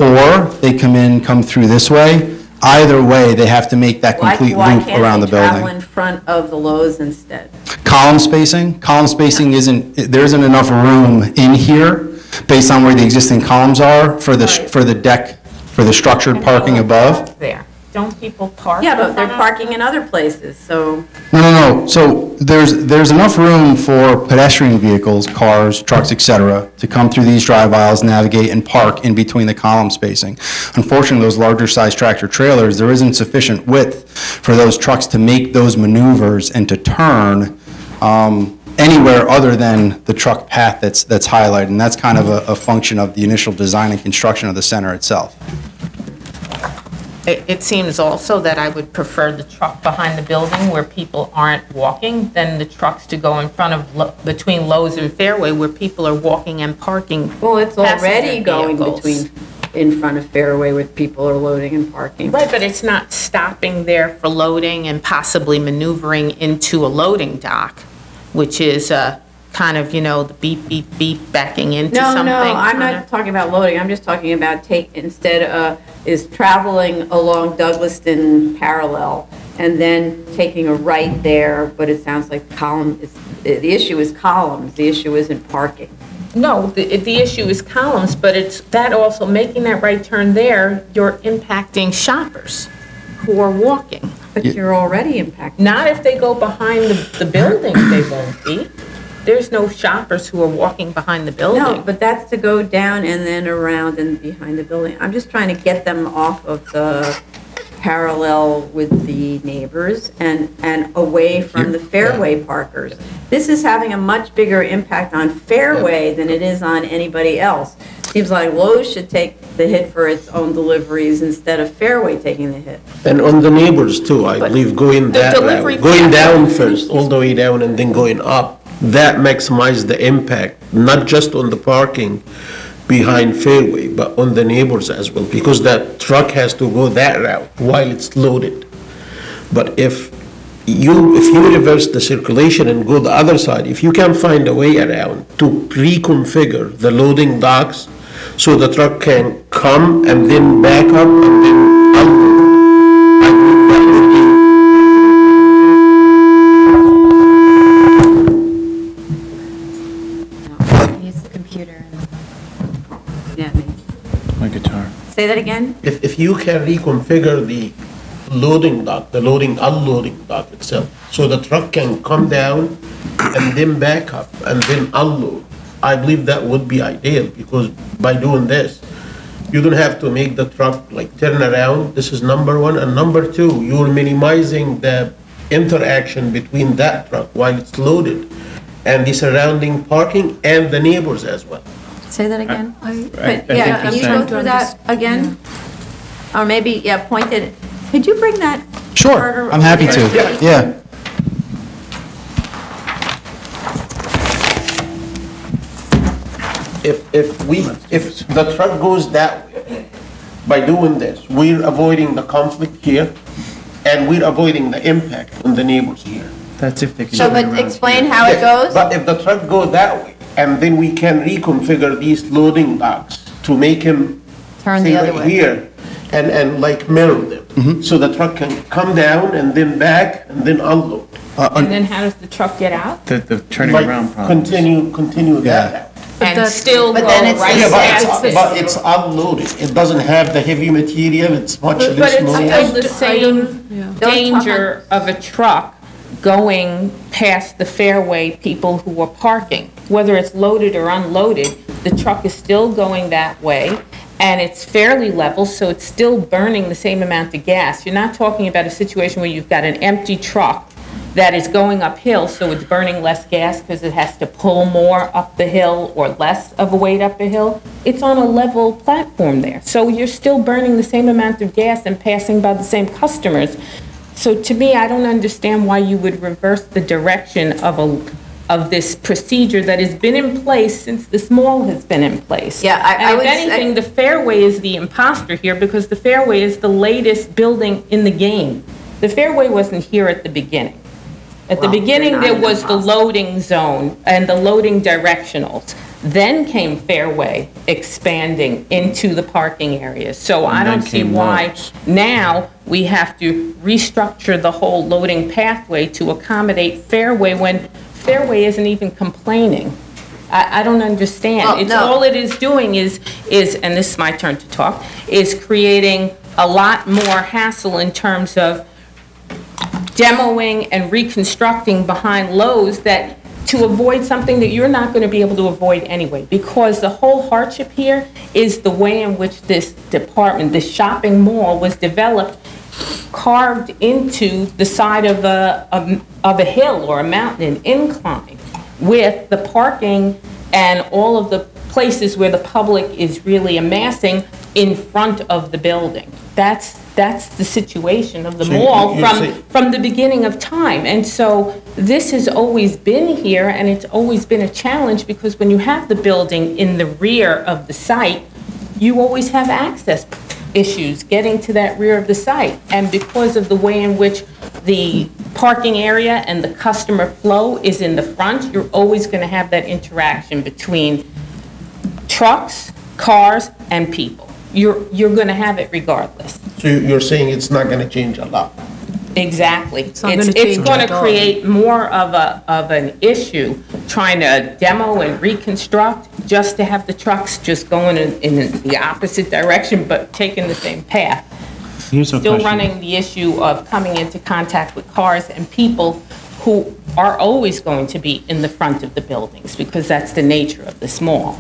or they come through this way. Either way, they have to make that complete loop around the building. Why can't they travel in front of the Lowe's instead? Column spacing isn't, there isn't enough room in here based on where the existing columns are for the deck, for the structured parking above. There. Don't people park? Yeah, but they're parking in other places, so. No. So there's enough room for pedestrian vehicles, cars, trucks, et cetera, to come through these drive aisles, navigate, and park in between the column spacing. Unfortunately, those larger size tractor trailers, there isn't sufficient width for those trucks to make those maneuvers and to turn anywhere other than the truck path that's highlighted. And that's kind of a function of the initial design and construction of the center itself. It seems also that I would prefer the truck behind the building where people aren't walking than the trucks to go in front of, between Lowe's and Fairway where people are walking and parking. Well, it's already going vehicles. in front of Fairway with people are loading and parking. Right, but it's not stopping there for loading and possibly maneuvering into a loading dock, which is kind of, the beep, beep, beep backing into something. No, I'm not talking about loading. I'm just talking about is traveling along Douglaston parallel and then taking a right there, but it sounds like the issue is columns. The issue isn't parking. No, the issue is columns, but it's that also, making that right turn there, you're impacting shoppers who are walking. But you're already impacting. Not if they go behind the building, they won't be. There's no shoppers who are walking behind the building. No, but that's to go down and then around and behind the building. I'm just trying to get them off of the parallel with the neighbors and away from the Fairway parkers. This is having a much bigger impact on Fairway than it is on anybody else. Seems like Lowe's should take the hit for its own deliveries instead of Fairway taking the hit. And on the neighbors too, I believe going that route, going down first, all the way down and then going up, that maximizes the impact, not just on the parking behind Fairway, but on the neighbors as well, because that truck has to go that route while it's loaded. But if you reverse the circulation and go the other side, if you can find a way around to pre-configure the loading docks so the truck can come and then back up and then unload, I think that would be. Use the computer. Yeah. My guitar. Say that again? If you can reconfigure the loading dock, the loading unloading dock itself, so the truck can come down and then back up and then unload, I believe that would be ideal, because by doing this, you don't have to make the truck like turn around. This is number one. And number two, you're minimizing the interaction between that truck while it's loaded and the surrounding parking and the neighbors as well. Say that again? Yeah, Can you go through that again? Or maybe, point it, could you bring that? Sure, further I'm happy over? to, yeah. If the truck goes that way, by doing this, we're avoiding the conflict here and we're avoiding the impact on the neighbors here. That's if they can. So, but explain how it goes? But if the truck go that way, and then we can reconfigure these loading docks to make him Turn the say other right way. here and like mirror them. So the truck can come down and then back and then unload. And then how does the truck get out? The turning Like, around problem. Continue that. And still go but then it's right the back? But it's unloaded. It doesn't have the heavy material. It's much But less it's noise. still the same danger of a truck going past the fairway people who are parking. Whether it's loaded or unloaded, the truck is still going that way, and it's fairly level, so it's still burning the same amount of gas. You're not talking about a situation where you've got an empty truck that is going uphill, so it's burning less gas because it has to pull more up the hill or less of a weight up the hill. It's on a level platform there. So you're still burning the same amount of gas and passing by the same customers. So to me, I don't understand why you would reverse the direction of this procedure that has been in place since this mall has been in place. Yeah, I would And if say- anything, the Fairway is the imposter here because the Fairway is the latest building in the game. The Fairway wasn't here at the beginning. At the Well, beginning, they're not there in the was the process. loading zone and the loading directionals. Then came Fairway expanding into the parking areas. So I And then don't see came why loads. now we have to restructure the whole loading pathway to accommodate Fairway when Fairway isn't even complaining. I don't understand. Well, It's no. all it is doing is, and this is my turn to talk, is creating a lot more hassle in terms of demoing and reconstructing behind Lowe's that to avoid something that you're not going to be able to avoid anyway, because the whole hardship here is the way in which this department, this shopping mall was developed, carved into the side of a hill or a mountain, an incline, with the parking and all of the places where the public is really amassing in front of the building. That's the situation of the So mall you're saying- from the beginning of time. And so this has always been here, and it's always been a challenge, because when you have the building in the rear of the site, you always have access issues getting to that rear of the site. And because of the way in which the parking area and the customer flow is in the front, you're always going to have that interaction between trucks, cars, and people. You're going to have it regardless. So you're saying it's not going to change a lot? Exactly. not gonna It's change going at to all. create more of an issue trying to demo and reconstruct just to have the trucks just going in the opposite direction, but taking the same path. Here's a Still question. running the issue of coming into contact with cars and people who are always going to be in the front of the buildings, because that's the nature of the mall.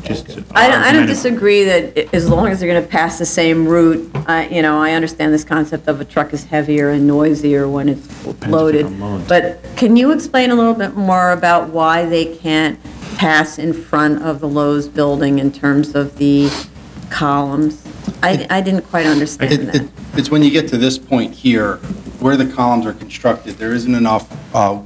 Just I don't argumentative- disagree that as long as they're going to pass the same route, I understand this concept of a truck is heavier and noisier when it's loaded. on loads. But can you explain a little bit more about why they can't pass in front of the Lowe's building in terms of the columns? I didn't quite understand that. It's when you get to this point here, where the columns are constructed, there isn't enough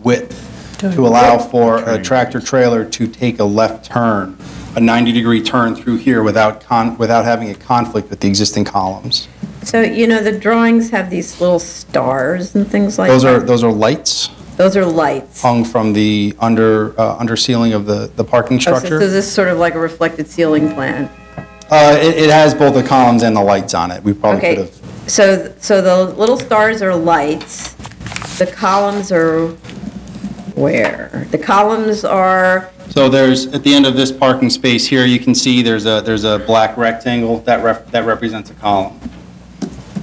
width to allow for a tractor trailer to take a left turn, a 90-degree turn through here without having a conflict with the existing columns. So, the drawings have these little stars and things like Those that. are lights Those are lights. hung from the under ceiling of the parking Oh, so structure. this is sort of like a reflected ceiling plan. It has both the columns and the lights on it. We probably could Okay, have. so the little stars are lights. The columns are where? The columns are, So there's, at the end of this parking space here, you can see there's a black rectangle that represents a column.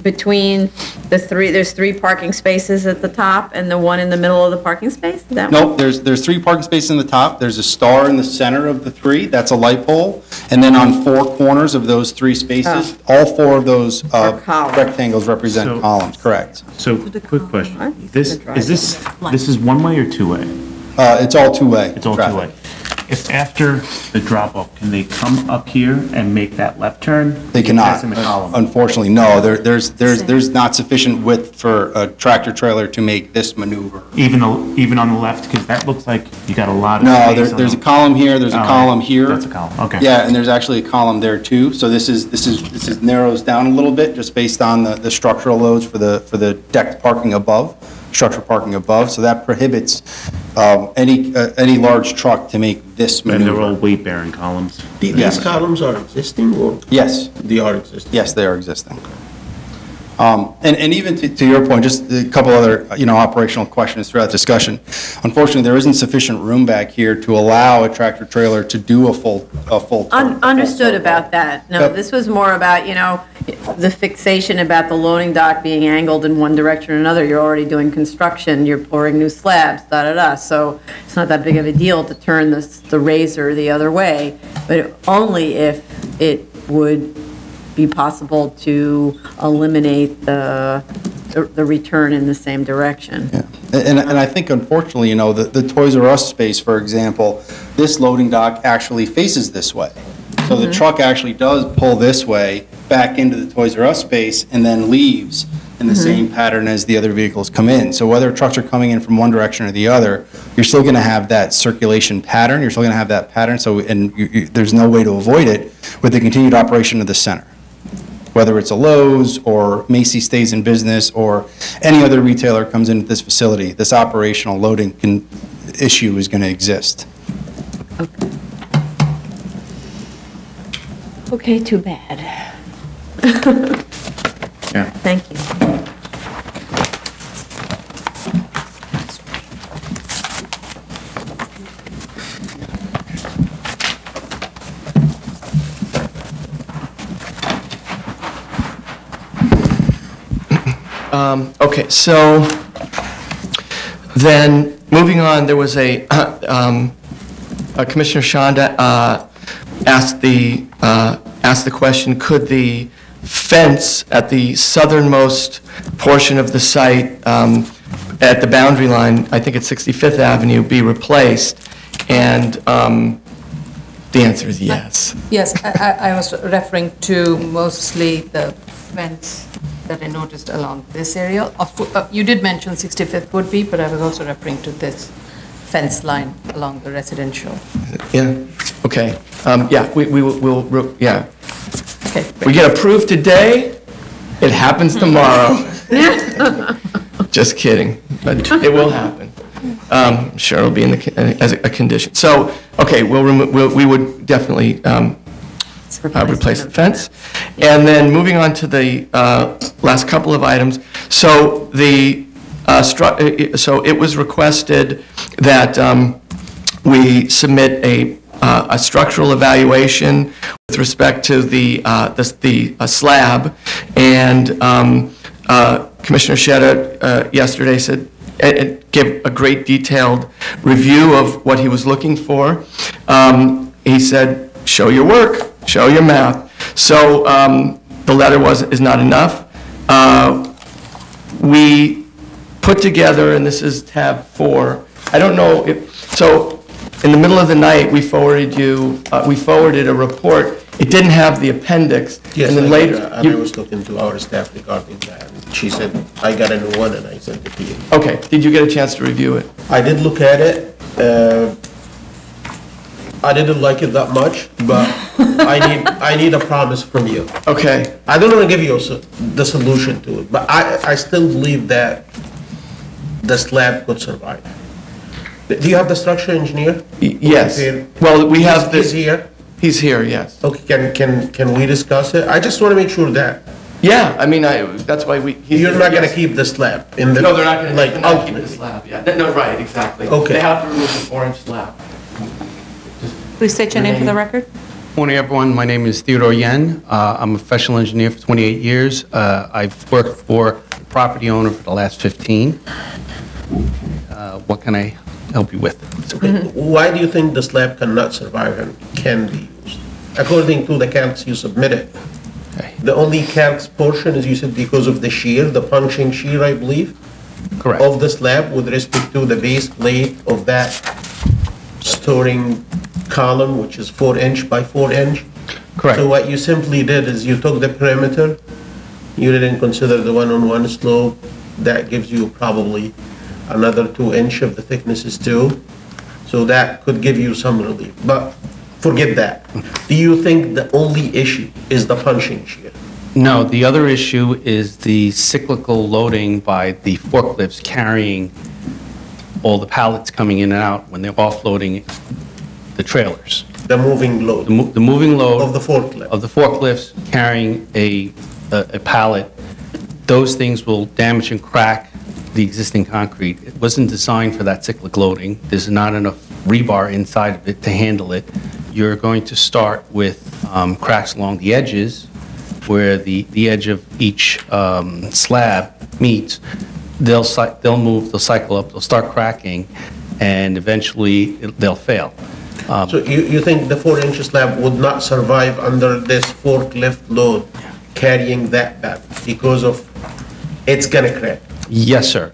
between there's three parking spaces at the top and the one in the middle of the parking space? Is that Nope, there's 3 parking spaces in the top, there's a star in the center of the 3, that's a light pole, and then on 4 corners of those 3 spaces, all 4 of those rectangles represent So- columns, correct. So, quick question. This is one-way or two-way? It's all two-way. It's all two-way. If after the drop-off, can they come up here and make that left turn? They cannot, Pass in the column? unfortunately, no. There's not sufficient width for a tractor trailer to make this maneuver. Even on the left, because that looks like you got a lot of No, space on there's a the- column here, there's a Oh, column here. That's a column, okay. Yeah, and there's actually a column there too. So this is narrows down a little bit just based on the structural loads for the decked parking above, structural parking above. So that prohibits any large truck to make this And they're maneuver. all weight-bearing columns? These Yes. columns are existing or? Yes. They are existing? Yes, they are existing. And even to your point, just a couple other, operational questions throughout the discussion. Unfortunately, there isn't sufficient room back here to allow a tractor trailer to do a full turn. Understood about that. No, Yep. this was more about, the fixation about the loading dock being angled in one direction or another. You're already doing construction, you're pouring new slabs, da-da-da. So it's not that big of a deal to turn the razor the other way, but only if it would be possible to eliminate the return in the same direction. And I think unfortunately, the Toys R Us space, for example, this loading dock actually faces this way. So the truck actually does pull this way back into the Toys R Us space and then leaves in the same pattern as the other vehicles come in. So whether trucks are coming in from one direction or the other, you're still going to have that circulation pattern. You're still going to have that pattern. So, and there's no way to avoid it with the continued operation of the center. whether it's a Lowe's or Macy's stays in business or any other retailer comes into this facility, this operational loading issue is going to exist. Okay, too bad. Yeah. Thank you. Okay, so then, moving on, there was a Commissioner Shonda asked the question, could the fence at the southernmost portion of the site at the boundary line, I think it's 65th Avenue, be replaced? And the answer is yes. Yes, I was referring to mostly the fence that I noticed along this area. You did mention 65th would be, but I was also referring to this fence line along the residential. Yeah, okay. Yeah, we'll, yeah. Okay. We get approved today, it happens tomorrow. Just kidding, but it will happen. I'm sure it'll be in the, as a condition. So, okay, we would definitely replace the fence. And then moving on to the last couple of items. So so it was requested that we submit a structural evaluation with respect to the slab. And Commissioner Shedda yesterday said, gave a great detailed review of what he was looking for. He said, show your work, show your math. So the letter is not enough. We put together, and this is tab 4, I don't know if, so in the middle of the night, we forwarded a report. It didn't have the appendix. Yes, and then later, I was talking to our staff regarding that. She said, I got a new one and I sent it to you. Okay, did you get a chance to review it? I did look at it. I didn't like it that much, but I need a promise from you. Okay. I don't want to give you the solution to it, but I still believe that the slab could survive. Do you have the structural engineer? Yes. Well, we have He's here? He's here, yes. Okay, can we discuss it? I just want to make sure that. Yeah, I mean, that's why You're not going to keep the slab in the. No, they're not going to like, keep the slab, yeah. No, right, exactly. Okay. They have to remove the 4-inch slab. Please state your name for the record. Morning, everyone. My name is Theodore Yen. I'm a professional engineer for 28 years. I've worked for the property owner for the last 15. What can I help you with? Why do you think the slab cannot survive and can be used? According to the calcs you submitted, the only calcs portion is, you said, because of the shear, the punching shear, I believe? Correct. Of the slab with respect to the base plate of that storing column, which is 4-inch by 4-inch? Correct. So what you simply did is you took the perimeter, you didn't consider the one-on-one slope, that gives you probably another 2-inch of the thickness is 2, so that could give you some relief. But forget that. Do you think the only issue is the punching shear? No, the other issue is the cyclical loading by the forklifts carrying all the pallets coming in and out when they're offloading the trailers. The moving load? The moving load. Of the forklift? Of the forklifts carrying a pallet. Those things will damage and crack the existing concrete. It wasn't designed for that cyclic loading. There's not enough rebar inside of it to handle it. You're going to start with cracks along the edges where the edge of each slab meets. They'll move, they'll cycle up, they'll start cracking, and eventually they'll fail. So you think the 4-inch slab would not survive under this forklift load carrying that back because of it's gonna crack? Yes, sir.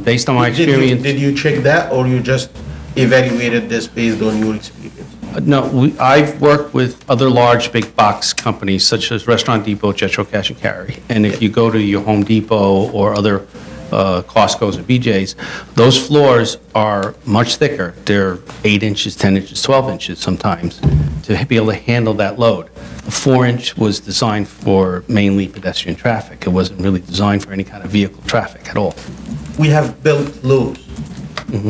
Based on my experience. Did you check that, or you just evaluated this based on your experience? No, I've worked with other large big box companies such as Restaurant Depot, Jetro Cash and Carry. And if you go to your Home Depot or other Costco's or BJ's, those floors are much thicker. They're 8 inches, 10 inches, 12 inches sometimes to be able to handle that load. A 4-inch was designed for mainly pedestrian traffic. It wasn't really designed for any kind of vehicle traffic at all. We have built Lowe's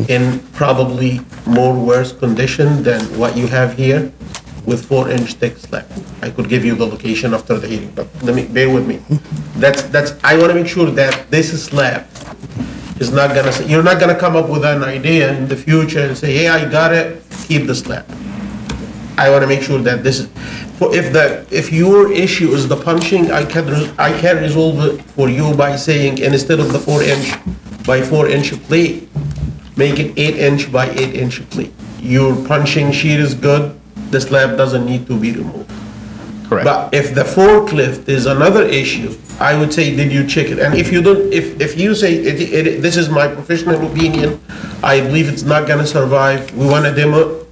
in probably more worse condition than what you have here with 4-inch thick slab. I could give you the location after the hearing, but bear with me. I want to make sure that this slab is not gonna, you're not gonna come up with an idea in the future and say, hey, I got it, keep the slab. I want to make sure that this is, if your issue is the punching, I can resolve it for you by saying, instead of the 4-inch by 4-inch plate, make it 8-inch by 8-inch plate. Your punching sheet is good, the slab doesn't need to be removed. Correct. But if the forklift is another issue, I would say, did you check it? And if you don't, if you say, this is my professional opinion, I believe it's not gonna survive, we want to demo,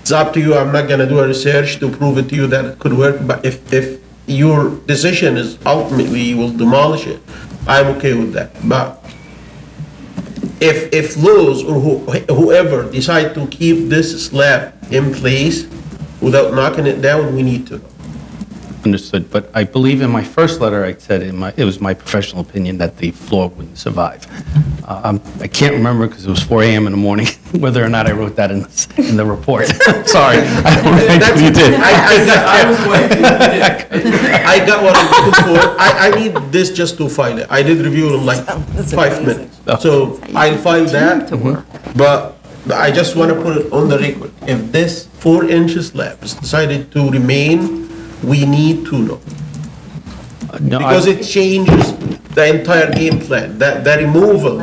it's up to you, I'm not gonna do a research to prove it to you that it could work, but if your decision is ultimately you will demolish it, I'm okay with that. But if Lowe's or whoever decide to keep this slab in place without knocking it down, we need to know. Understood, but I believe in my first letter, I said it was my professional opinion that the floor wouldn't survive. I can't remember because it was 4 a.m. in the morning, whether or not I wrote that in the report. Sorry, I don't think you did. I got what I'm looking for. I need this just to file it. I did review it in like 5 minutes. So I'll file that, but I just want to put it on the record. If this 4-inch slab is decided to remain, we need to know. Because it changes the entire game plan. The removal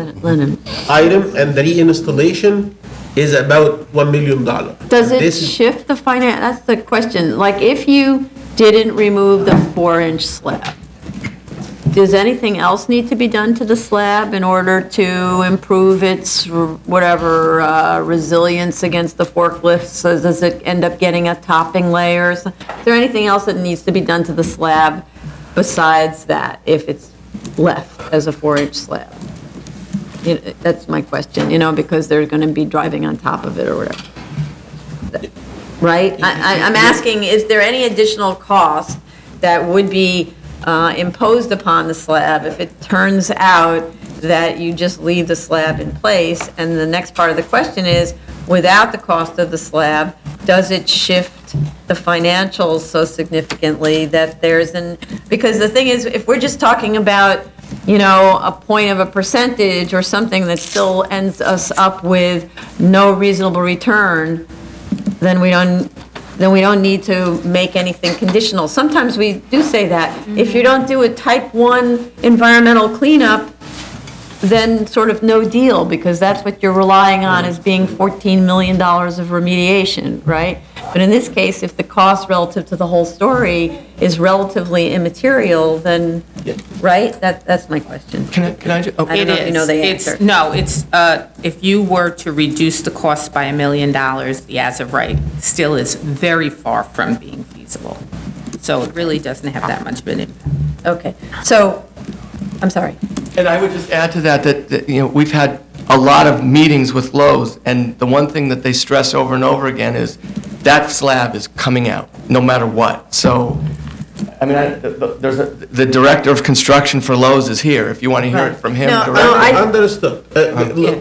item and the reinstallation is about $1 million. Does it shift the finance? That's the question. Like, if you didn't remove the 4-inch slab, does anything else need to be done to the slab in order to improve its whatever resilience against the forklifts? So does it end up getting a topping layer? Is there anything else that needs to be done to the slab besides that if it's left as a 4-inch slab? That's my question, because they're going to be driving on top of it or whatever. Right? I'm asking, is there any additional cost that would be imposed upon the slab if it turns out that you just leave the slab in place? And the next part of the question is, without the cost of the slab, does it shift the financials so significantly that there's because the thing is, if we're just talking about, a point of a percentage or something that still ends us up with no reasonable return, then we don't need to make anything conditional. Sometimes we do say that. If you don't do a type 1 environmental cleanup, then sort of no deal, because that's what you're relying on as being $14 million of remediation, right? But in this case, if the cost relative to the whole story is relatively immaterial, then, right? That's my question. Can I just, I don't know if you know the answer. No, it's, if you were to reduce the cost by $1 million, the as of right still is very far from being feasible. So it really doesn't have that much of an impact. Okay, so, I'm sorry. And I would just add to that, we've had a lot of meetings with Lowe's, and the one thing that they stress over and over again is that slab is coming out, no matter what. So, I mean, the director of construction for Lowe's is here, if you want to hear it from him directly. I understood.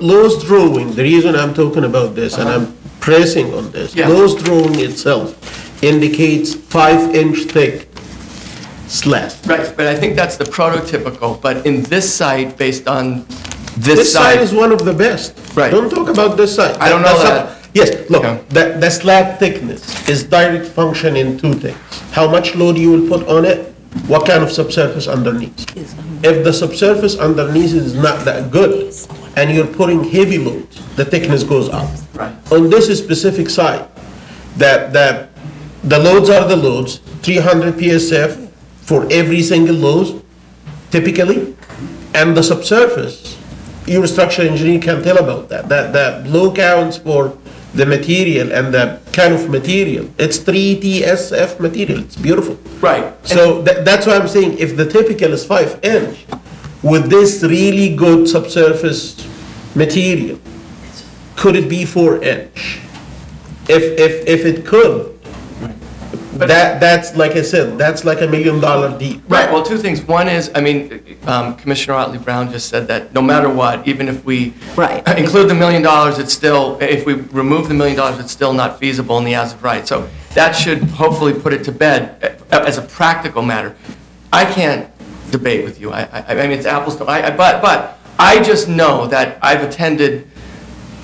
Lowe's drawing, the reason I'm talking about this, and I'm pressing on this, Lowe's drawing itself indicates 5-inch thick slab. Right, but I think that's the prototypical, but in this site, based on this site is one of the best. Right. Don't talk about this site. I don't know that. Yes, look, the slab thickness is direct function in 2 things. How much load you will put on it, what kind of subsurface underneath. If the subsurface underneath is not that good, and you're putting heavy loads, the thickness goes up. Right. On this specific site, the loads are the loads, 300 PSF for every single load, typically, and the subsurface, your structural engineer can tell about that. That blow counts for the material and the kind of material. It's 3 TSF material. It's beautiful. Right. So that's why I'm saying if the typical is 5-inch, with this really good subsurface material, could it be 4-inch? If it could, That's, like I said, that's like $1 million deal. Right, well, two things. One is, I mean, Commissioner Otley Brown just said that no matter what, even if we include the $1 million, it's still, if we remove the $1 million, it's still not feasible in the as of right. So that should hopefully put it to bed as a practical matter. I can't debate with you. I mean, it's apples to, but I just know that I've attended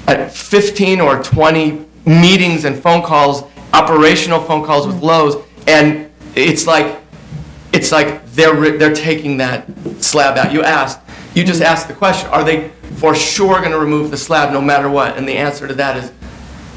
15 or 20 meetings and phone calls, operational phone calls with Lowe's, and it's like they're taking that slab out. You just asked the question, are they for sure going to remove the slab no matter what? And the answer to that is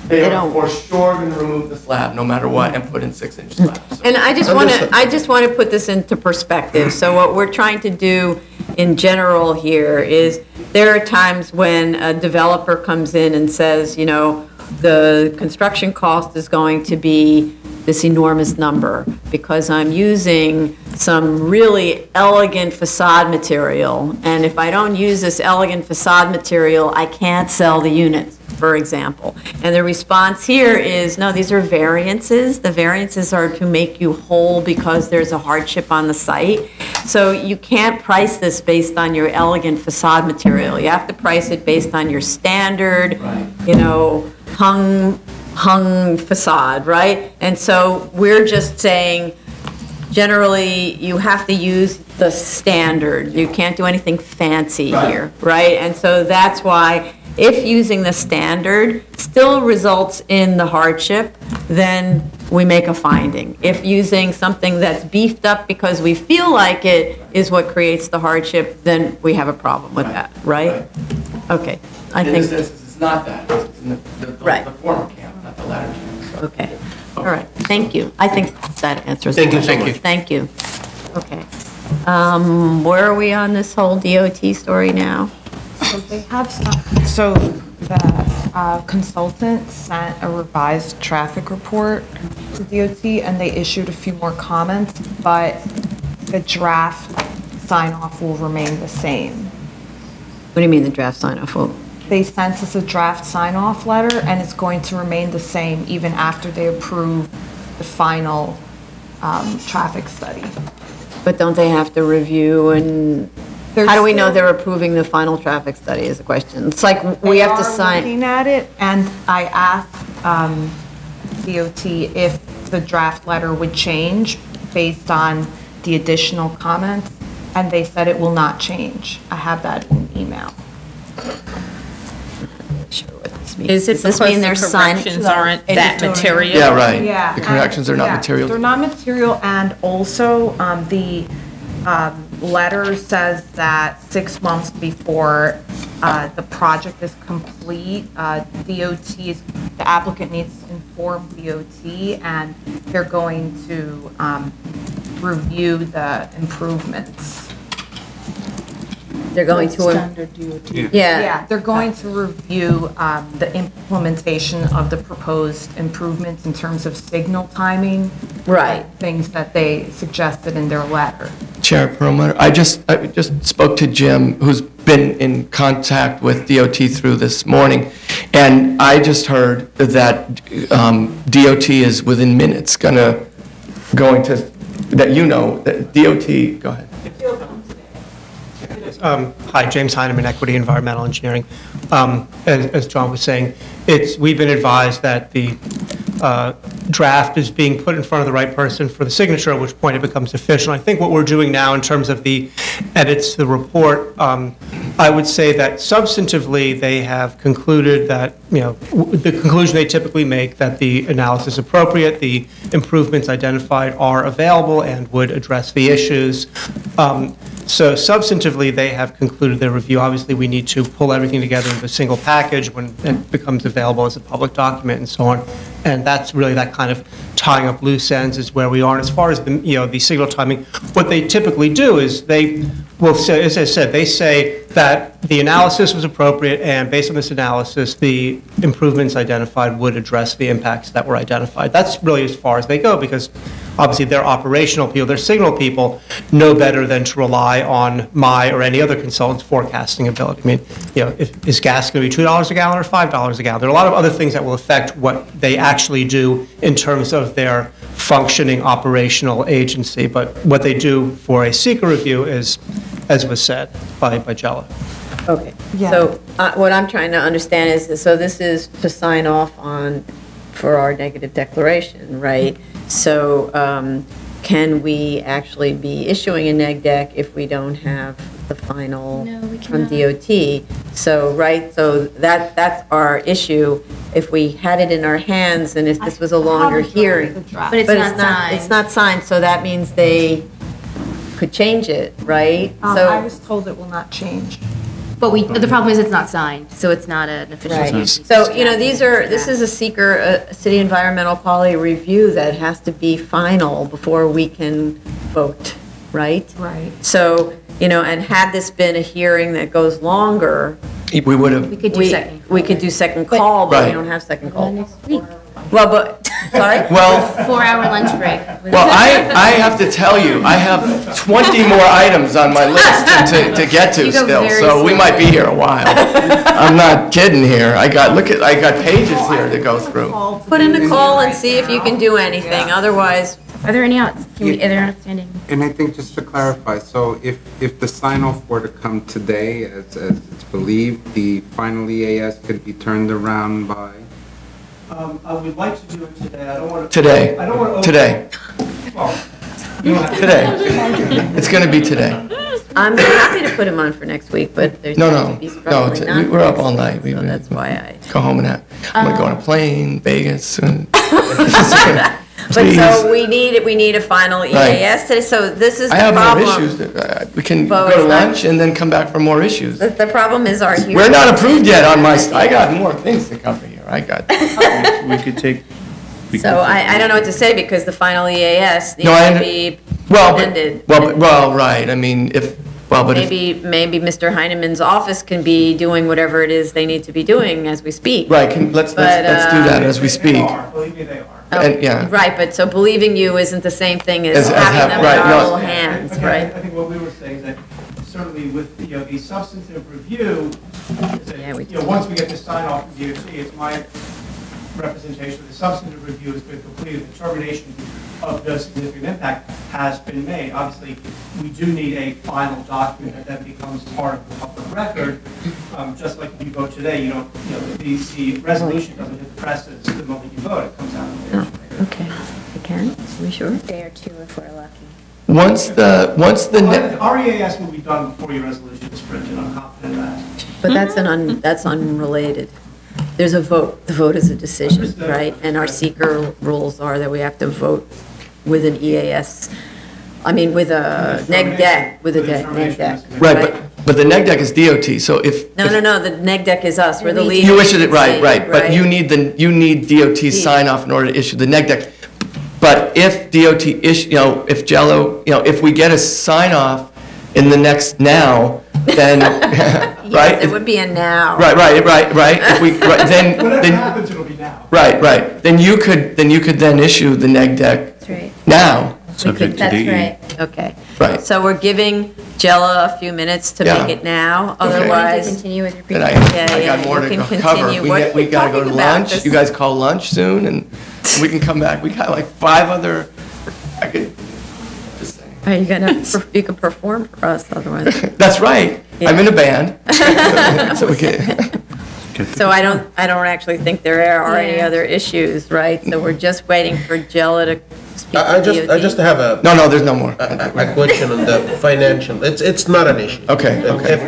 they are for sure going to remove the slab no matter what and put in 6-inch slabs. And I just want to put this into perspective. So what we're trying to do in general here is there are times when a developer comes in and says, you know, the construction cost is going to be this enormous number because I'm using some really elegant facade material, and if I don't use this elegant facade material, I can't sell the units, for example. And the response here is, no, these are variances. The variances are to make you whole because there's a hardship on the site. So you can't price this based on your elegant facade material. You have to price it based on your standard, you know, hung facade, right? And so we're just saying, generally, you have to use the standard. You can't do anything fancy here, right? And so that's why if using the standard still results in the hardship, then we make a finding. If using something that's beefed up because we feel like it is what creates the hardship, then we have a problem with that, right? Okay, I think. In this instance, it's not that. It's in the former camp, not the latter camp. Okay, all right, thank you. I think that answers the Thank you question. so much. Thank you. Okay. Where are we on this whole DOT story now? So they have some, so the consultant sent a revised traffic report to DOT and they issued a few more comments, but the draft sign-off will remain the same. What do you mean the draft sign-off will? They sent us a draft sign-off letter and it's going to remain the same even after they approve the final traffic study. But don't they have to review and, how do we know they're approving the final traffic study is the question. It's like we have to sign. Looking at it, and I asked DOT if the draft letter would change based on the additional comments, and they said it will not change. I have that in email. Is it because the corrections aren't that material? Yeah, right. Yeah. The corrections are not material. They're not material, and also the letter says that 6 months before the project is complete, the applicant needs to inform DOT, and they're going to review the improvements. They're going to. Standard DOT. Yeah, they're going to review the implementation of the proposed improvements in terms of signal timing. Right. Things that they suggested in their letter. Chair Perlmutter, I just spoke to Jim, who's been in contact with DOT through this morning, and I just heard that DOT is within minutes going to, that DOT, go ahead. Hi, James Heineman, Equity Environmental Engineering. As John was saying, we've been advised that the draft is being put in front of the right person for the signature, at which point it becomes official. I think what we're doing now in terms of the edits to the report, I would say that substantively they have concluded that, the conclusion they typically make, that the analysis is appropriate, the improvements identified are available and would address the issues. So substantively, they have concluded their review. Obviously, we need to pull everything together into a single package when it becomes available as a public document and so on. And that's really that kind of tying up loose ends is where we are. And as far as the signal timing, what they typically do is they will say, as I said, they say that the analysis was appropriate, and based on this analysis, the improvements identified would address the impacts that were identified. That's really as far as they go, because obviously their operational people, their signal people know better than to rely on my or any other consultant's forecasting ability. I mean, is gas going to be $2 a gallon or $5 a gallon? There are a lot of other things that will affect what they actually do in terms of their functioning operational agency. But what they do for a seeker review is, as was said by Jella. Okay. So what I'm trying to understand is, so this is to sign off on for our negative declaration, right? So can we actually be issuing a neg deck if we don't have the final from DOT? So, right, so that's our issue. If we had it in our hands and if this was a longer hearing. But it's not signed. It's not signed, so that means they could change it, right? I was told it will not change. But the problem is it's not signed, so it's not an official Right. change. So, this is a seeker, a city environmental quality review that has to be final before we can vote, right? Right. So, and had this been a hearing that goes longer. We would have. We could do second. We could do second call, but we Right. don't have second call. Next week. Well, but, sorry? Well, 4-hour lunch break. well, I have to tell you, I have 20 more items on my list to get to You go still, very so we slow. might be here a while. I'm not kidding here. I got pages here to go through. Put in a call and see if you can do anything, otherwise. Are there any outs? Are there outstanding? And I think just to clarify, so if the sign-off were to come today, as it's believed, the final EAS could be turned around by? I would like to do it today. I don't want to. Today. I don't want to. Today. Well, Today. It's going to be today. I'm happy to put him on for next week, but there's No, going no, to be no, struggling not we're up to. all night. So that's why I. Go home and I'm going to go on a plane, Vegas. And But so we need a final EAS today, so this is the I have problem. more issues. We can But go to it's not- lunch and then come back for more issues. The problem is our hearing. We're not approved yet on my, I got more things to cover here. I got. We could take. So I don't know what to say because the final EAS needs No, I to under- be Well, amended. well, right. I mean, but if, Maybe Mr. Heinemann's office can be doing whatever it is they need to be doing as we speak. right, let's do that as we speak. Believe me, they are. And, yeah. Right, but so believing you isn't the same thing as As having them in right, our no. little hands, Again, right? I think what we were saying is that certainly with, the substantive review, is that, once we get the sign off from DOT, it's my representation that the substantive review has been completed, the determination of the significant impact has been made. Obviously, we do need a final document that then becomes part of the public record. Just like if you vote today, you don't, the resolution doesn't hit the presses the moment you vote, it comes out of the Okay, you can, are we sure? Day or two if we're lucky. Once the REAS will be done before your resolution is printed, I'm confident of that. But that's unrelated. There's a vote. The vote is a decision, right? And our seeker rules are that we have to vote with an EAS, with a neg deck, neg deck. Right, but the neg deck is DOT, so if. No, the neg deck is us, we're the lead. You issued it, right, agency, but you need DOT sign off in order to issue the neg deck. But if DOT if Jello, if we get a sign off in the next now, then, right? Yes, it would be a now. Right. If we, then. Whatever happens, it'll be now. Right. Then you could then issue the neg deck. That's right. Now. That's right. Okay. Right. So we're giving Jella a few minutes to Yeah. make it now, Okay. otherwise. Continue with your Then I got more to cover. We gotta go to lunch. You guys call lunch soon and we can come back. We got like 5 other, I could just say. Are you can perform for us otherwise. That's right. I'm in a band. So we can. So I don't actually think there are any other issues, right? So we're just waiting for Jella to speak to DOT. I just have a. No, there's no more. A question on the financial. It's not an issue. Okay.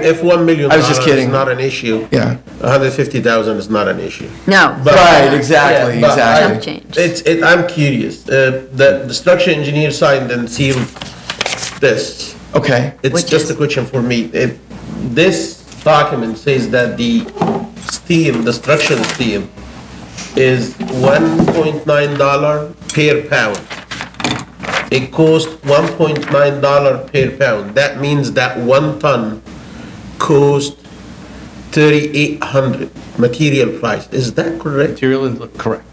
If $1 million I was just kidding. is not an issue. Yeah. 150,000 is not an issue. No. Right, exactly. Jump change. I'm curious. The structure engineer signed and sealed this. Okay. It's just a question for me. This document says that the structural steel is $1.9 per pound. It costs $1.9 per pound. That means that 1 ton costs $3,800 material price. Is that correct? Material is correct.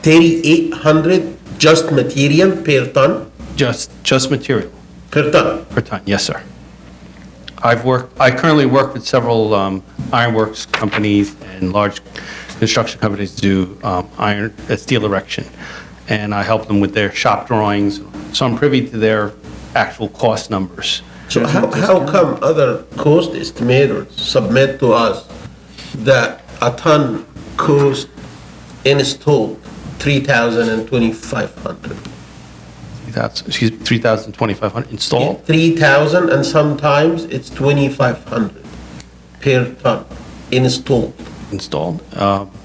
$3,800 Just material per ton? Just material. Per ton? Per ton, yes, sir. I currently work with several ironworks companies and large construction companies to do steel erection. And I help them with their shop drawings. So I'm privy to their actual cost numbers. So how come other cost estimators submit to us that a ton cost installed 3,000 and 2,500? 3,000, 2,500 installed? 3,000 and sometimes it's 2,500 per ton installed. Installed.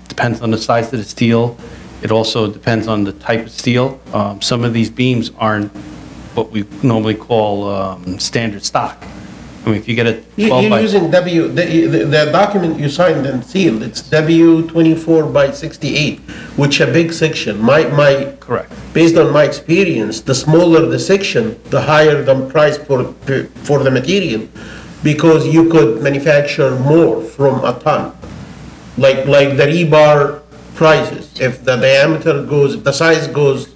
Depends on the size of the steel. It also depends on the type of steel. Some of these beams aren't what we normally call standard stock. I mean, if you get a 12 You're by... using the document you signed and sealed, it's W24 by 68, which a big section. Correct. Based on my experience, the smaller the section, the higher the price for the material, because you could manufacture more from a ton. Like the rebar prices, if the diameter goes, if the size goes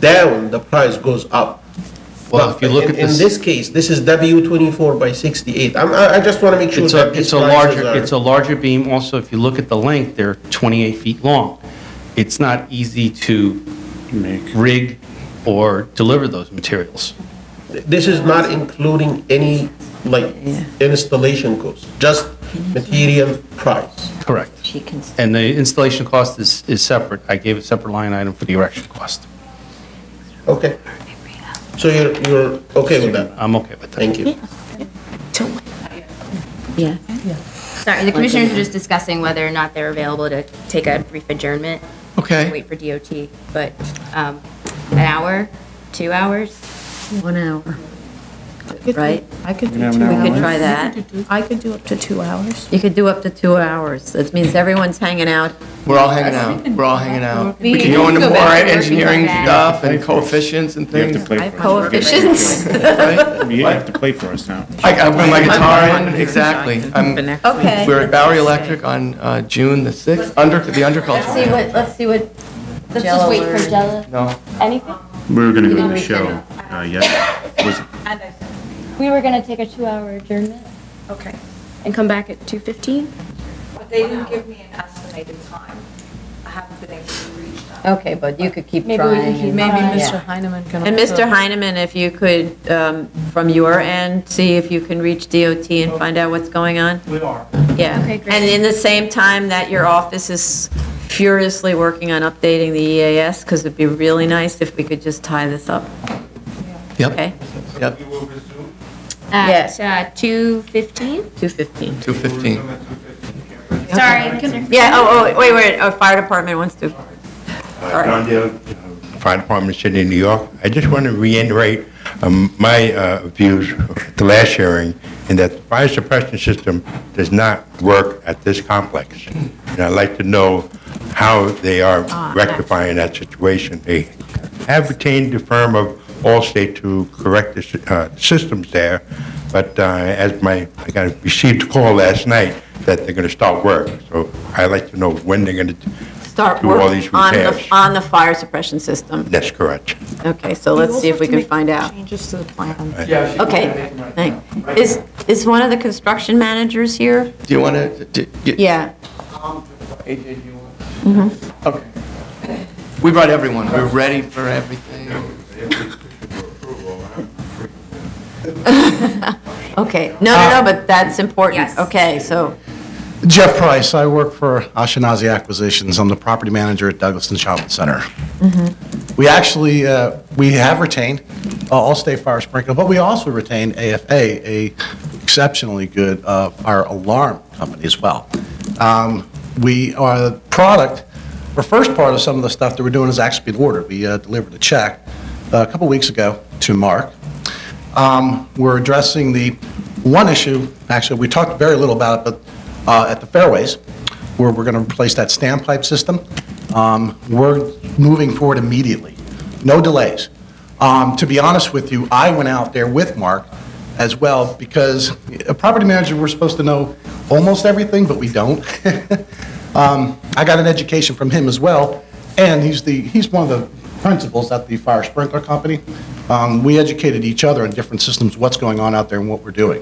down, the price goes up. Well, if you look at in this case, this is W24 by 68. I just want to make sure that these prices are... It's a larger beam. Also, if you look at the length, they're 28 feet long. It's not easy to rig or deliver those materials. This is not including any, installation cost, just material price. Correct. And the installation cost is separate. I gave a separate line item for the erection cost. Okay. So you're okay with that? I'm okay with that. Thank you. Yeah. Sorry, the commissioners are just discussing whether or not they're available to take a brief adjournment. Okay. Wait for DOT, but an hour, 2 hours? 1 hour. Right? I could do We 2 hours. could try that. I could do up to 2 hours. You could do up to 2 hours. That means everyone's hanging out. We're all hanging out. We're all hanging out. We We can can go into go more back to work engineering again. stuff and coefficients and things. Coefficients. You have to play for us now. I bring my guitar in, exactly. Okay. We're at Bowery Electric on June the 6th, the underculture. Let's see what. Let's just wait for Jella. No. Anything? We were gonna go to the reach show, yes. We were gonna take a 2-hour adjournment. Okay. And come back at 2:15? But they didn't give me an estimated time. I haven't been able to reach them. Okay, but you could keep Maybe we can trying. keep and- Maybe trying. Mr. Yeah. Heineman can And also- Mr. Heineman, if you could, from your end, see if you can reach DOT and find out what's going on? We are. Yeah. Okay, great. And in the same time that your office is furiously working on updating the EAS, because it'd be really nice if we could just tie this up. Yep. Okay? Yep. At 2:15? 2:15. 2:15. Sorry. Yeah, wait, fire department wants to. John Dale, Fire Department, City of New York. I just want to reiterate my views at the last hearing, in that the fire suppression system does not work at this complex. And I'd like to know how they are rectifying that situation. They have retained the firm of Allstate to correct the systems there, but I received a call last night that they're going to start work. So I'd like to know when they're going to Start do work all these on repairs. on the fire suppression system. That's correct. Okay, so let's see if we can find out. Changes to the plan. Okay, thanks. Is one of the construction managers here? Do you want to? Yeah. AJ, do you want? Okay. We brought everyone. We're ready for everything. Okay, no, but that's important. Okay, so, Jeff Price, I work for Ashkenazi Acquisitions. I'm the property manager at Douglaston Shopping Center. We actually, we have retained Allstate Fire Sprinkler, but we also retain AFA, a exceptionally good fire alarm company as well. We are the product, the first part of some of the stuff that we're doing is actually been ordered. We delivered a check a couple weeks ago to Mark. We're addressing the one issue, actually, we talked very little about it, but at the fairways, where we're going to replace that standpipe system, we're moving forward immediately. No delays. To be honest with you, I went out there with Mark as well, because a property manager, we're supposed to know almost everything, but we don't. I got an education from him as well, and he's one of the principals at the fire sprinkler company. We educated each other on different systems, what's going on out there and what we're doing.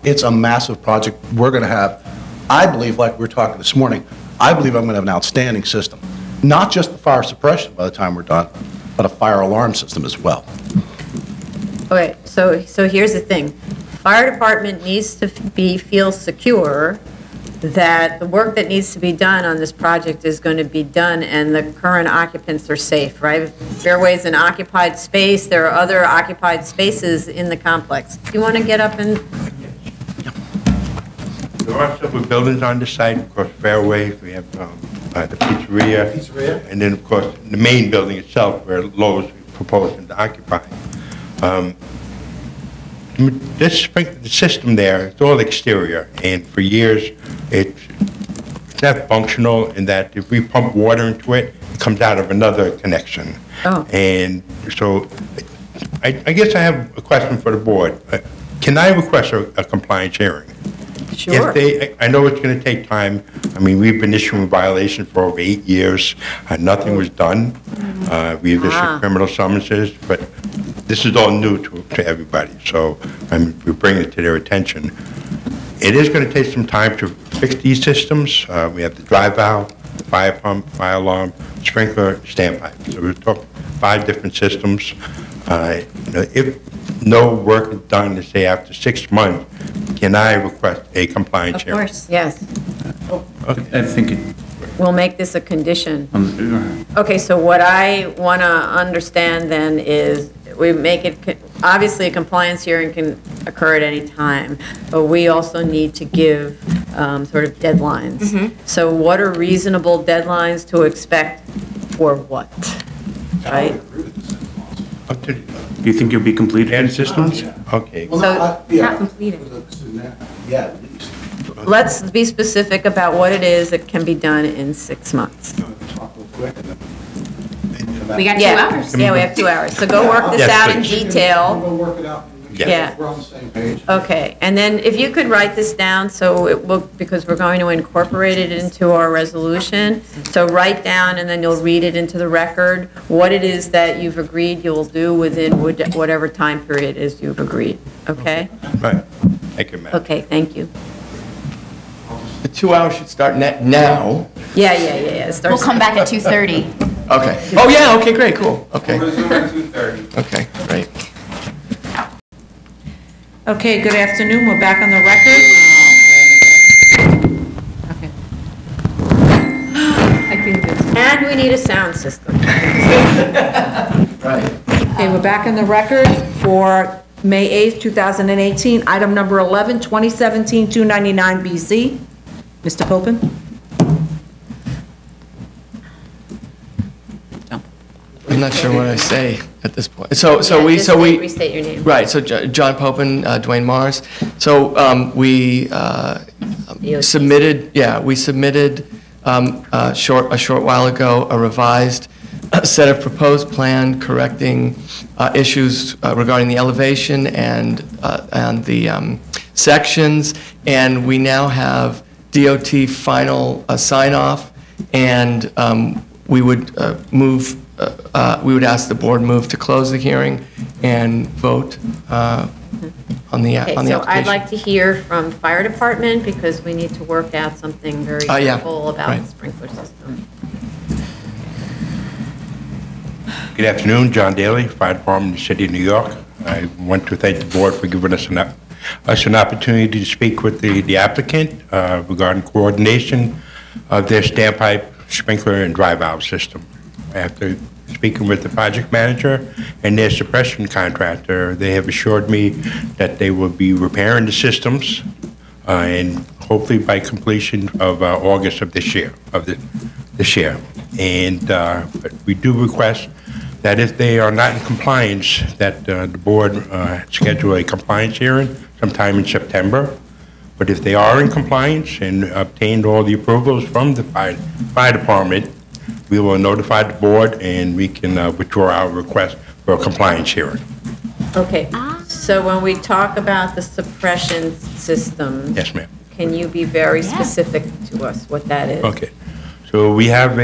It's a massive project. We're going to have, I believe, like we were talking this morning, I believe I'm going to have an outstanding system. Not just the fire suppression by the time we're done, but a fire alarm system as well. Okay, so here's the thing. Fire department needs to feel secure that the work that needs to be done on this project is going to be done and the current occupants are safe, right? Fairway's an occupied space. There are other occupied spaces in the complex. Do you want to get up and? There are several buildings on the site, of course, Fairway, we have the pizzeria. And then, of course, the main building itself where Lowe's is proposing to occupy. The system there, it's all exterior, and for years, it's not functional in that if we pump water into it, it comes out of another connection. Oh. And so, I guess I have a question for the board. Can I request a compliance hearing? Sure. I know it's going to take time. I mean, we've been issuing violations for over 8 years. Nothing was done. We've issued criminal summonses, but this is all new to everybody. So we're bringing it to their attention. It is going to take some time to fix these systems. We have the dry valve, the fire pump, fire alarm, sprinkler, standpipe. So we're talking 5 different systems. If no work is done, let's say after 6 months, can I request a compliance hearing? Of course, yes. I think We'll make this a condition. Okay, so what I want to understand then is we make it, obviously a compliance hearing can occur at any time, but we also need to give sort of deadlines. So what are reasonable deadlines to expect for what, right? Do you think you'll be completed in systems? Okay. So, Not completed. Yeah, at least. let's be specific about what it is that can be done in 6 months. We got 2 hours. Yeah, we have 2 hours. So go work this Yes, out in please. detail. We'll work it out. Yeah. We're on the same page. Okay, and then if you could write this down, so it will, because we're going to incorporate it into our resolution. So write down, and then you'll read it into the record, what it is that you've agreed you'll do within whatever time period is you've agreed, okay? Right. Thank you, Madam. Okay, thank you. The 2 hours should start now. Yeah, it starts. We'll come back at 2:30. Okay. Oh, yeah, okay, great, cool, okay. Resume at 2:30. Okay, great. Okay, good afternoon, we're back on the record. Okay. I think this. And we need a sound system. Right. Okay, we're back on the record for May 8th, 2018, item number 11, 2017-299 BZ. Mr. Popin? I'm not sure what I say at this point. Just restate your name. Right, so John Popin, Dwayne Morris. So we submitted a short while ago a revised set of proposed plan correcting issues regarding the elevation and the sections, and we now have DOT final sign-off, and we would we would ask the board move to close the hearing and vote on the Okay, application. so I'd like to hear from fire department, because we need to work out something very Yeah, simple about right. the sprinkler system. Good afternoon, John Daly, Fire Department of the City of New York. I want to thank the board for giving us an opportunity to speak with the applicant regarding coordination of their standpipe, sprinkler, and dry valve system. After speaking with the project manager and their suppression contractor, they have assured me that they will be repairing the systems and hopefully by completion of August of this year, And but we do request that if they are not in compliance, that the board schedule a compliance hearing sometime in September. But if they are in compliance and obtained all the approvals from the fire department, we will notify the board and we can withdraw our request for a compliance hearing. Okay, so when we talk about the suppression system. Yes, ma'am. Can you be very specific to us what that is? Okay. So we have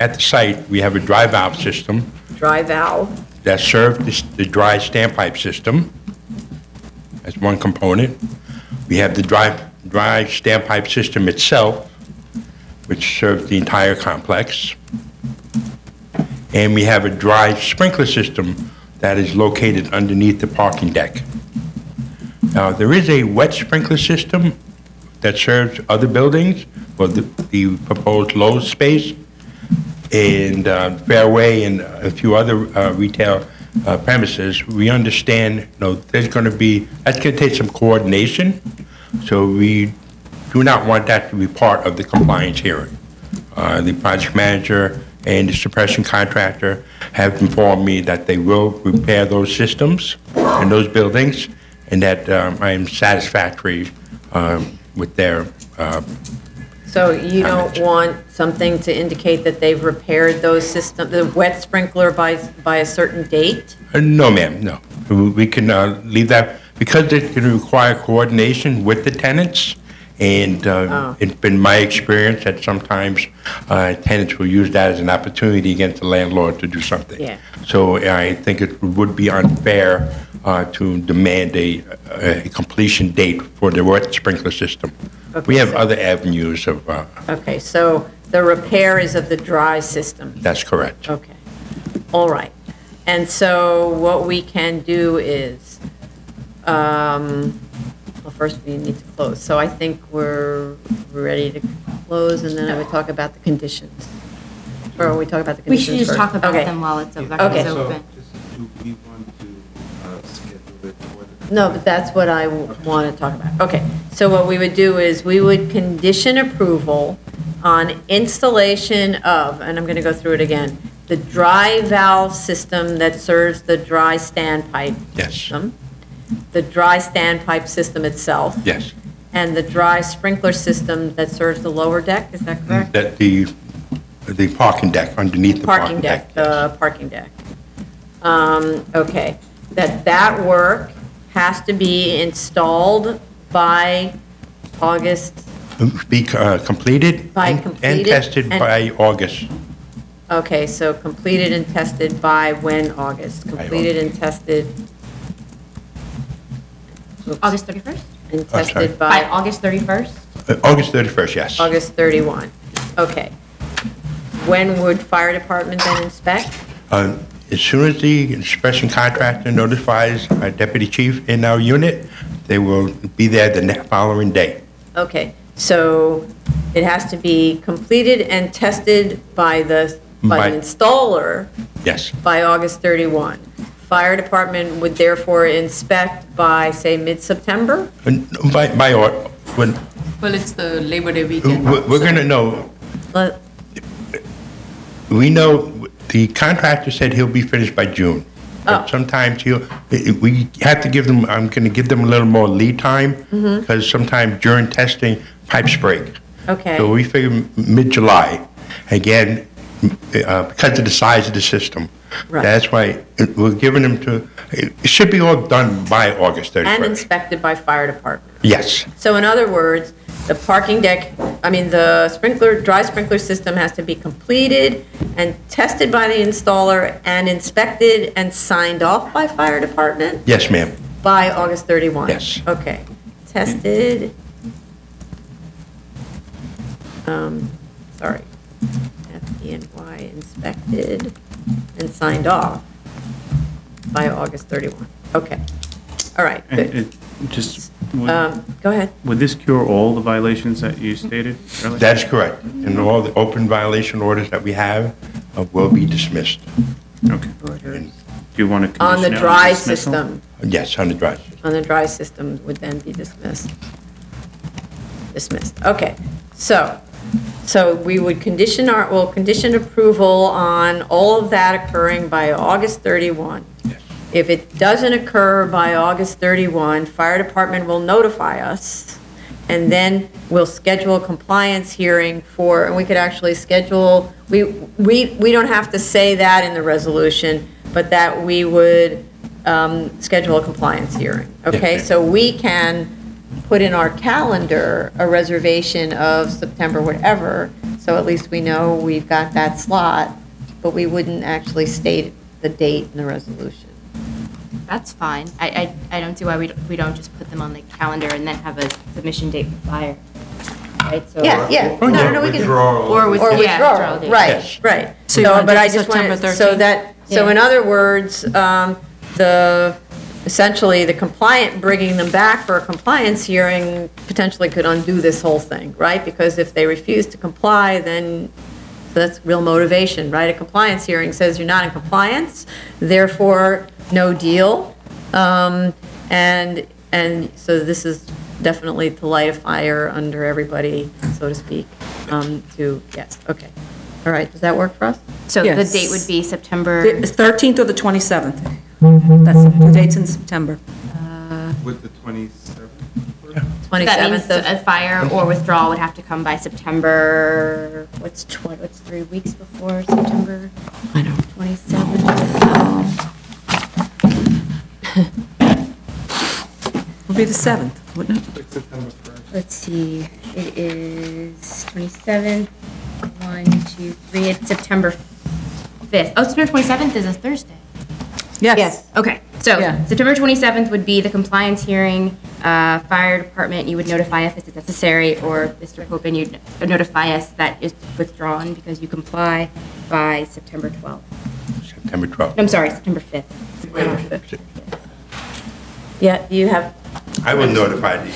at the site, we have a dry valve system Dry valve, that serves the dry standpipe system as one component. We have the dry standpipe system itself, which serves the entire complex. And we have a dry sprinkler system that is located underneath the parking deck. Now, there is a wet sprinkler system that serves other buildings, for the proposed Lowe's space, and Fairway and a few other retail premises. We understand, there's going to be, that's going to take some coordination, so we do not want that to be part of the compliance hearing. The project manager and the suppression contractor have informed me that they will repair those systems in those buildings, and that I am satisfactory with their so you don't want something to indicate that they've repaired those systems, the wet sprinkler by a certain date? No, ma'am, no. We can leave that, because it's going to require coordination with the tenants, and it's been my experience that sometimes tenants will use that as an opportunity against the landlord to do something. Yeah. So I think it would be unfair to demand a completion date for the wet sprinkler system. Okay, We have other avenues of, Okay, so the repair is of the dry system? that's correct. Okay, all right. And so what we can do is, well, first we need to close. So I think we're ready to close, and then I would talk about the conditions. Or we talk about the We conditions should just first? talk about Okay. them while it's open. Okay. So, do we want to schedule it for the... No, but that's what I want to talk about. Okay, so what we would do is we would condition approval on installation of, and I'm going to go through it again, the dry valve system that serves the dry standpipe system, the dry standpipe system itself, Yes. and the dry sprinkler system that serves the lower deck, is that correct? That the parking deck, underneath the parking deck. The parking deck. Okay, that work has to be installed by August, Be completed By and completed tested and- by August. okay, so completed and tested by when, August? Completed and tested, August 31st? and sorry. tested By by August 31st? August 31st, yes. August 31. Okay. When would fire department then inspect? As soon as the inspection contractor notifies our deputy chief in our unit, they will be there the following day. Okay, so it has to be completed and tested by the By- installer Yes, by August 31. Fire department would therefore inspect by, say, mid-September? when, Well, it's the Labor Day weekend. we're going to know, Let- we know, the contractor said he'll be finished by June. But sometimes we have to give them, I'm going to give them a little more lead time, because sometimes during testing, pipes break. Okay. So we figure mid-July. Again, because of the size of the system. Right. That's why we're giving them to, it should be all done by August 31st. And inspected by fire department. Yes, So in other words, the parking deck, the sprinkler, dry sprinkler system has to be completed and tested by the installer and inspected and signed off by fire department yes, ma'am. by August 31? Yes. Okay. Tested, sorry, FDNY inspected and signed off by August 31. Okay. All right, good. Just, Go ahead. would this cure all the violations that you stated earlier? That's correct. And all the open violation orders that we have will be dismissed. Okay. Do you want to On condition the it dry dismissal? system, Yes, on the dry. on the dry system would then be dismissed. Dismissed, okay. So we would we'll condition approval on all of that occurring by August 31. If it doesn't occur by August 31, fire department will notify us, and then we'll schedule a compliance hearing and we could actually schedule, we don't have to say that in the resolution, but that we would schedule a compliance hearing, okay? So we can put in our calendar a reservation of September, whatever, So at least we know we've got that slot, but we wouldn't actually state the date in the resolution. That's fine. I don't see why we don't just put them on the calendar and then have a submission date for fire. Right, so. Yeah, no, we can. Or withdrawal, date. right. So you So, wanna but do I just September wanted, so 13th? that, so in other words, essentially, the compliant, bringing them back for a compliance hearing potentially could undo this whole thing, right? Because if they refuse to comply, then that's real motivation, right? A compliance hearing says you're not in compliance, therefore, no deal. And so this is definitely to light a fire under everybody, so to speak, yes, okay. All right, does that work for us? So the Yes. date would be September. The 13th or the 27th. That's the dates in September. With the 27th? That means 27th a fire or withdrawal would have to come by September, what's 3 weeks before September? I know. 27th. Would be the 7th, wouldn't it? September 1st. Let's see, it is 27th, 1, 2, 3, it's September 5th. Oh, September 27th is a Thursday. Yes. Okay, so Yeah. September 27th would be the compliance hearing. Fire department, you would notify us if it's necessary, or Mr. Copen, you'd notify us that it's withdrawn because you comply by September 12th. September 12th. I'm sorry, September 5th. Yeah, you have, I will notify the.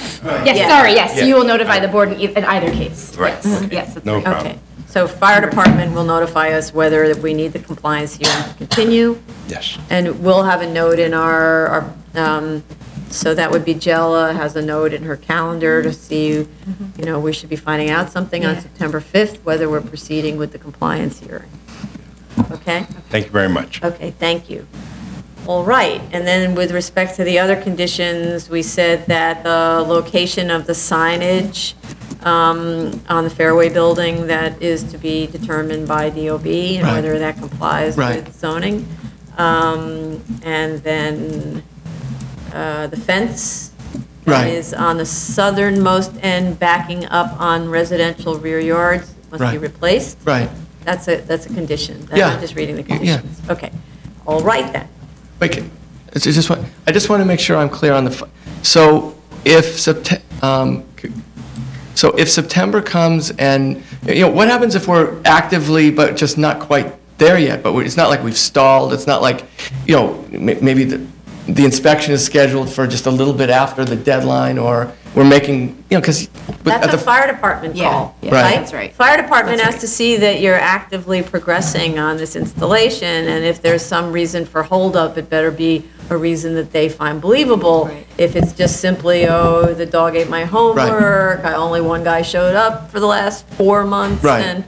Yes, sorry, yes, Yeah. you will notify the board in either case. Right. Yes, Okay. yes. that's No right. problem. okay. So fire department will notify us whether we need the compliance hearing to continue. Yes. And we'll have a note in our so that would be Jella has a note in her calendar to see, we should be finding out something on Yeah. September 5th, whether we're proceeding with the compliance hearing. Okay? Thank you very much. Okay, thank you. All right, and then with respect to the other conditions, we said that the location of the signage on the Fairway building, that is to be determined by DOB and Right. whether that complies Right. with zoning. And then the fence that Right. is on the southernmost end backing up on residential rear yards must be Right. replaced. Right. That's a condition. Yeah. I'm just reading the Yeah. conditions. Okay, all right then. Wait, I just want to make sure I'm clear on so if September comes and, what happens if we're actively, but just not quite there yet? But it's not like we've stalled, it's not like, maybe the inspection is scheduled for just a little bit after the deadline, or we're making, because. That's a fire department call, Yeah, right? that's right. Fire department That's has to see that you're actively progressing on this installation, and if there's some reason for holdup, it better be a reason that they find believable. Right. If it's just simply, oh, the dog ate my homework, only one guy showed up for the last 4 months, Right. and,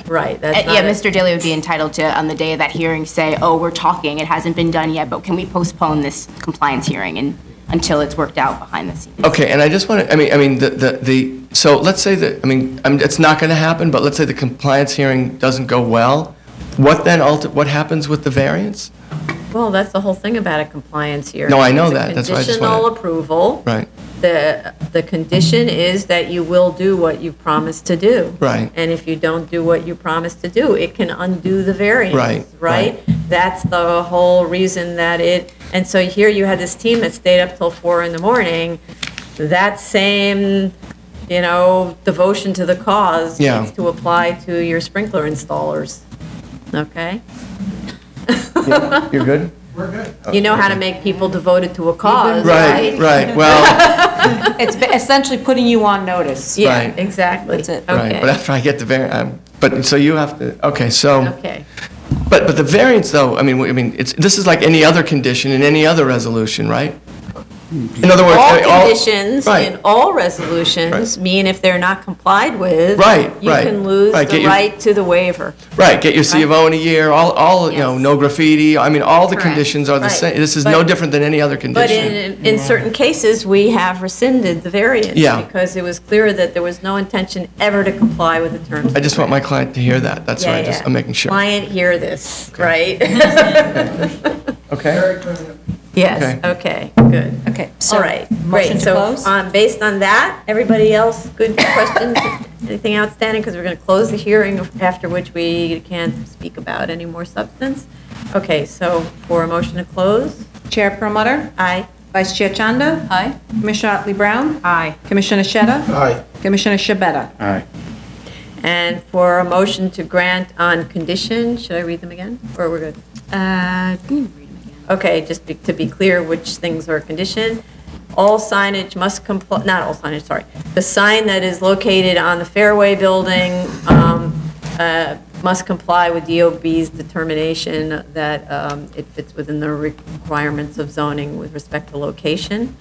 right, that's not. Yeah, a- Mr. Daly would be entitled to, on the day of that hearing, say, oh, we're talking, it hasn't been done yet, but can we postpone this compliance hearing until it's worked out behind the scenes? Okay, and I just want to, so let's say that, it's not going to happen, but let's say the compliance hearing doesn't go well. What then, what happens with the variance? Well, that's the whole thing about a compliance hearing. No, I know It's a that. That's why I just conditional wanted- approval. Right, The condition is that you will do what you've promised to do. right, And if you don't do what you promised to do, it can undo the variance. Right, Right? That's the whole reason that and so here you had this team that stayed up till 4 in the morning. That same, devotion to the cause Yeah. needs to apply to your sprinkler installers. Okay? you're good? You know how to make people devoted to a cause, right? Right, well, It's essentially putting you on notice. Yeah, Right. exactly. That's it. right, Okay. but after I get the variance, but, so you have to, okay, so. Okay. But the variance, though, this is like any other condition in any other resolution, right? In other words, All conditions right. in all resolutions mean if they're not complied with, Right, you right, can lose right, the get your- right to the waiver. Right, get your C of O in a year, all, no graffiti, all the Correct. conditions are the Right. same. This is no But- different than any other But condition. in certain cases, we have rescinded the variance. Yeah. Because it was clear that there was no intention ever to comply with the terms. I just want my client to hear that, that's why I'm making sure. Client, hear this, right? Okay? Yes, okay, good. Okay, so All right, motion great. to So, close? based on that, everybody else, good questions? Anything outstanding? Because we're going to close the hearing, after which we can't speak about any more substance. Okay, so for a motion to close? Chair Perlmutter? Aye. Vice Chair Chanda? Aye. Commissioner Otley Brown? Aye. Commissioner Sheta? Aye. Commissioner Shabeta? Aye. And for a motion to grant on condition, should I read them again, or we're good? Okay, just to be clear which things are conditioned. All signage must comply, not all signage, sorry. The sign that is located on the Fairway building must comply with DOB's determination that it fits within the requirements of zoning with respect to location.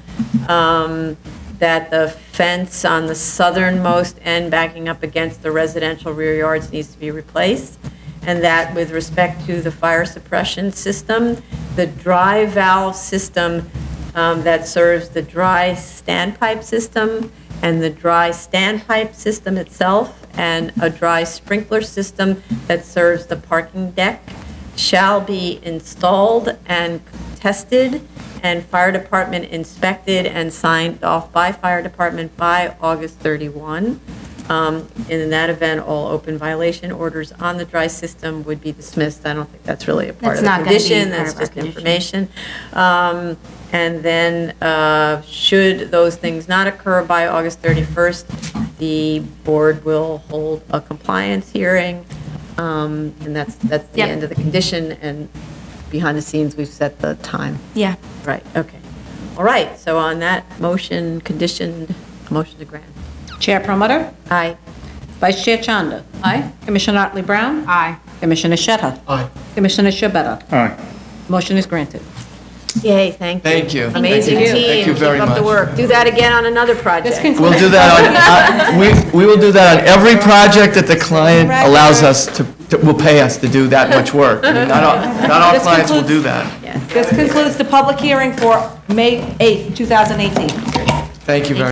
That the fence on the southernmost end backing up against the residential rear yards needs to be replaced. And that with respect to the fire suppression system, the dry valve system that serves the dry standpipe system and the dry standpipe system itself and a dry sprinkler system that serves the parking deck shall be installed and tested and fire department inspected and signed off by fire department by August 31. In that event, all open violation orders on the dry system would be dismissed. I don't think that's really a part of the condition, that's just information. And then, should those things not occur by August 31st, the board will hold a compliance hearing, and that's the end of the condition, and behind the scenes, we've set the time. Yeah. Right, okay. All right, so on that motion, conditioned, motion to grant. Chair Perlmutter? Aye. Vice Chair Chanda? Aye. Commissioner Otley Brown? Aye. Commissioner Sheta? Aye. Commissioner Shabeta? Aye. Motion is granted. Yay, thank you. Thank you. Amazing Thank you. team. Thank you very Keep up the much. work. Do that again on another project. We'll do that on, we will do that on every project that the client allows us will pay us to do that much work. I mean, not all This clients will concludes- do that. This concludes the public hearing for May 8th, 2018. Thank you very much.